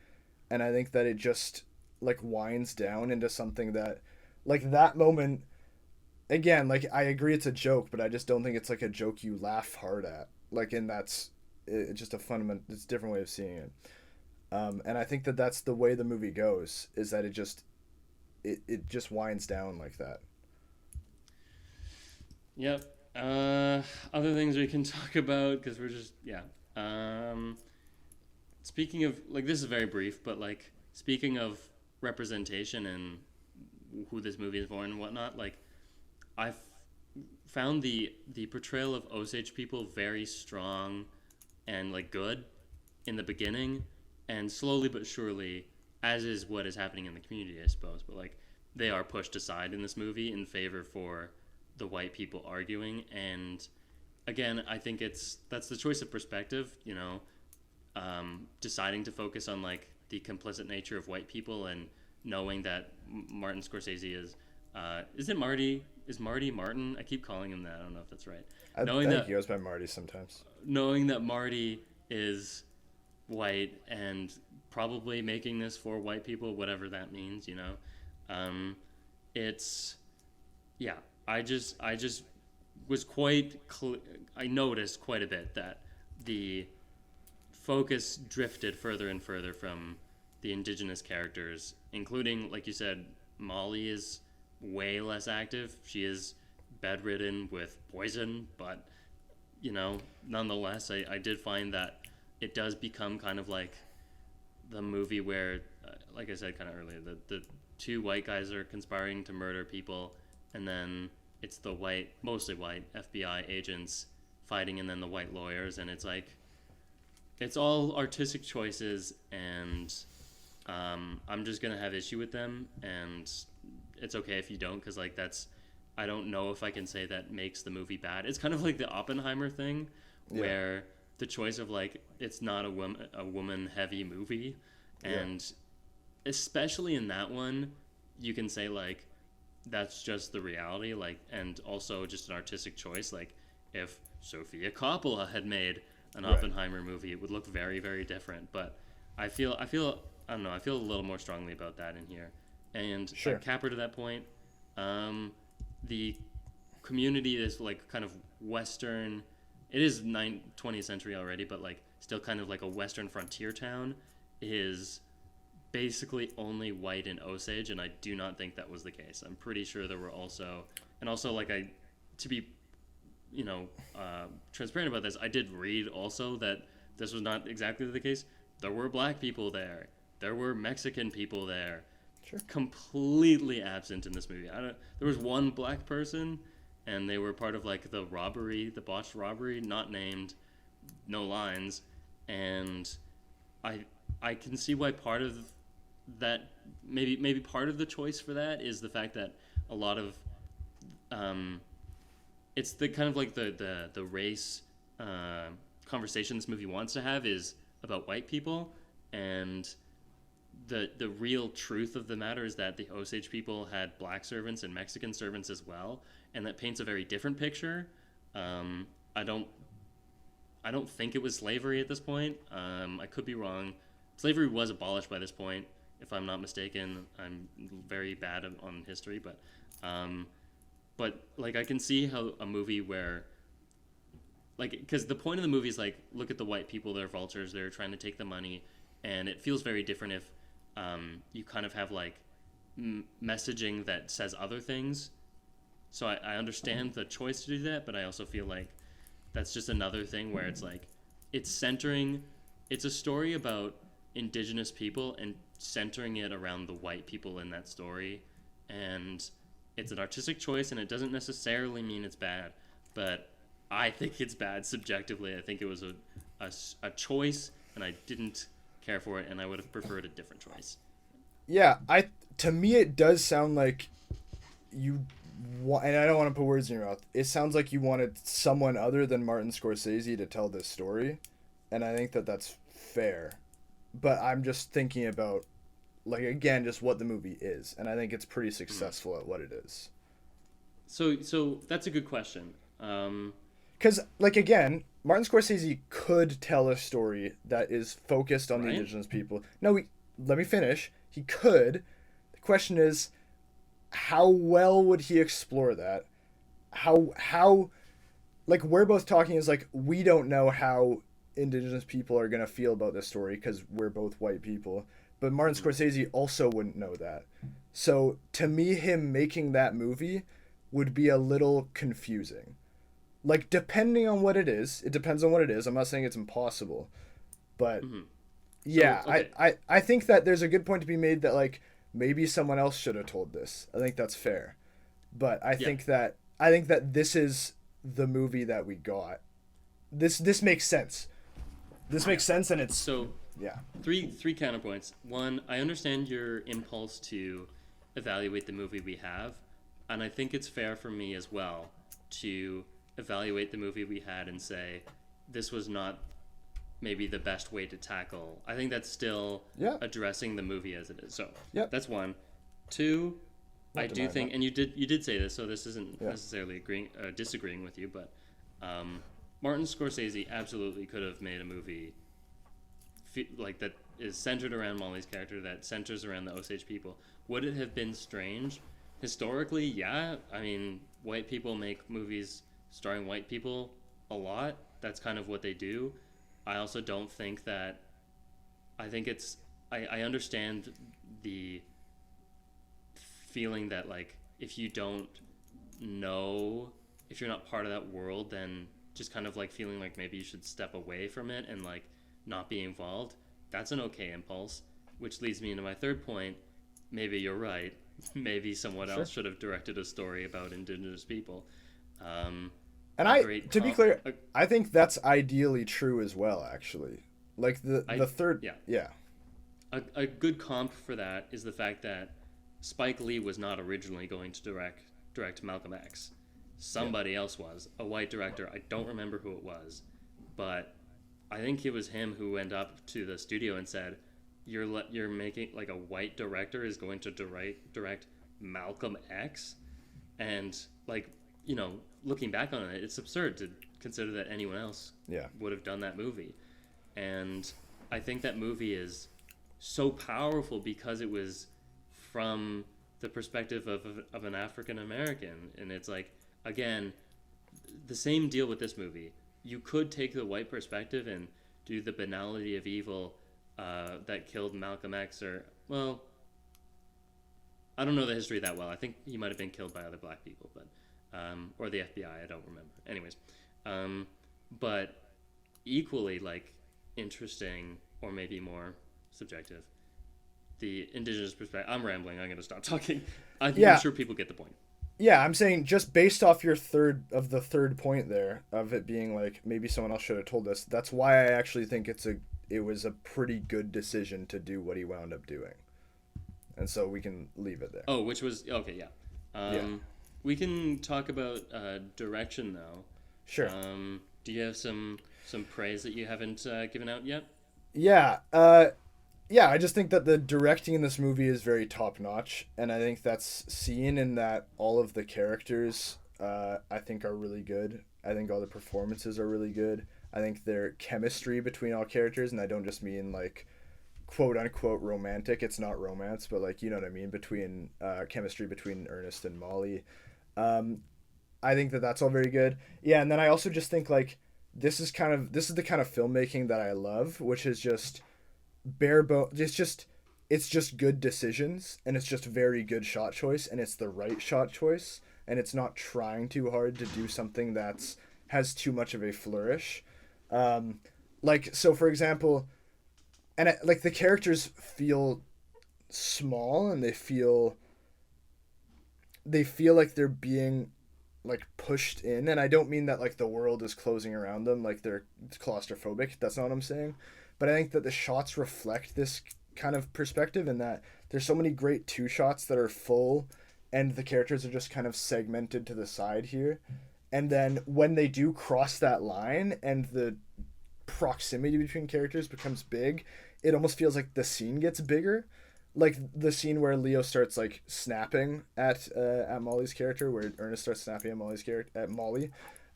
and I think that it just like winds down into something that, like, that moment again, like, I agree it's a joke, but I just don't think it's like a joke you laugh hard at, like, and it's just it's a different way of seeing it. And I think that that's the way the movie goes, is that it just winds down like that. Yep. Other things we can talk about, because we're just, yeah. Speaking of, like, this is very brief, but like, speaking of representation and who this movie is for and whatnot, like, I've found the portrayal of Osage people very strong and like good in the beginning, and slowly but surely, as is what is happening in the community, I suppose, but like, they are pushed aside in this movie in favor for the white people arguing. And again, I think that's the choice of perspective, deciding to focus on like the complicit nature of white people, and knowing that Martin Scorsese is Marty Martin? I keep calling him that. I don't know if that's right. I think he goes by Marty sometimes. Knowing that Marty is white and probably making this for white people, whatever that means, it's, yeah. I just was I noticed quite a bit that the focus drifted further and further from the indigenous characters, including, like you said, Molly is way less active. She is bedridden with poison, but nonetheless, I did find that it does become kind of like the movie where, like I said kind of earlier, the two white guys are conspiring to murder people, and then it's the mostly white FBI agents fighting, and then the white lawyers, and it's like, it's all artistic choices, and I'm just gonna have issue with them, and it's okay if you don't, because like, I don't know if I can say that makes the movie bad. It's kind of like the Oppenheimer thing, where the choice of like it's not a woman heavy movie, and especially in that one, you can say like that's just the reality, like, and also just an artistic choice. Like if Sofia Coppola had made an Oppenheimer movie, it would look very, very different. But I feel I don't know, I feel a little more strongly about that in here. And Sure. capper to that point, the community is like kind of Western. It is 20th century already, but like still kind of like a Western frontier town, is basically only white in Osage, and I do not think that was the case. I'm pretty sure there were also, and also like to be, transparent about this, I did read also that this was not exactly the case. There were black people there. There were Mexican people there. Sure. Completely absent in this movie. There was one black person, and they were part of like the robbery, the botched robbery, not named, no lines, and I can see why part of that, maybe part of the choice for that is the fact that a lot of it's the kind of like the race conversation this movie wants to have is about white people, and the real truth of the matter is that the Osage people had black servants and Mexican servants as well, and that paints a very different picture. I don't think it was slavery at this point. I could be wrong. Slavery was abolished by this point, if I'm not mistaken. I'm very bad on history, but like I can see how a movie where, like, because the point of the movie is like, look at the white people, they're vultures, they're trying to take the money, and it feels very different if you kind of have like messaging that says other things. So I understand the choice to do that, but I also feel like that's just another thing where it's like it's a story about indigenous people and centering it around the white people in that story, and it's an artistic choice, and it doesn't necessarily mean it's bad, but I think it's bad subjectively. I think it was a choice, and I didn't care for it, and I would have preferred a different choice. Yeah, to me it does sound like you and I don't want to put words in your mouth. It sounds like you wanted someone other than Martin Scorsese to tell this story, and I think that that's fair. But I'm just thinking about, like, again, just what the movie is, and I think it's pretty successful at what it is. So that's a good question. Because, like, again, Martin Scorsese could tell a story that is focused on the indigenous people. No, let me finish. He could. The question is, how well would he explore that? How like, we're both talking is like, we don't know how indigenous people are going to feel about this story because we're both white people. But Martin Scorsese also wouldn't know that. So, to me, him making that movie would be a little confusing. Like, depending on what it is, it depends on what it is. I'm not saying it's impossible. But, yeah, So, okay. I think that there's a good point to be made that, like, maybe someone else should have told this. I think that's fair. But I think that this is the movie that we got. This makes sense. This makes sense, and it's... So, yeah. Three counterpoints. One, I understand your impulse to evaluate the movie we have, and I think it's fair for me as well to evaluate the movie we had and say this was not maybe the best way to tackle. I think that's still addressing the movie as it is. So that's one. Two, I do think, and you did say this, so this isn't necessarily disagreeing with you, but Martin Scorsese absolutely could have made a movie like that is centered around Molly's character, that centers around the Osage people. Would it have been strange? Historically, yeah. I mean, white people make movies starring white people a lot. That's kind of what they do. I also don't think that... I think it's... I understand the feeling that, like, if you don't know, if you're not part of that world, then just kind of, like, feeling like maybe you should step away from it and, like, not be involved. That's an okay impulse, which leads me into my third point. Maybe you're right. Maybe someone else should have directed a story about indigenous people. And to be clear, I think that's ideally true as well, actually. Like the third... Yeah. A good comp for that is the fact that Spike Lee was not originally going to direct Malcolm X. Somebody else was. A white director. I don't remember who it was. But I think it was him who went up to the studio and said, "You're making like a white director is going to direct Malcolm X," and like looking back on it, it's absurd to consider that anyone else would have done that movie, and I think that movie is so powerful because it was from the perspective of an African American, and it's like again the same deal with this movie. You could take the white perspective and do the banality of evil that killed Malcolm X, or well, I don't know the history that well. I think he might have been killed by other black people, but or the FBI. I don't remember. Anyways, but equally like interesting, or maybe more subjective, the indigenous perspective. I'm rambling. I'm going to stop talking. I'm sure people get the point. Yeah, I'm saying just based off your third point there of it being like maybe someone else should have told us. That's why I actually think it was a pretty good decision to do what he wound up doing, and so we can leave it there. Oh, which was okay, yeah. We can talk about direction though. Sure. Do you have some praise that you haven't given out yet? Yeah. Yeah, I just think that the directing in this movie is very top-notch, and I think that's seen in that all of the characters, I think, are really good. I think all the performances are really good. I think their chemistry between all characters, and I don't just mean, like, quote-unquote romantic. It's not romance, but, like, you know what I mean, between chemistry between Ernest and Molly. I think that that's all very good. Yeah, and then I also just think, like, this is the kind of filmmaking that I love, which is just bare bones. It's just good decisions, and it's just very good shot choice, and it's the right shot choice, and it's not trying too hard to do something that's has too much of a flourish. Like, so for example, and like the characters feel small, and they feel like they're being like pushed in, and I don't mean that like the world is closing around them, like they're claustrophobic. That's not what I'm saying. But I think that the shots reflect this kind of perspective, in that there's so many great two shots that are full, and the characters are just kind of segmented to the side here. And then when they do cross that line and the proximity between characters becomes big, it almost feels like the scene gets bigger. Like the scene where Leo starts like snapping at Molly's character, where Ernest starts snapping at Molly.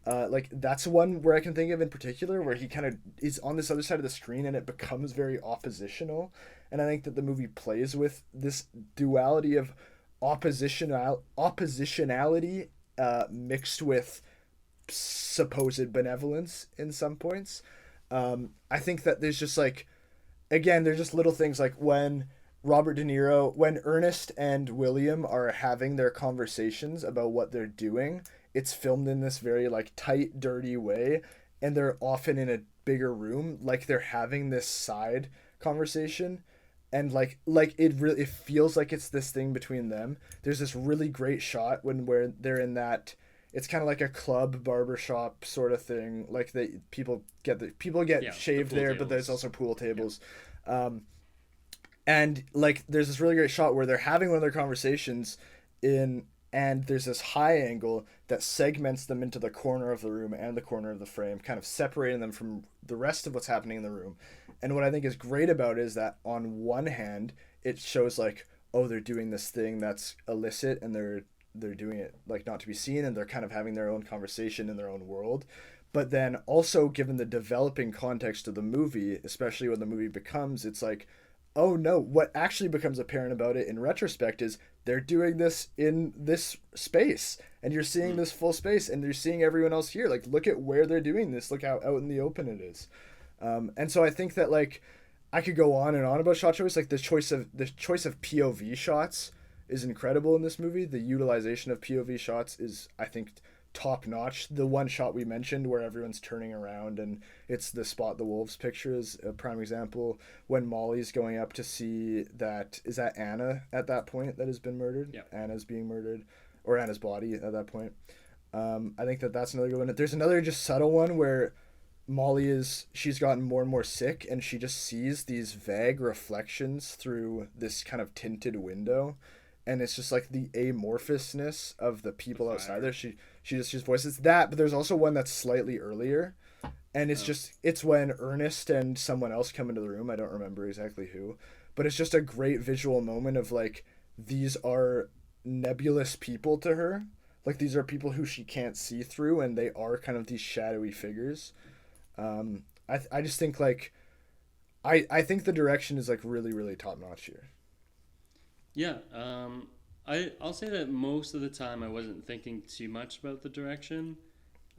Like that's one where I can think of in particular, where he kind of is on this other side of the screen and it becomes very oppositional. And I think that the movie plays with this duality of oppositionality mixed with supposed benevolence in some points. I think that there's just like, again, there's just little things like when Ernest and William are having their conversations about what they're doing, it's filmed in this very like tight, dirty way, and they're often in a bigger room, like they're having this side conversation, and like it feels like it's this thing between them. There's this really great shot where they're in that, it's kind of like a club barbershop sort of thing, like people get shaved there, tables. But there's also pool tables. Yeah. And like there's this really great shot where they're having one of their conversations and there's this high angle that segments them into the corner of the room and the corner of the frame, kind of separating them from the rest of what's happening in the room. And what I think is great about it is that on one hand, it shows like, oh, they're doing this thing that's illicit, and they're doing it like not to be seen, and they're kind of having their own conversation in their own world. But then also, given the developing context of the movie, especially when the movie becomes, it's like, oh no, what actually becomes apparent about it in retrospect is they're doing this in this space, and you're seeing this full space, and you're seeing everyone else here. Like, look at where they're doing this. Look how out in the open it is. And so I think that like I could go on and on about shot choice. Like the choice of POV shots is incredible in this movie. The utilization of POV shots is, I think, top notch. The one shot we mentioned where everyone's turning around and it's the Spot the Wolves picture is a prime example. When Molly's going up to see is that Anna at that point that has been murdered? Yeah. Anna's being murdered, or Anna's body at that point. I think that's another good one. There's another just subtle one where she's gotten more and more sick, and she just sees these vague reflections through this kind of tinted window, and it's just like the amorphousness of the people outside there. She just voices that, but there's also one that's slightly earlier, and it's when Ernest and someone else come into the room. I don't remember exactly who, but it's just a great visual moment of like these are nebulous people to her. Like these are people who she can't see through, and they are kind of these shadowy figures. I just think like I think the direction is like really really top notch here. Yeah, I'll say that most of the time I wasn't thinking too much about the direction.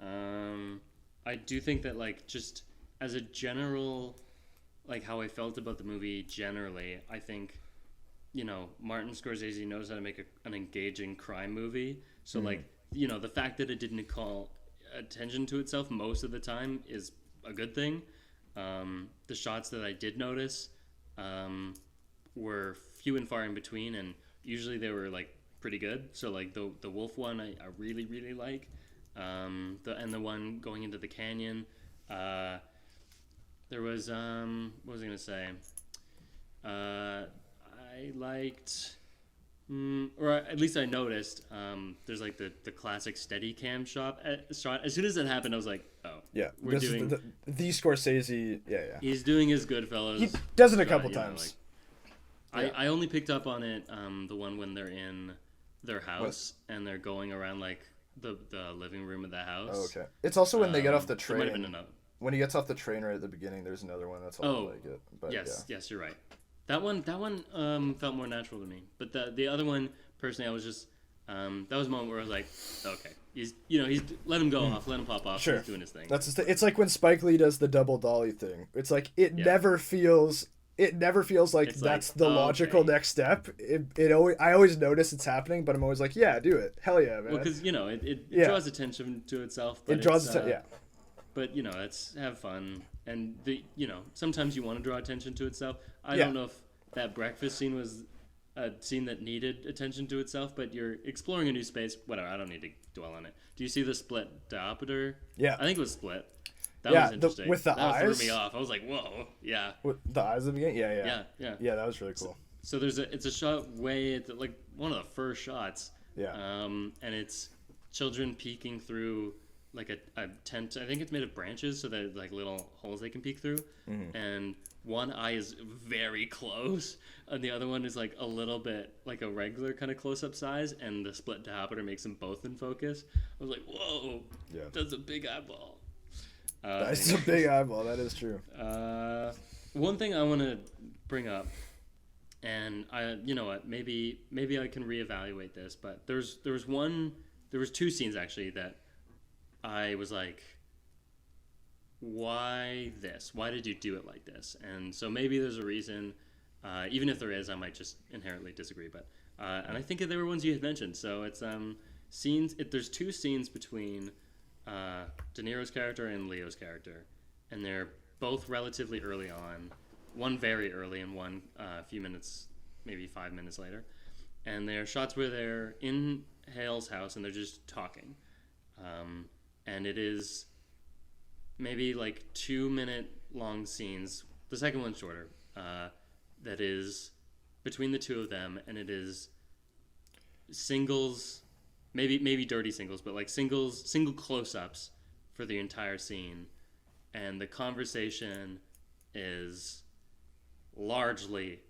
I do think that like just as a general, like how I felt about the movie generally, I think, Martin Scorsese knows how to make an engaging crime movie. So like, the fact that it didn't call attention to itself most of the time is a good thing. The shots that I did notice were few and far in between, and usually they were like pretty good. So like the wolf one I really really like, the one going into the canyon. There was what was I gonna say? I liked, or at least I noticed. There's like the classic steady cam shot. As soon as it happened, I was like, oh Yeah, we're this doing is the Scorsese. Yeah. He's doing his Goodfellas. He does it a shot, couple times. I only picked up on it the one when they're in their house and they're going around like the living room of the house. Oh, okay. It's also when they get off the There might have been train. another. When he gets off the train right at the beginning, there's another one that's all like it. But Yes, you're right. That one felt more natural to me. But the other one, personally, I was just that was a moment where I was like, okay, he's let him go off, let him pop off. Sure. He's doing his thing. That's it's like when Spike Lee does the double dolly thing. It's like it never feels like It's that's like, the logical okay. next step. I always notice it's happening, but I'm always like, yeah, do it. Hell yeah, man. Well, because it Yeah. draws attention to itself. But It draws it's, yeah. But let's have fun, and sometimes you want to draw attention to itself. I Yeah. don't know if that breakfast scene was a scene that needed attention to itself, but you're exploring a new space. Whatever, I don't need to dwell on it. Do you see the split diopter? Yeah. I think it was split. That Yeah, was interesting. with the that eyes? threw me off. I was like, whoa, yeah, With the eyes at the beginning? yeah. Yeah, that was really cool. So it's a shot way at like one of the first shots. Yeah. And it's children peeking through like a tent. I think it's made of branches, so there's like little holes they can peek through. And one eye is very close, and the other one is like a little bit like a regular kind of close-up size. And the split diopter makes them both in focus. I was like, whoa, Yeah. that's a big eyeball. That's a big eyeball. That is true. One thing I want to bring up, and you know what, maybe I can reevaluate this, but there was two scenes actually that I was like, why this? Why did you do it like this? And so maybe there's a reason. Even if there is, I might just inherently disagree. But and I think they were ones you had mentioned. So it's scenes. There's two scenes between De Niro's character and Leo's character, and they're both relatively early on. One very early, and one a few minutes, maybe 5 minutes later. And they're shots where they're in Hale's house and they're just talking. And it is maybe like 2-minute long scenes. The second one's shorter. That is between the two of them, and it is singles, maybe dirty singles, but like single close-ups for the entire scene. And the conversation is largely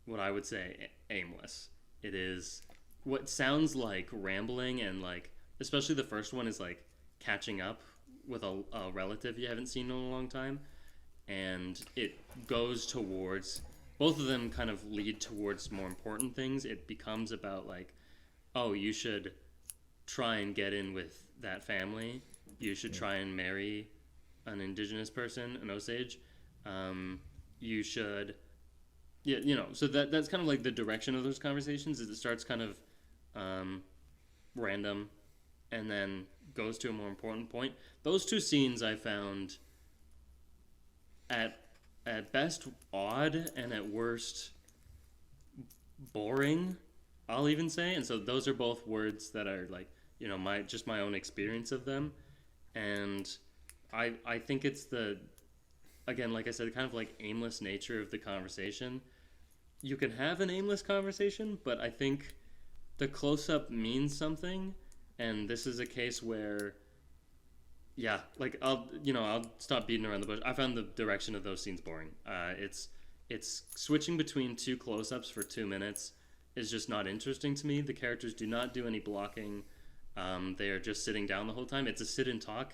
what I would say aimless. It is what sounds like rambling, and like especially the first one is like catching up with a relative you haven't seen in a long time, and it goes towards, both of them kind of lead towards more important things. It becomes about like, oh, you should try and get in with that family. You should try and marry an indigenous person, an Osage. You should, so that's kind of like the direction of those conversations. Is it starts kind of random and then goes to a more important point. Those two scenes I found at best odd, and at worst boring, I'll even say. And so those are both words that are like, my own experience of them. And I think it's again, like I said, kind of like aimless nature of the conversation. You can have an aimless conversation, but I think the close-up means something. And this is a case where yeah, like I'll stop beating around the bush. I found the direction of those scenes boring. It's switching between two close-ups for 2 minutes is just not interesting to me. The characters do not do any blocking. They are just sitting down the whole time. It's a sit and talk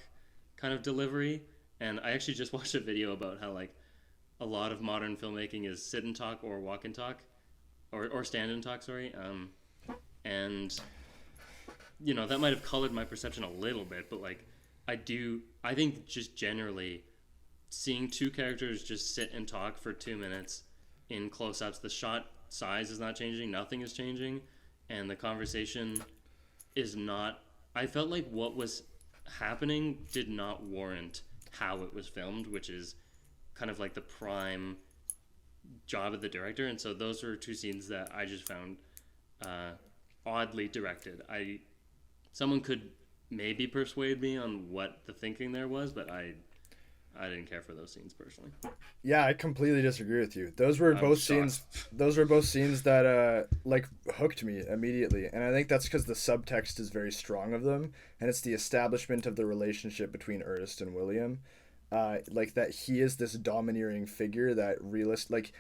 kind of delivery. And I actually just watched a video about how like a lot of modern filmmaking is sit and talk or walk and talk, or stand and talk. Sorry. And that might have colored my perception a little bit, but like I think just generally seeing two characters just sit and talk for 2 minutes in close-ups, the shot size is not changing, nothing is changing, and the conversation is not. I felt like what was happening did not warrant how it was filmed, which is kind of like the prime job of the director. And so those were two scenes that I just found oddly directed. Someone could maybe persuade me on what the thinking there was, but I didn't care for those scenes personally. Yeah, I completely disagree with you. Those were I'm both shocked. scenes. Those were both scenes that like hooked me immediately, and I think that's because the subtext is very strong of them, and it's the establishment of the relationship between Ernest and William, like that he is this domineering figure that like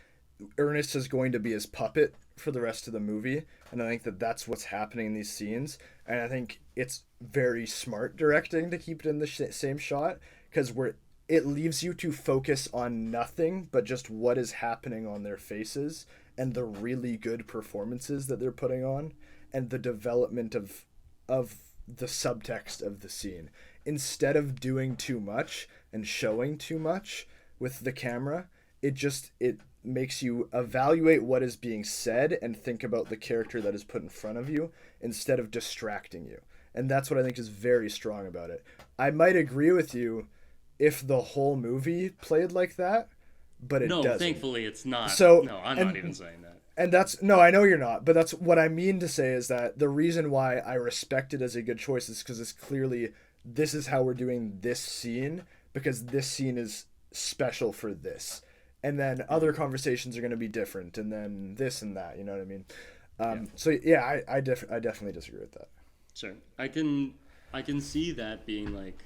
Ernest is going to be his puppet for the rest of the movie, and I think that that's what's happening in these scenes, and I think it's very smart directing to keep it in the same shot because it leaves you to focus on nothing but just what is happening on their faces and the really good performances that they're putting on and the development of the subtext of the scene. Instead of doing too much and showing too much with the camera, it makes you evaluate what is being said and think about the character that is put in front of you instead of distracting you. And that's what I think is very strong about it. I might agree with you if the whole movie played like that, but it doesn't. No, thankfully it's not. So, no, I'm not even saying that. And that's, no, I know you're not, but that's what I mean to say is that the reason why I respect it as a good choice is because it's clearly, this is how we're doing this scene, because this scene is special for this. And then other conversations are going to be different, and then this and that, you know what I mean? So yeah, I definitely disagree with that. Sure. I can see that being like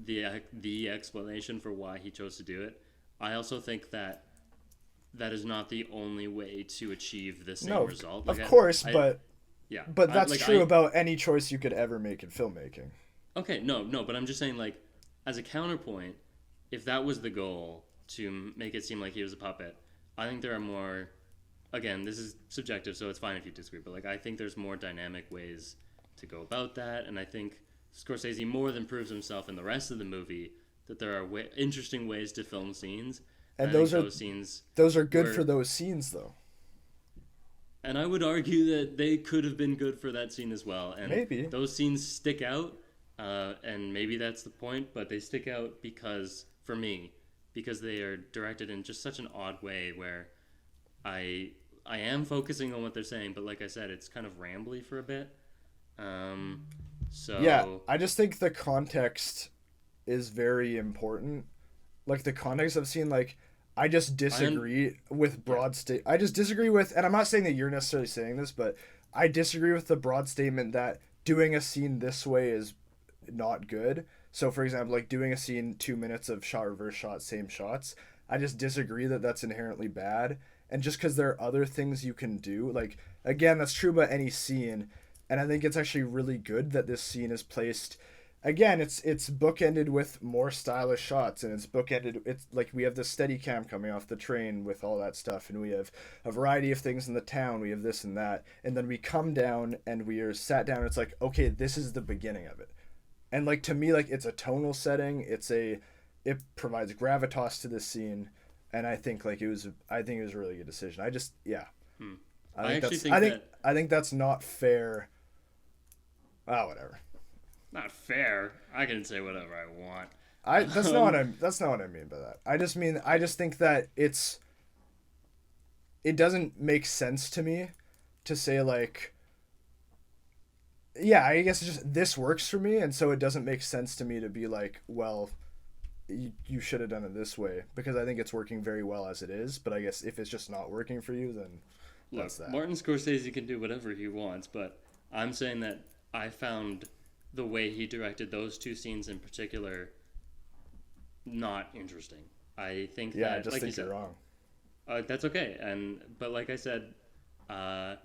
the explanation for why he chose to do it. I also think that is not the only way to achieve the same result. Like of course, but that's true about any choice you could ever make in filmmaking. Okay, no, but I'm just saying, like, as a counterpoint, if that was the goal, to make it seem like he was a puppet, I think there are more, again, this is subjective, so it's fine if you disagree, but like I think there's more dynamic ways to go about that, and I think Scorsese more than proves himself in the rest of the movie that there are interesting ways to film scenes, and those are good for those scenes though. And I would argue that they could have been good for that scene as well, and maybe those scenes stick out, and maybe that's the point, but they stick out because they are directed in just such an odd way where I am focusing on what they're saying, but like I said, it's kind of rambly for a bit. So yeah, I just think the context is very important. Like the context of scene, like I just disagree with broad state. I just disagree with, and I'm not saying that you're necessarily saying this, but I disagree with the broad statement that doing a scene this way is not good. So, for example, like doing a scene 2 minutes of shot, reverse shot, same shots, I just disagree that that's inherently bad. And just because there are other things you can do, like, again, that's true about any scene. And I think it's actually really good that this scene is placed. Again, it's bookended with more stylish shots, and it's bookended. It's like we have the steady cam coming off the train with all that stuff, and we have a variety of things in the town. We have this and that. And then we come down and we are sat down. It's like, okay, this is the beginning of it. And like to me, like it's a tonal setting. It provides gravitas to this scene, and I think it was a really good decision. I think that's not fair. Oh, whatever. Not fair. I can say whatever I want. That's not what I mean by that. I just think that it doesn't make sense to me to say like, yeah, I guess it's just this works for me, and so it doesn't make sense to me to be like, well, you should have done it this way, because I think it's working very well as it is. But I guess if it's just not working for you, then that's that. Martin Scorsese can do whatever he wants, but I'm saying that I found the way he directed those two scenes in particular not interesting. I think Yeah, that, I just like think you you're said, wrong. that's okay. But like I said, uh,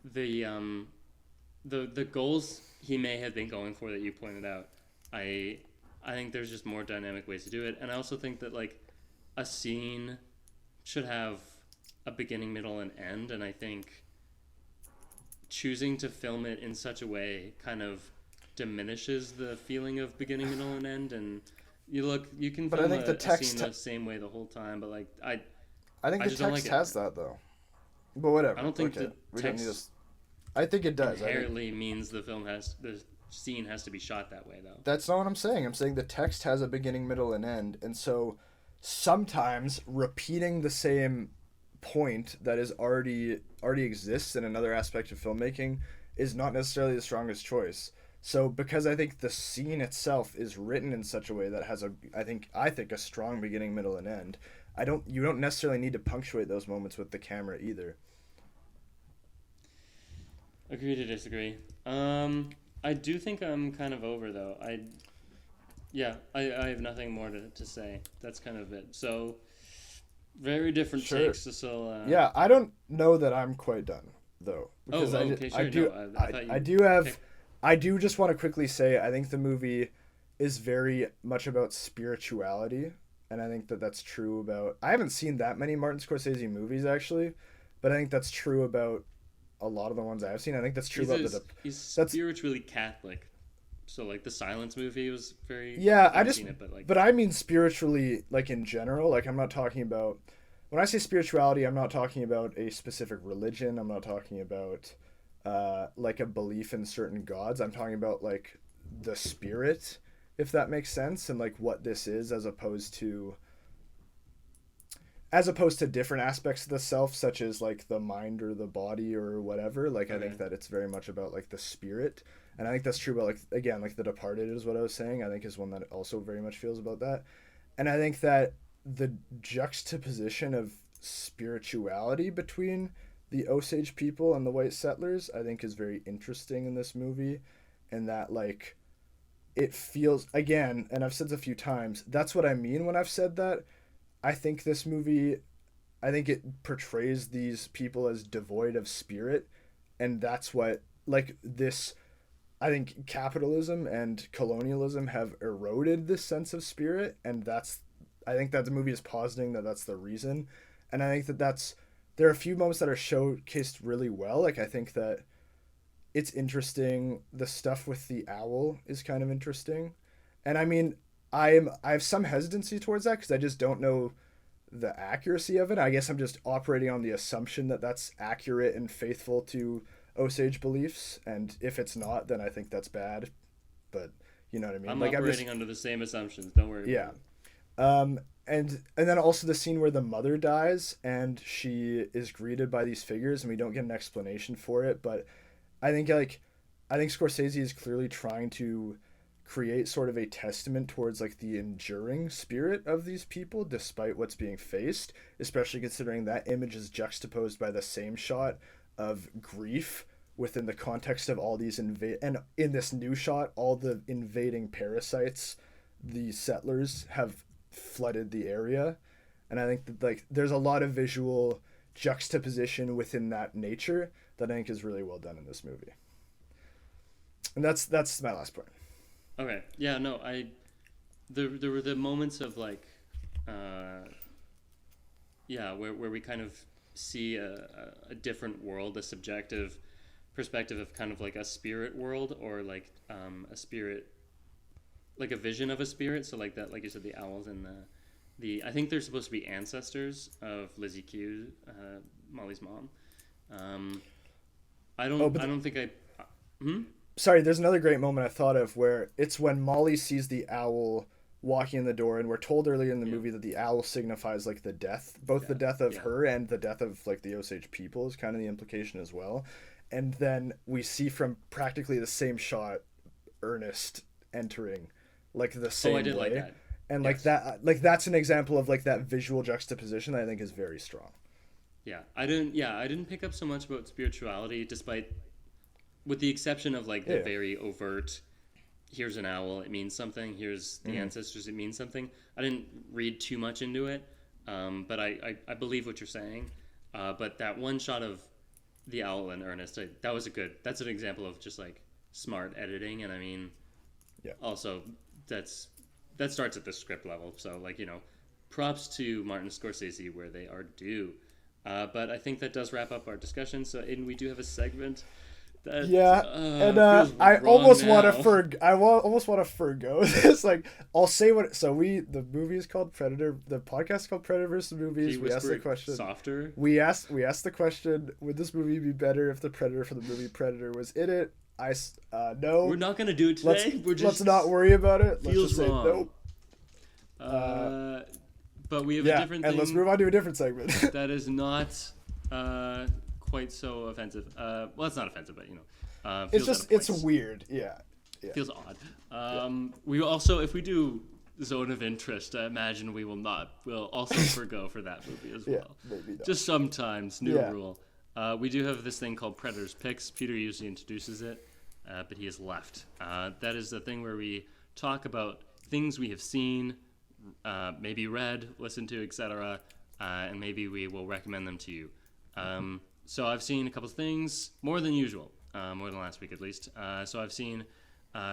the the goals he may have been going for that you pointed out, I I think there's just more dynamic ways to do it, and I also think that like a scene should have a beginning, middle, and end, and I think choosing to film it in such a way kind of diminishes the feeling of beginning, middle, and end. And you can But I film think the a scene text the same way the whole time, but like I think I the just don't text like it. has that though. But whatever. I don't think okay. the We don't need text to. I think it does. inherently means the scene has to be shot that way though. That's not what I'm saying. I'm saying the text has a beginning, middle, and end, and so sometimes repeating the same point that is already exists in another aspect of filmmaking is not necessarily the strongest choice. So because I think the scene itself is written in such a way that has a I think a strong beginning, middle, and end. You don't necessarily need to punctuate those moments with the camera either. Agree to disagree. I do think I'm kind of over though. I have nothing more to say. That's kind of it. So very different Sure. takes. So Yeah, I don't know that I'm quite done though because okay, sure. I do No, I thought you I do have picked- I do just want to quickly say I think the movie is very much about spirituality, and I think that that's true about. I haven't seen that many Martin Scorsese movies actually, but I think that's true about a lot of the ones I've seen. I think that's true about he's that's- spiritually Catholic. So like the Silence movie was very. Yeah, I haven't I just seen it, but like. but I mean spiritually like in general. Like I'm not talking about when I say spirituality, I'm not talking about a specific religion. I'm not talking about like a belief in certain gods. I'm talking about like the spirit, if that makes sense, and like what this is as opposed to different aspects of the self, such as like the mind or the body or whatever. Like I think that it's very much about like the spirit, and I think that's true about like again like The Departed is what I was saying. I think is one that also very much feels about that, and I think that the juxtaposition of spirituality between the Osage people and the white settlers I think is very interesting in this movie, and that like it feels again, and I've said this a few times, that's what I mean when I've said that. I think this movie, I think it portrays these people as devoid of spirit, and that's what like this. I think capitalism and colonialism have eroded this sense of spirit, and I think that the movie is positing that that's the reason, and I think that there are a few moments that are showcased really well. Like I think that it's interesting. The stuff with the owl is kind of interesting, and I mean I have some hesitancy towards that because I just don't know the accuracy of it. I guess I'm just operating on the assumption that that's accurate and faithful to Osage beliefs, and if it's not, then I think that's bad. But you know what I mean. I'm like operating under the same assumptions. Don't worry. Yeah. About it. And then also the scene where the mother dies and she is greeted by these figures and we don't get an explanation for it, but I think Scorsese is clearly trying to create sort of a testament towards like the enduring spirit of these people despite what's being faced, especially considering that image is juxtaposed by the same shot of grief within the context of all these and in this new shot all the invading parasites, the settlers have flooded the area, and I think that like there's a lot of visual juxtaposition within that nature that I think is really well done in this movie. And that's my last point. Okay. Yeah. No. There were the moments of like, where we kind of see a different world, a subjective perspective of kind of like a spirit world, or like a spirit, like a vision of a spirit. So like that, like you said, the owls and the I think they're supposed to be ancestors of Lizzie Q, Molly's mom. I don't think I. Sorry, there's another great moment I thought of where it's when Molly sees the owl walking in the door, and we're told earlier in the movie that the owl signifies like the death, both the death of her and the death of like the Osage people is kind of the implication as well. And then we see from practically the same shot Ernest entering like the same I did way. like that. And Yes. like that's an example of like that visual juxtaposition that I think is very strong. I didn't pick up so much about spirituality, despite with the exception of like the Yeah. very overt, here's an owl, it means something. Here's the ancestors, it means something. I didn't read too much into it, but I believe what you're saying. But that one shot of the owl in earnest, that's an example of just like smart editing. And I mean, Yeah. also that starts at the script level. So like, props to Martin Scorsese where they are due. But I think that does wrap up our discussion. So Aidan, we do have a segment. That, feels I wrong almost now. almost want to forgo this. Like, I'll say what. So the movie is called Predator. The podcast is called Predator vs. Movies. Can you We asked the whisper it question. softer. We asked the question: would this movie be better if the Predator from the movie Predator was in it? No. We're not gonna do it today. Let's not worry about it. Let's feels just say wrong. nope. But we have Yeah, a different and thing let's move on to a different segment. that is not quite so offensive. Well, it's not offensive, but It's feels just out of it's place. weird. Yeah. Feels odd. We also, if we do Zone of Interest, I imagine we will not. We'll also forgo for that movie as well. Yeah, maybe not. Just sometimes, new Yeah. rule. We do have this thing called Predator's Picks. Peter usually introduces it, but he has left. That is the thing where we talk about things we have seen, maybe read, listened to, etc., and maybe we will recommend them to you. So I've seen a couple of things, more than usual, more than last week at least. So I've seen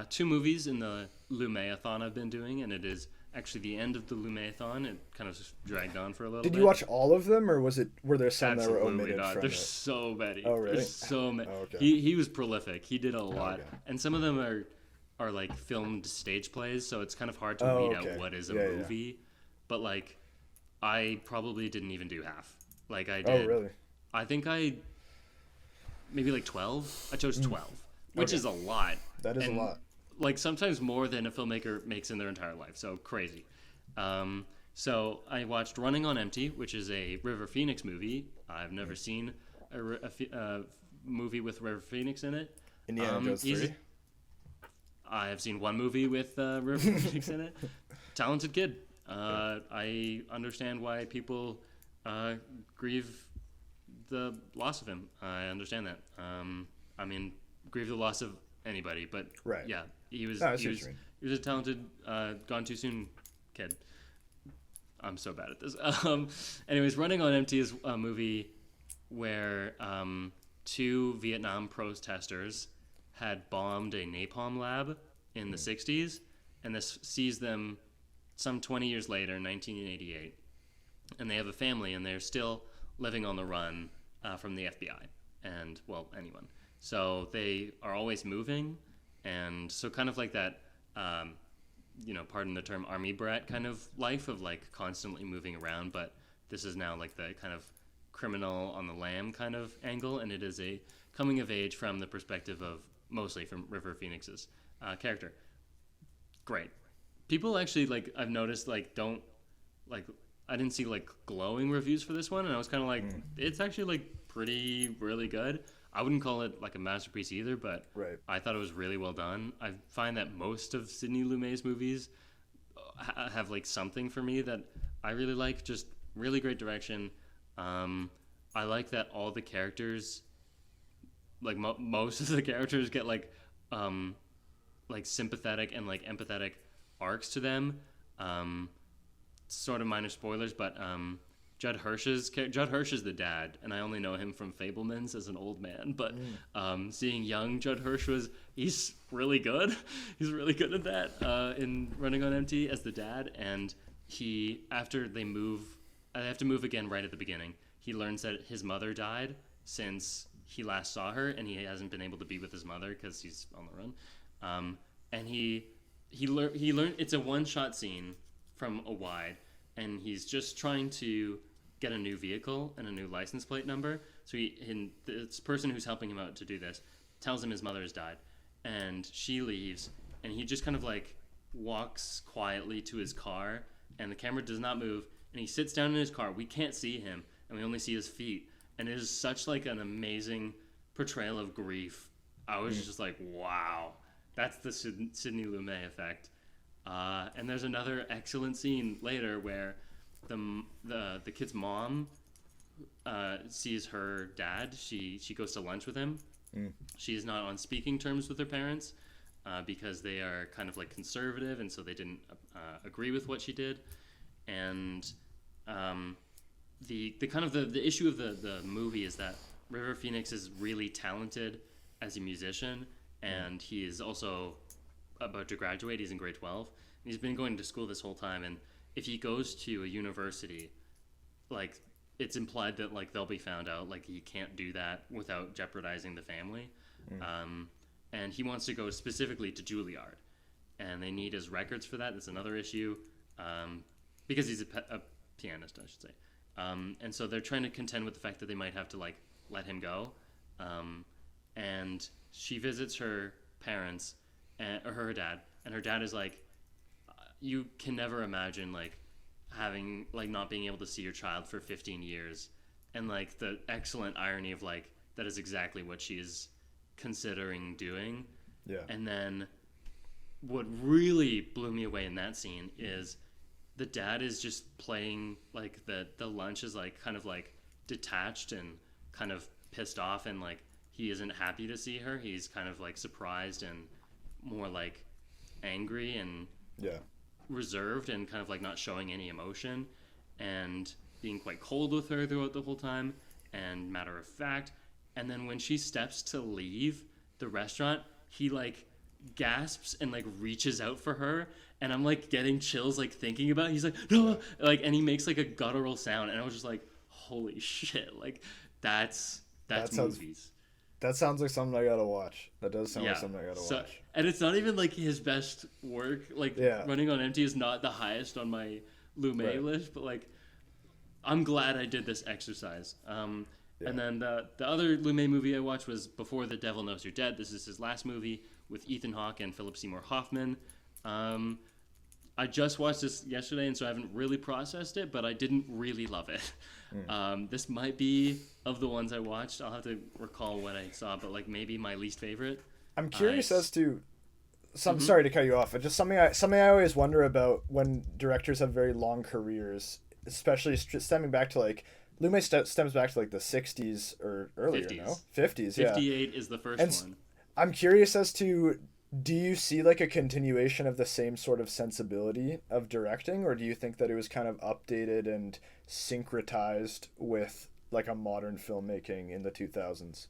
2 movies in the Lumeathon I've been doing, and it is actually the end of the Lumeathon. It kind of just dragged on for a little bit. Did you watch all of them, or were there some that were Absolutely omitted not. from There's it? so many. Oh, really? There's so many. Oh, okay. He was prolific. He did a lot, okay. and some of them are like filmed stage plays, so it's kind of hard to Oh, weed okay. out what is a Yeah, yeah. movie. But like, I probably didn't even do half. Like I Oh, did. really? I think maybe like 12. I chose 12, which Okay. is a lot. That is a And, lot. Like sometimes more than a filmmaker makes in their entire life. So crazy. So I watched Running on Empty, which is a River Phoenix movie. I've never seen a movie with River Phoenix in it. Indiana Jones 3. I have seen one movie with River Phoenix in it. Talented kid. I understand why people grieve the loss of him. I understand that. I mean, grieve the loss of anybody, but Right. yeah, he was No, I see what you mean. he was a talented, gone too soon kid. I'm so bad at this. Anyways, Running on Empty is a movie where 2 Vietnam protesters had bombed a napalm lab in the 60s, and this sees them some 20 years later, 1988, and they have a family, and they're still living on the run from the FBI and, well, anyone. So they are always moving, and so kind of like that, pardon the term, army brat kind of life of like constantly moving around, but this is now like the kind of criminal on the lam kind of angle, and it is a coming of age from the perspective of mostly from River Phoenix's character. Great. People actually, like, I've noticed, like, don't, like, I didn't see, like, glowing reviews for this one, and I was kind of like, it's actually, like, pretty, really good. I wouldn't call it, like, a masterpiece either, but Right. I thought it was really well done. I find that most of Sidney Lumet's movies have, like, something for me that I really like, just really great direction. I like that all the characters, like, most of the characters get, like sympathetic and, like, empathetic arcs to them. Sort of minor spoilers, but Judd Hirsch is the dad, and I only know him from Fabelmans as an old man. But seeing young Judd Hirsch he's really good. He's really good at that in Running on Empty as the dad. And after they have to move again right at the beginning. He learns that his mother died since he last saw her, and he hasn't been able to be with his mother because he's on the run. And he learned it's a one-shot scene from a wide, and he's just trying to get a new vehicle and a new license plate number. So this person who's helping him out to do this tells him his mother has died, and she leaves, and he just kind of like walks quietly to his car, and the camera does not move, and he sits down in his car. We can't see him, and we only see his feet, and it is such like an amazing portrayal of grief. I was just like, wow, that's the Sidney Lumet effect. And there's another excellent scene later where the kid's mom sees her dad. She goes to lunch with him, She's not on speaking terms with her parents because they are kind of like conservative, and so they didn't agree with what she did. And the kind of the issue of the movie is that River Phoenix is really talented as a musician, and he is also about to graduate. He's in grade 12. And he's been going to school this whole time, and if he goes to a university, like, it's implied that like they'll be found out. Like, he can't do that without jeopardizing the family. And he wants to go specifically to Juilliard, and they need his records for that. That's another issue, because he's a pianist, I should say. And so they're trying to contend with the fact that they might have to like let him go. And she visits her parents, or her dad, and her dad is like, you can never imagine like having like not being able to see your child for 15 years, and like the excellent irony of like that is exactly what she is considering doing. Yeah. And then what really blew me away in that scene is the dad is just playing like the lunch is like kind of like detached and kind of pissed off, and like he isn't happy to see her. He's kind of like surprised and more like angry and reserved, and kind of like not showing any emotion, and being quite cold with her throughout the whole time and matter of fact. And then when she steps to leave the restaurant, he like gasps and like reaches out for her, and I'm like getting chills like thinking about it. He's like, no, like, and he makes like a guttural sound, and I was just like, holy shit, like that's movies. That sounds like something I gotta watch. That does sound like something I gotta watch. And it's not even like his best work. Like, Running on Empty is not the highest on my Lumet list, but like, I'm glad I did this exercise. And then the other Lumet movie I watched was Before the Devil Knows You're Dead. This is his last movie with Ethan Hawke and Philip Seymour Hoffman. I just watched this yesterday, and so I haven't really processed it, but I didn't really love it. This might be, of the ones I watched, I'll have to recall what I saw, but like maybe my least favorite. I'm curious as to sorry to cut you off, but just something I always wonder about when directors have very long careers, especially stemming back to like Lumet stems back to like the 60s or earlier, 50s. no? 50s, 58 is the first one. I'm curious as to, do you see like a continuation of the same sort of sensibility of directing, or do you think that it was kind of updated and syncretized with like a modern filmmaking in the 2000s?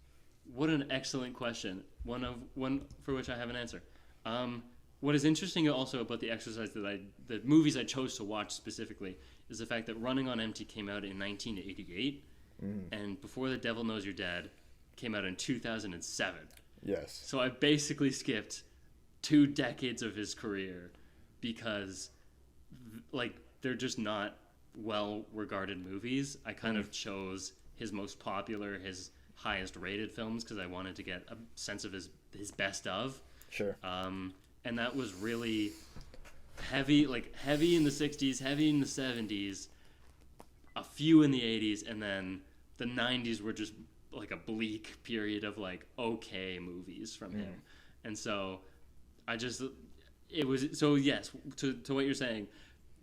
What an excellent question. One for which I have an answer. What is interesting also about the exercise the movies I chose to watch specifically, is the fact that Running on Empty came out in 1988, and Before the Devil Knows You're Dead came out in 2007. Yes. So I basically skipped 2 decades of his career because, like, they're just not well-regarded movies. I kind of chose his most popular, his highest-rated films because I wanted to get a sense of his best of. Sure. And that was really heavy in the 60s, heavy in the 70s, a few in the 80s, and then the 90s were just like a bleak period of like okay movies from him. And so yes, to what you're saying,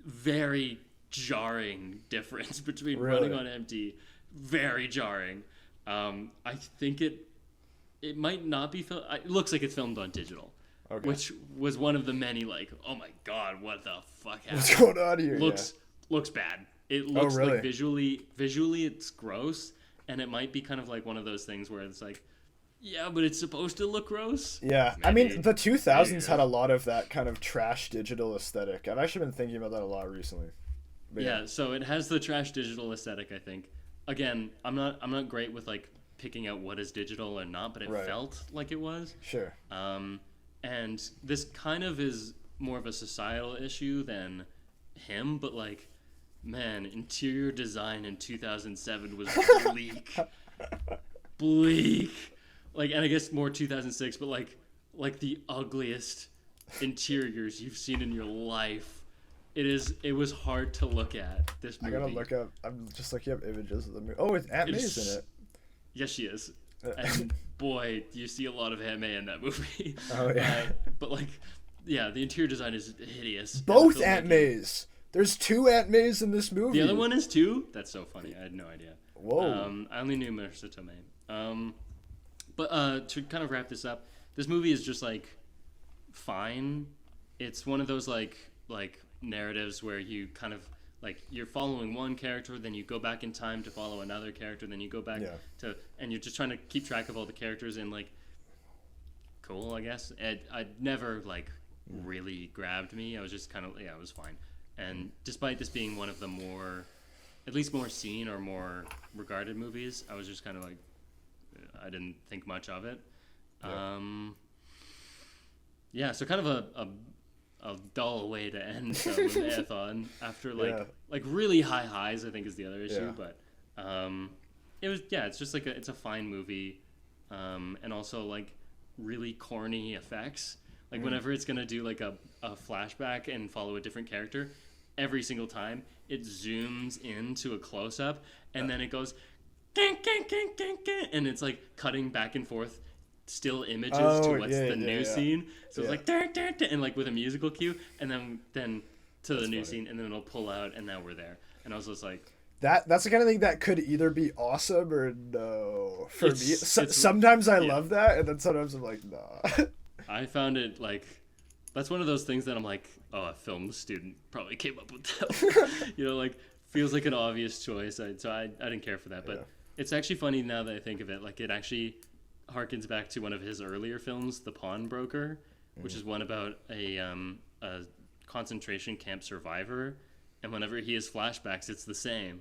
very jarring difference between Running on Empty, very jarring. I think it might not be it looks like it's filmed on digital. Okay. Which was one of the many like, oh my god, what the fuck happened? What's going on here? Looks bad. It looks like visually it's gross, and it might be kind of like one of those things where it's like, yeah, but it's supposed to look gross. Yeah, maybe. I mean, the 2000s had a lot of that kind of trash digital aesthetic. I've actually been thinking about that a lot recently. But yeah, so it has the trash digital aesthetic, I think. Again, I'm not great with like picking out what is digital or not, but it felt like it was. Sure. And this kind of is more of a societal issue than him, but like, man, interior design in 2007 was bleak. Like, and I guess more 2006, but like the ugliest interiors you've seen in your life. It was hard to look at this movie. I gotta look up. I'm just looking up images of the movie. Oh, it's Aunt May's in it. Yes, she is. And boy, do you see a lot of Aunt May in that movie. Oh yeah. But like, yeah, the interior design is hideous. Both Aunt Mays. There's 2 Aunt Mays in this movie. The other one is 2? That's so funny. I had no idea. Whoa. I only knew Marissa Tomei. But to kind of wrap this up, this movie is just like fine. It's one of those like narratives where you kind of like you're following one character, then you go back in time to follow another character, then you go back to, and you're just trying to keep track of all the characters, and like cool, I guess. I never like really grabbed me. I was just kind of it was fine. And despite this being one of the more, at least more seen or more regarded movies, I was just kind of like, I didn't think much of it. So kind of a dull way to end the marathon after like really high highs, I think is the other issue. But it was it's just like it's a fine movie, and also like really corny effects. Like whenever it's gonna do like a flashback and follow a different character, every single time it zooms into a close up and then it goes and it's like cutting back and forth still images to what's the new scene. So it's like and like with a musical cue, and then to the new scene, and then it'll pull out, and now we're there. And I was just like, that's the kind of thing that could either be awesome or no. For me, sometimes I love that, and then sometimes I'm like, nah. I found it like that's one of those things that I'm like, oh, a film student probably came up with that. Like feels like an obvious choice. So I didn't care for that, but it's actually funny now that I think of it. Like it actually harkens back to one of his earlier films, The Pawnbroker, which is one about a concentration camp survivor, and whenever he has flashbacks, it's the same.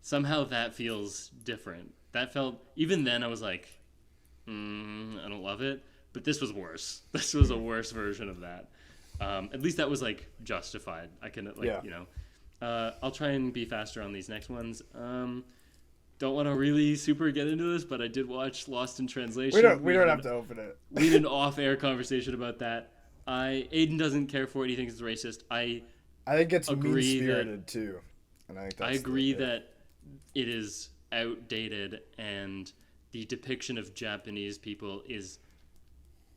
Somehow that feels different. That felt, even then I was like, I don't love it, but this was worse. This was a worse version of that. At least that was like justified. I can I'll try and be faster on these next ones. Don't want to really super get into this, but I did watch Lost in Translation. We don't have to open it. We had an off-air conversation about that. Aidan doesn't care for it. He thinks it's racist. I think it's mean-spirited too. And I agree that it is outdated, and the depiction of Japanese people is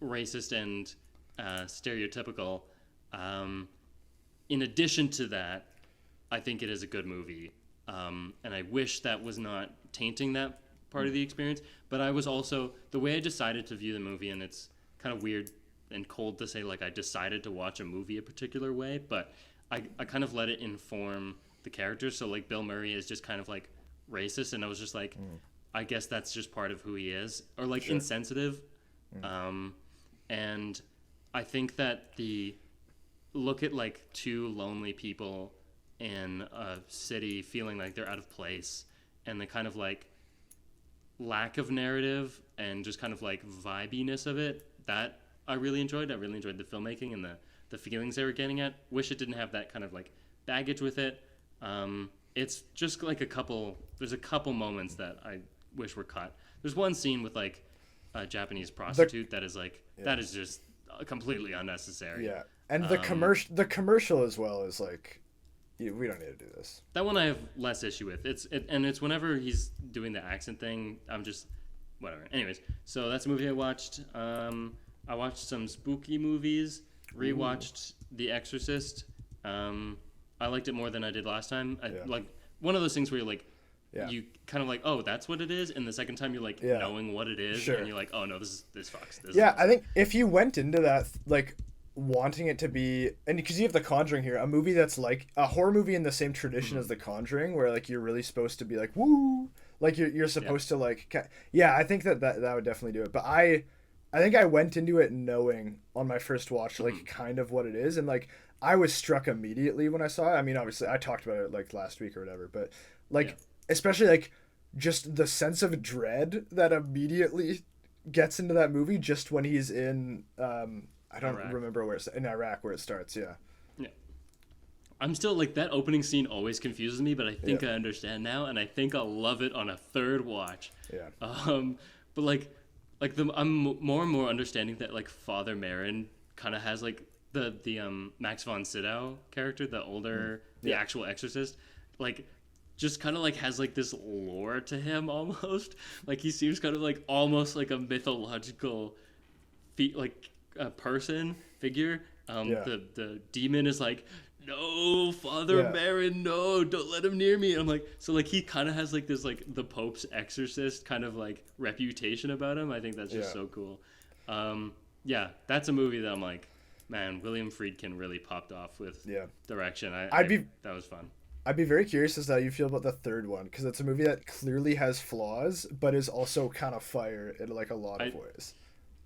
racist and stereotypical. In addition to that, I think it is a good movie. And I wish that was not tainting that part of the experience. But I was also, the way I decided to view the movie, and it's kind of weird and cold to say, like, I decided to watch a movie a particular way, but I kind of let it inform the characters. So, like, Bill Murray is just kind of, like, racist, and I was just like, I guess that's just part of who he is. Or, like, insensitive. And I think that look at, like, two lonely people in a city feeling like they're out of place, and the kind of like lack of narrative and just kind of like vibiness of it, that I really enjoyed. I really enjoyed the filmmaking and the feelings they were getting at. Wish it didn't have that kind of like baggage with it. It's just like there's a couple moments that I wish were cut. There's one scene with like a Japanese prostitute that is like that is just completely unnecessary. Yeah. And the commercial as well is like, we don't need to do this. That one I have less issue with. It's whenever he's doing the accent thing, I'm just whatever. Anyways, so that's a movie I watched. I watched some spooky movies. Rewatched The Exorcist. I liked it more than I did last time. Like one of those things where you're like, you kind of like, oh, that's what it is, and the second time you're like knowing what it is, and you're like, oh no, this fucks. I think if you went into that like wanting it to be, and because you have The Conjuring here, a movie that's like a horror movie in the same tradition as The Conjuring, where like you're really supposed to be like woo, like you're supposed to like I think that would definitely do it. But I think I went into it knowing on my first watch like kind of what it is, and like I was struck immediately when I saw it. I mean, obviously I talked about it like last week or whatever, but like especially like just the sense of dread that immediately gets into that movie just when he's in I don't remember where it's in Iraq where it starts. Yeah. I'm still like that opening scene always confuses me, but I think I understand now, and I think I'll love it on a third watch. Yeah. But like I'm more and more understanding that like Father Merrin kind of has like the Max von Sydow character, the older the actual exorcist, like just kind of like has like this lore to him almost. Like he seems kind of like almost like a mythological figure. The demon is like no, Father Yeah. Marin, no, don't let him near me. I'm like, so like he kind of has like this like the Pope's exorcist kind of like reputation about him. I think that's just Yeah. so cool. Yeah, that's a movie that I'm like, man, William Friedkin really popped off with Yeah. direction. That was fun. I'd be very curious as to how you feel about the third one, because it's a movie that clearly has flaws, but is also kind of fire in like a lot of ways.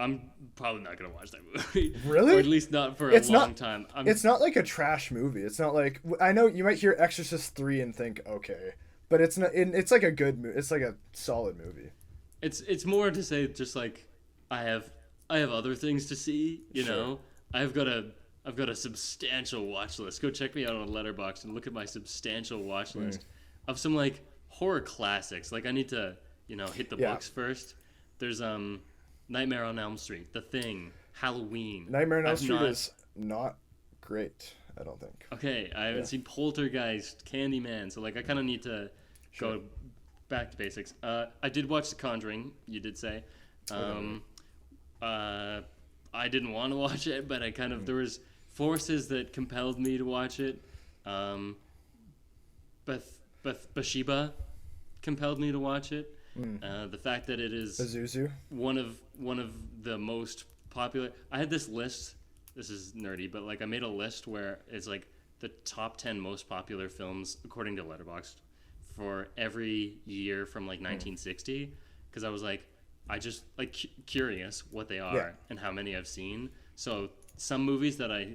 I'm probably not gonna watch that movie. Really? Or at least not for It's a long time. It's not like a trash movie. It's not like, I know you might hear Exorcist 3 and think, okay, but it's not. It's like a good movie. It's like a solid movie. It's more to say just like I have other things to see. You Sure. know, I've got a substantial watch list. Go check me out on Letterboxd and look at my substantial watch list of some like horror classics. Like I need to hit the books first. There's Nightmare on Elm Street, The Thing, Halloween. Nightmare on Elm Street is not great, I don't think. Okay, I haven't seen Poltergeist, Candyman, so like I kind of need to go back to basics. I did watch The Conjuring, you did say. I didn't want to watch it, but I kind of there was forces that compelled me to watch it. Bathsheba compelled me to watch it. The fact that it is Azuzu. one of the most popular. I had this list. This is nerdy, but like I made a list where it's like the top 10 most popular films according to Letterboxd for every year from like 1960. Because I was like, I just like curious what they are and how many I've seen. So some movies that I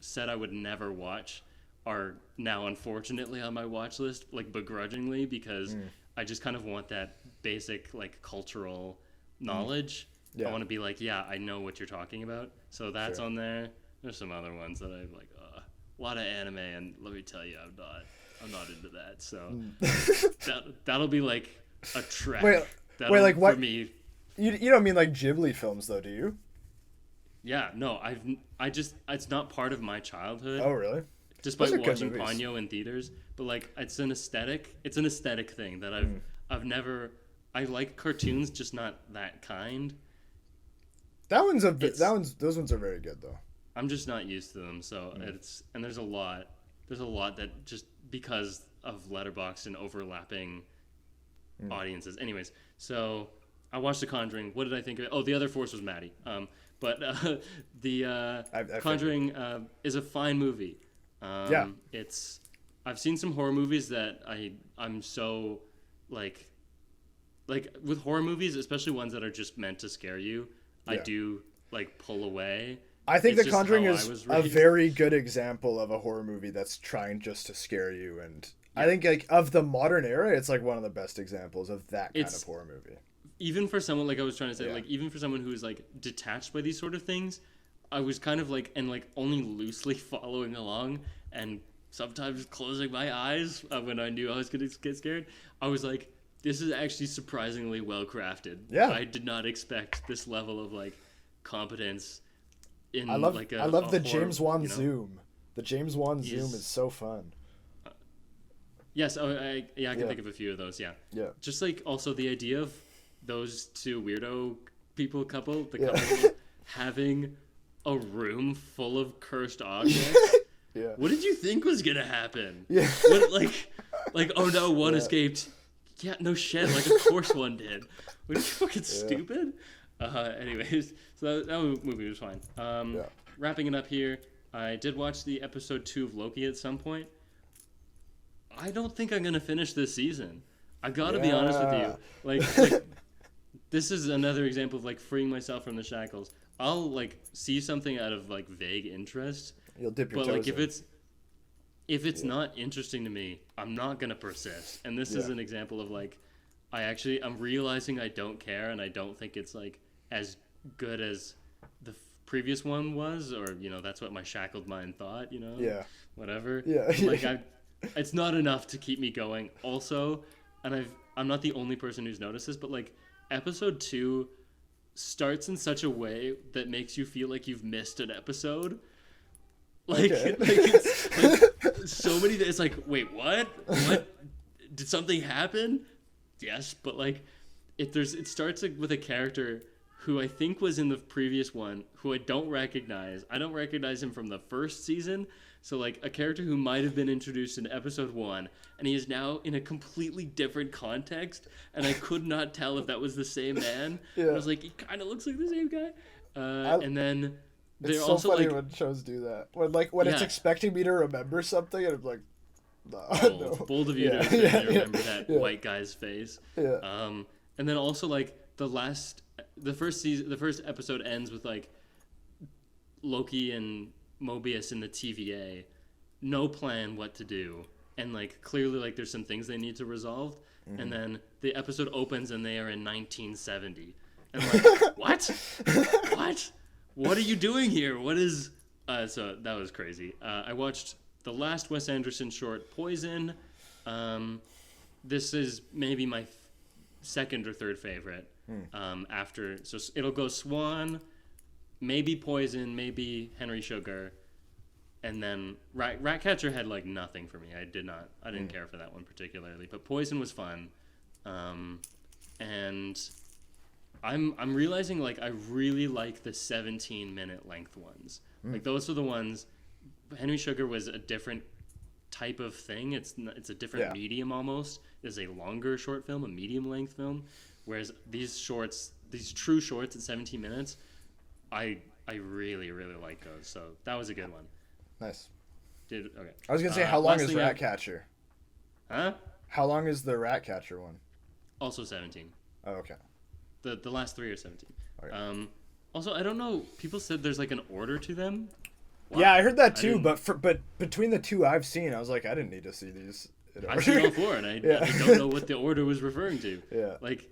said I would never watch are now unfortunately on my watch list, like begrudgingly, because I just kind of want that basic like cultural knowledge. I want to be like, yeah, I know what you're talking about. So that's on there. There's some other ones that I'm like, a lot of anime, and let me tell you, I'm not into that. So that'll be like a trek. Wait, like what? For me, you don't mean like Ghibli films though, do you? Yeah, no, it's not part of my childhood. Oh, really? Despite watching Ponyo in theaters, but like it's an aesthetic thing that I've never. I like cartoons, just not that kind. Those ones are very good though. I'm just not used to them, so there's a lot that just because of Letterboxd and overlapping audiences. Anyways, so I watched The Conjuring. What did I think of it? Oh, the other force was Maddie. But the Conjuring is a fine movie. I've seen some horror movies that I'm so like with horror movies, especially ones that are just meant to scare you. I do like pull away. I think The Conjuring is a very good example of a horror movie that's trying just to scare you, and I think like of the modern era, it's like one of the best examples of that kind of horror movie. Even for someone like I was trying to say, like even for someone who is like detached by these sort of things, I was kind of like only loosely following along and sometimes closing my eyes when I knew I was going to get scared. I was like, this is actually surprisingly well crafted. Yeah, I did not expect this level of like competence. I love the James Wan zoom. The James Wan zoom is so fun. Yes, I can think of a few of those. Yeah. Just like also the idea of those two weirdo couple, having a room full of cursed objects. What did you think was gonna happen? What, like oh no, one escaped. Yeah, no shit. Like of course one did. What are you fucking stupid? Anyways, so that movie was fine. Wrapping it up here, I did watch the episode 2 of Loki at some point. I don't think I'm gonna finish this season. I gotta be honest with you. Like this is another example of like freeing myself from the shackles. I'll like see something out of like vague interest. You'll dip your toes in. But like if it's not interesting to me, I'm not gonna persist. And this is an example of like I'm realizing I don't care, and I don't think it's like as good as the previous one was, or that's what my shackled mind thought. Whatever. Like it's not enough to keep me going. Also, and I'm not the only person who's noticed this, but like episode 2 starts in such a way that makes you feel like you've missed an episode. Like, it's so many. It's like, wait, what? What? Did something happen? Yes, but like, it starts with a character who I think was in the previous one, who I don't recognize. I don't recognize him from the first season. So like a character who might have been introduced in episode 1, and he is now in a completely different context, and I could not tell if that was the same man. Yeah. I was like, he kind of looks like the same guy. And then they're It's so also funny like, when shows do that. When it's Yeah. expecting me to remember something, and I'm like, no. bold of you Yeah, to expect yeah, me to remember that yeah. white guy's face. Yeah. And then also like the first episode ends with like Loki and Mobius in the TVA, no plan what to do, and like clearly like there's some things they need to resolve, and then the episode opens and they are in 1970, and I'm like, what are you doing here? What is so that was crazy. I watched the last Wes Anderson short, Poison. This is maybe my second or third favorite. After, so it'll go Swan, maybe Poison, maybe Henry Sugar, and then Ratcatcher had like nothing for me. I didn't care for that one particularly, but Poison was fun. And I'm realizing like I really like the 17-minute length ones. Like those are the ones. Henry Sugar was a different type of thing. It's a different medium almost. It's a longer short film, a medium length film, whereas these true shorts at 17 minutes, I really like those. So that was a good one. Nice. Okay. I was gonna say, how long last is thing Ratcatcher? Huh? How long is the Ratcatcher one? Also 17. Oh, okay. The last 3 are 17. Okay. Also, I don't know. People said there's like an order to them. Wow. Yeah, I heard that too. didn't- But between the two I've seen, I was like, I didn't need to see these. in I've order. seen all 4, and I don't know what the order was referring to. Yeah. Like,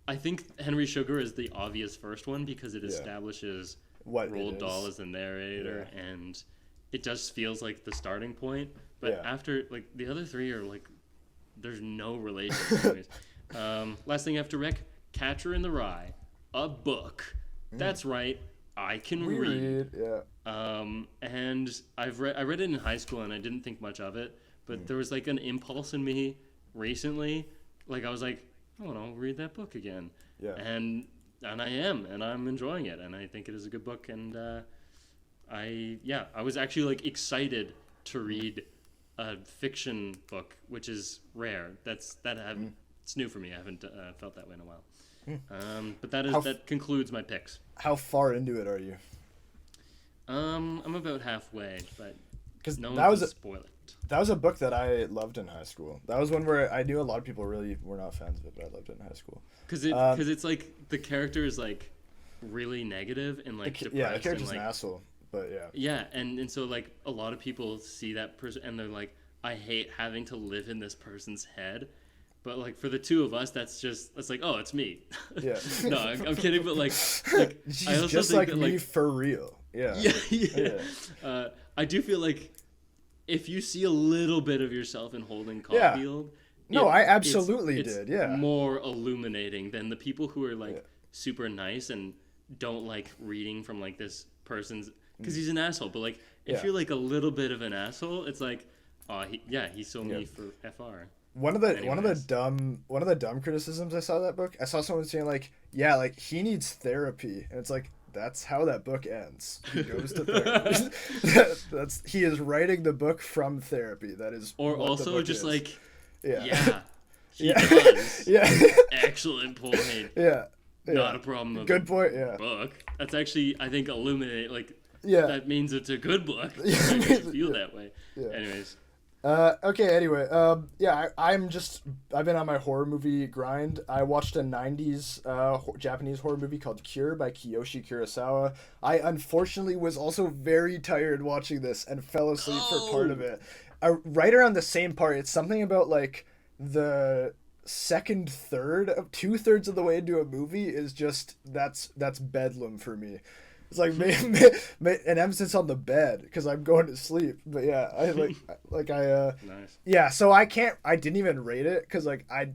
I think Henry Sugar is the obvious first one because it establishes What it Roald Dahl is. as the narrator, and it just feels like the starting point. But after, like, the other 3 are like, there's no relation. Anyways. Last thing after Rec, Catcher in the Rye, a book. That's right, I can read. Yeah. And I read it in high school and I didn't think much of it, but there was like an impulse in me recently, like I was like, oh, I'll read that book again. Yeah. And I'm enjoying it, and I think it is a good book, and I was actually like excited to read a fiction book, which is rare. It's new for me. I haven't felt that way in a while. But that concludes my picks. How far into it are you? I'm about halfway, but Because no that one was can spoil it. that was a book that I loved in high school. That was one where I knew a lot of people really were not fans of it, but I loved it in high school. Because it's like the character is like really negative and like depressed. Yeah, the character's and, an like, asshole, but yeah. Yeah, and so like a lot of people see that person and they're like, I hate having to live in this person's head. But like for the two of us, that's like, oh, it's me. Yeah. No, I'm kidding, but like She's I also just think like that, me like, for real. Yeah. Yeah. I do feel like if you see a little bit of yourself in Holden Caulfield, No, I absolutely it's did. Yeah. more illuminating than the people who are like super nice and don't like reading from like this person's, because he's an asshole. But like if you're like a little bit of an asshole, it's like, oh, he saw me for FR. One of the dumb criticisms I saw of that book, I saw someone saying like, yeah, like he needs therapy, and it's like, that's how that book ends. He goes to therapy. He is writing the book from therapy. That is. Or what the also book just is. like, yeah, he does. yeah, Excellent point. yeah. Not a problem. Of Good point. Yeah. Book. That's actually, I think, illuminate. Like, Yeah. that means it's a good book. Yeah. I just feel that way. Yeah. Anyways. Okay, anyway, I've been on my horror movie grind. I watched a 90s Japanese horror movie called Cure by Kiyoshi Kurosawa. I unfortunately was also very tired watching this and fell asleep for part of it. Right around the same part, it's something about like the second third of 2/3 of the way into a movie is just that's bedlam for me. It's like an emphasis on the bed because I'm going to sleep. But yeah, I Nice. Yeah, so I didn't even rate it because like I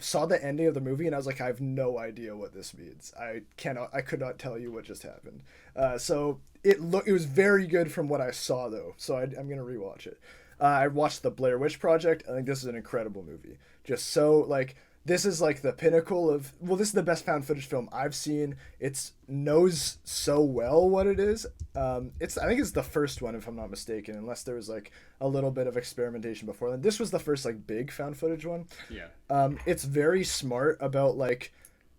saw the ending of the movie and I was like, I have no idea what this means. I could not tell you what just happened. So it was very good from what I saw though. So I'm gonna rewatch it. I watched the Blair Witch Project. I think this is an incredible movie. Just so like this is like the pinnacle of, well, this is the best found footage film I've seen. It's knows so well what it is. I think it's the first one, if I'm not mistaken, unless there was like a little bit of experimentation before then. This was the first like big found footage one. Yeah. It's very smart about like,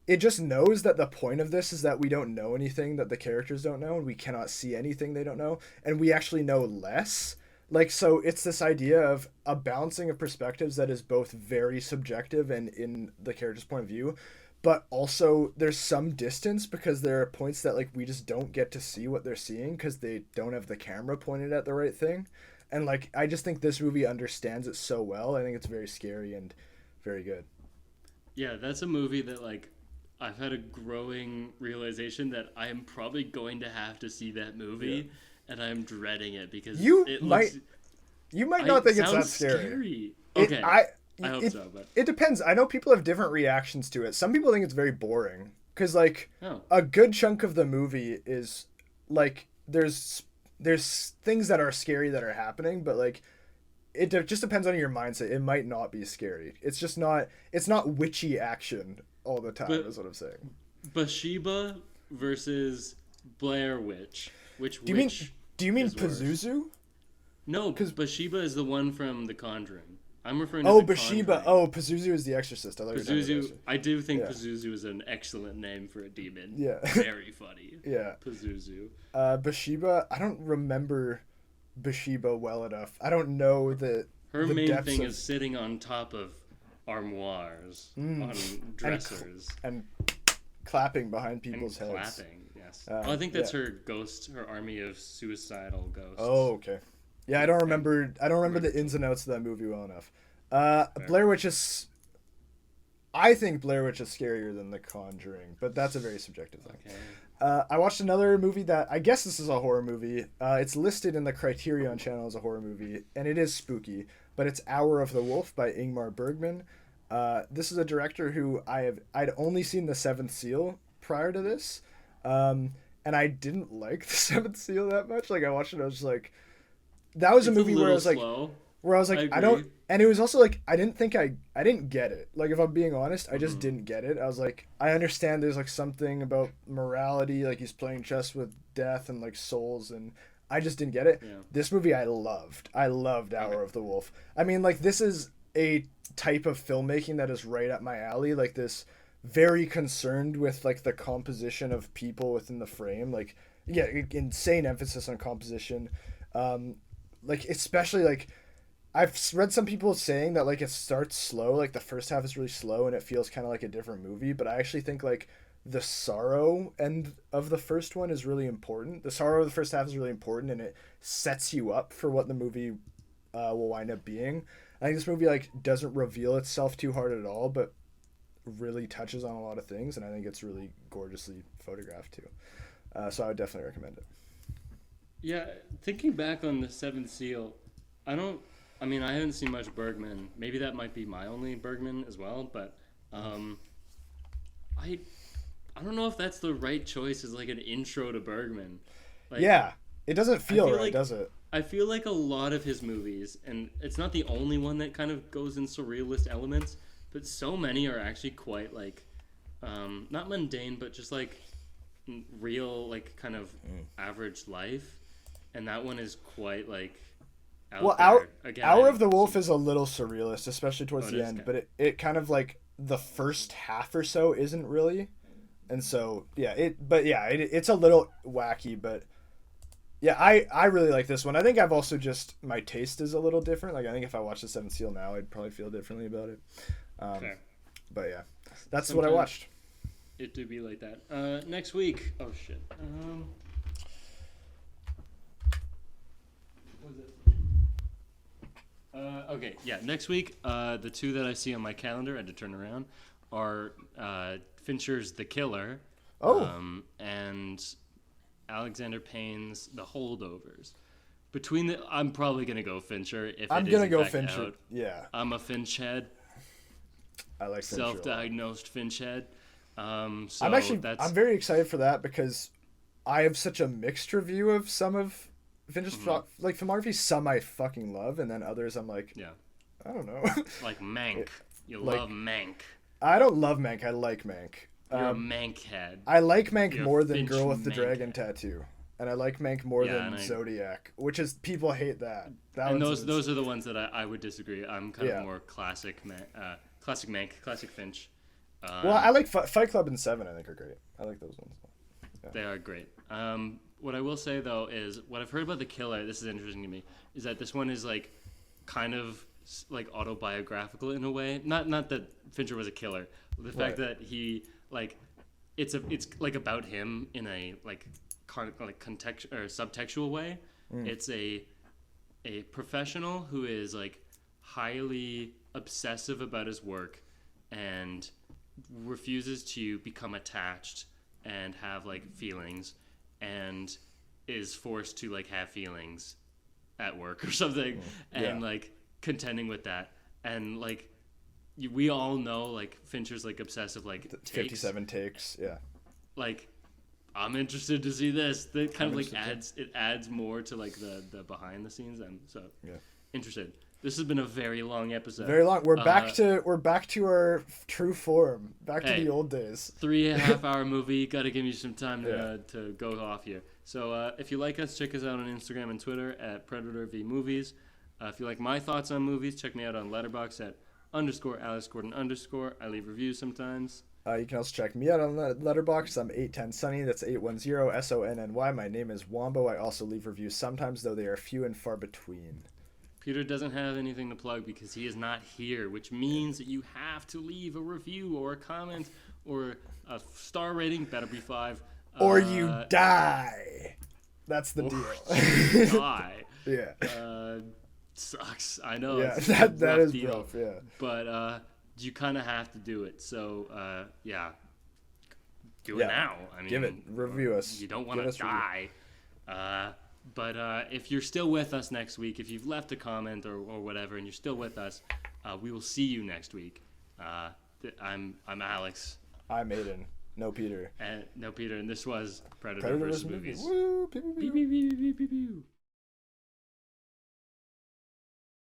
it just knows that the point of this is that we don't know anything that the characters don't know, and we cannot see anything they don't know, and we actually know less. Like, so it's this idea of a balancing of perspectives that is both very subjective and in the character's point of view, but also there's some distance because there are points that like we just don't get to see what they're seeing because they don't have the camera pointed at the right thing. And like, I just think this movie understands it so well. I think it's very scary and very good. Yeah, that's a movie that like I've had a growing realization that I am probably going to have to see that movie, and I'm dreading it because You it might not think it's that sounds scary. Okay, I hope it, so, but it depends. I know people have different reactions to it. Some people think it's very boring because like oh, a good chunk of the movie is like there's things that are scary that are happening, but like it just depends on your mindset. It might not be scary. It's just not. It's not witchy action all the time. Is what I'm saying. Bathsheba versus Blair Witch. Do you mean is worse? Pazuzu? No, because Bathsheba is the one from The Conjuring. I'm referring to Oh, The Bathsheba. Conjuring. Oh, Pazuzu is the Exorcist. I thought you were talking about Pazuzu. Exorcist. I do think Yeah. Pazuzu is an excellent name for a demon. Yeah. Very funny. Yeah. Pazuzu. Bathsheba. I don't remember Bathsheba well enough. I don't know the. Her the main depths thing of- is sitting on top of armoires on dressers and clapping behind and people's heads. clapping. Yes. Well, I think that's her ghost, her army of suicidal ghosts. Oh, okay. Yeah, I don't remember. I don't remember the ins and outs of that movie well enough. Blair Witch is. I think Blair Witch is scarier than The Conjuring, but that's a very subjective thing. Okay. I watched another movie that I guess this is a horror movie. It's listed in the Criterion channel as a horror movie, and it is spooky. But it's Hour of the Wolf by Ingmar Bergman. This is a director who I'd only seen The Seventh Seal prior to this, and I didn't like The Seventh Seal that much. Like I watched it, I was just like, that was a It's movie where I was like, slow. I don't, and it was also like I didn't get it. Like if I'm being honest, I just didn't get it. I was like, I understand there's like something about morality, like he's playing chess with death and like souls, and I just didn't get it. Yeah. This movie I loved Hour of the Wolf. I mean, like this is a type of filmmaking that is right up my alley. Like this, very concerned with like the composition of people within the frame. Like yeah, insane emphasis on composition. Like especially like. I've read some people saying that like it starts slow, like the first half is really slow and it feels kind of like a different movie, but I actually think like the sorrow end of the first one is really important. The sorrow of the first half is really important and it sets you up for what the movie will wind up being. I think this movie like doesn't reveal itself too hard at all, but really touches on a lot of things, and I think it's really gorgeously photographed too. So I would definitely recommend it. Yeah, thinking back on The Seventh Seal, I mean, I haven't seen much Bergman. Maybe that might be my only Bergman as well, but I don't know if that's the right choice as like an intro to Bergman. Like, Yeah, it doesn't feel right, like- does it? I feel like a lot of his movies, and it's not the only one that kind of goes in surrealist elements, but so many are actually quite like, not mundane, but just like real, like kind of average life. And that one is quite like out Well, there. Again, I Hour of haven't the Wolf seen- is a little surrealist, especially towards Oh, the it is? end. Okay. But it kind of like the first half or so isn't really, and so yeah, it's a little wacky, but yeah, I really like this one. I think I've also just my taste is a little different. Like I think if I watched The Seventh Seal now, I'd probably feel differently about it. Fair. But yeah, that's what I Sometimes- watched. It do be like that. Next week. Oh shit. What is it? Okay, yeah. Next week, the two that I see on my calendar, I had to turn around, are Fincher's The Killer. Oh. And Alexander Payne's The Holdovers. I'm probably gonna go Fincher if I'm it is gonna in go fact Fincher. out. Yeah, I'm a Finch head, I like Fincher. a lot. self-diagnosed Finch head. So I'm very excited for that because I have such a mixed review of some of Fincher's like filmography. Some I fucking love, and then others I'm like, yeah, I don't know. like Mank. You like- love Mank. I don't love Mank. I like Mank. You're a Mank head. I like Mank You're a more than Finch Girl with the Mank Dragon head. Tattoo, and I like Mank more Yeah, than and Zodiac, which is people hate that. That And one's those are the ones that I would disagree. I'm kind Yeah. of more classic Mank, classic Finch. Well, I like Fight Club and Seven. I think are great. I like those ones. They are great. What I will say though is what I've heard about The Killer. This is interesting to me. Is that this one is like kind of like autobiographical in a way. Not that Fincher was a killer. The fact that he like it's like about him in a like context or subtextual way. It's a professional who is like highly obsessive about his work and refuses to become attached and have like feelings and is forced to like have feelings at work or something and like contending with that and like we all know like Fincher's like obsessive like takes. 57 takes. Yeah. Like I'm interested to see this. That kind of like adds more to like the behind the scenes. I'm so interested. This has been a very long episode. Very long. We're back to our true form. Back to the old days. 3.5 hour movie. Got to give you some time to go off here. So if you like us, check us out on Instagram and Twitter at Predator v Movies. If you like my thoughts on movies, check me out on Letterboxd at _AlexGordon_. I leave reviews sometimes. You can also check me out on Letterboxd. I'm 810sunny. That's 810SONNY. My name is Wombo. I also leave reviews sometimes, though they are few and far between. Peter doesn't have anything to plug because he is not here, which means that you have to leave a review or a comment or a star rating. Better be 5. Or you die. That's the deal. Die. Yeah. Sucks. I know. Yeah, It's that is deal. rough. Yeah. But you kind of have to do it. So do it now. I mean, give it. Review us. You don't want to die. But if you're still with us next week, if you've left a comment or whatever, and you're still with us, we will see you next week. I'm Alex. I'm Aidan. No Peter. And this was Predator versus Movies. Woo, pew, pew, pew. Pew, pew, pew, pew, pew, pew.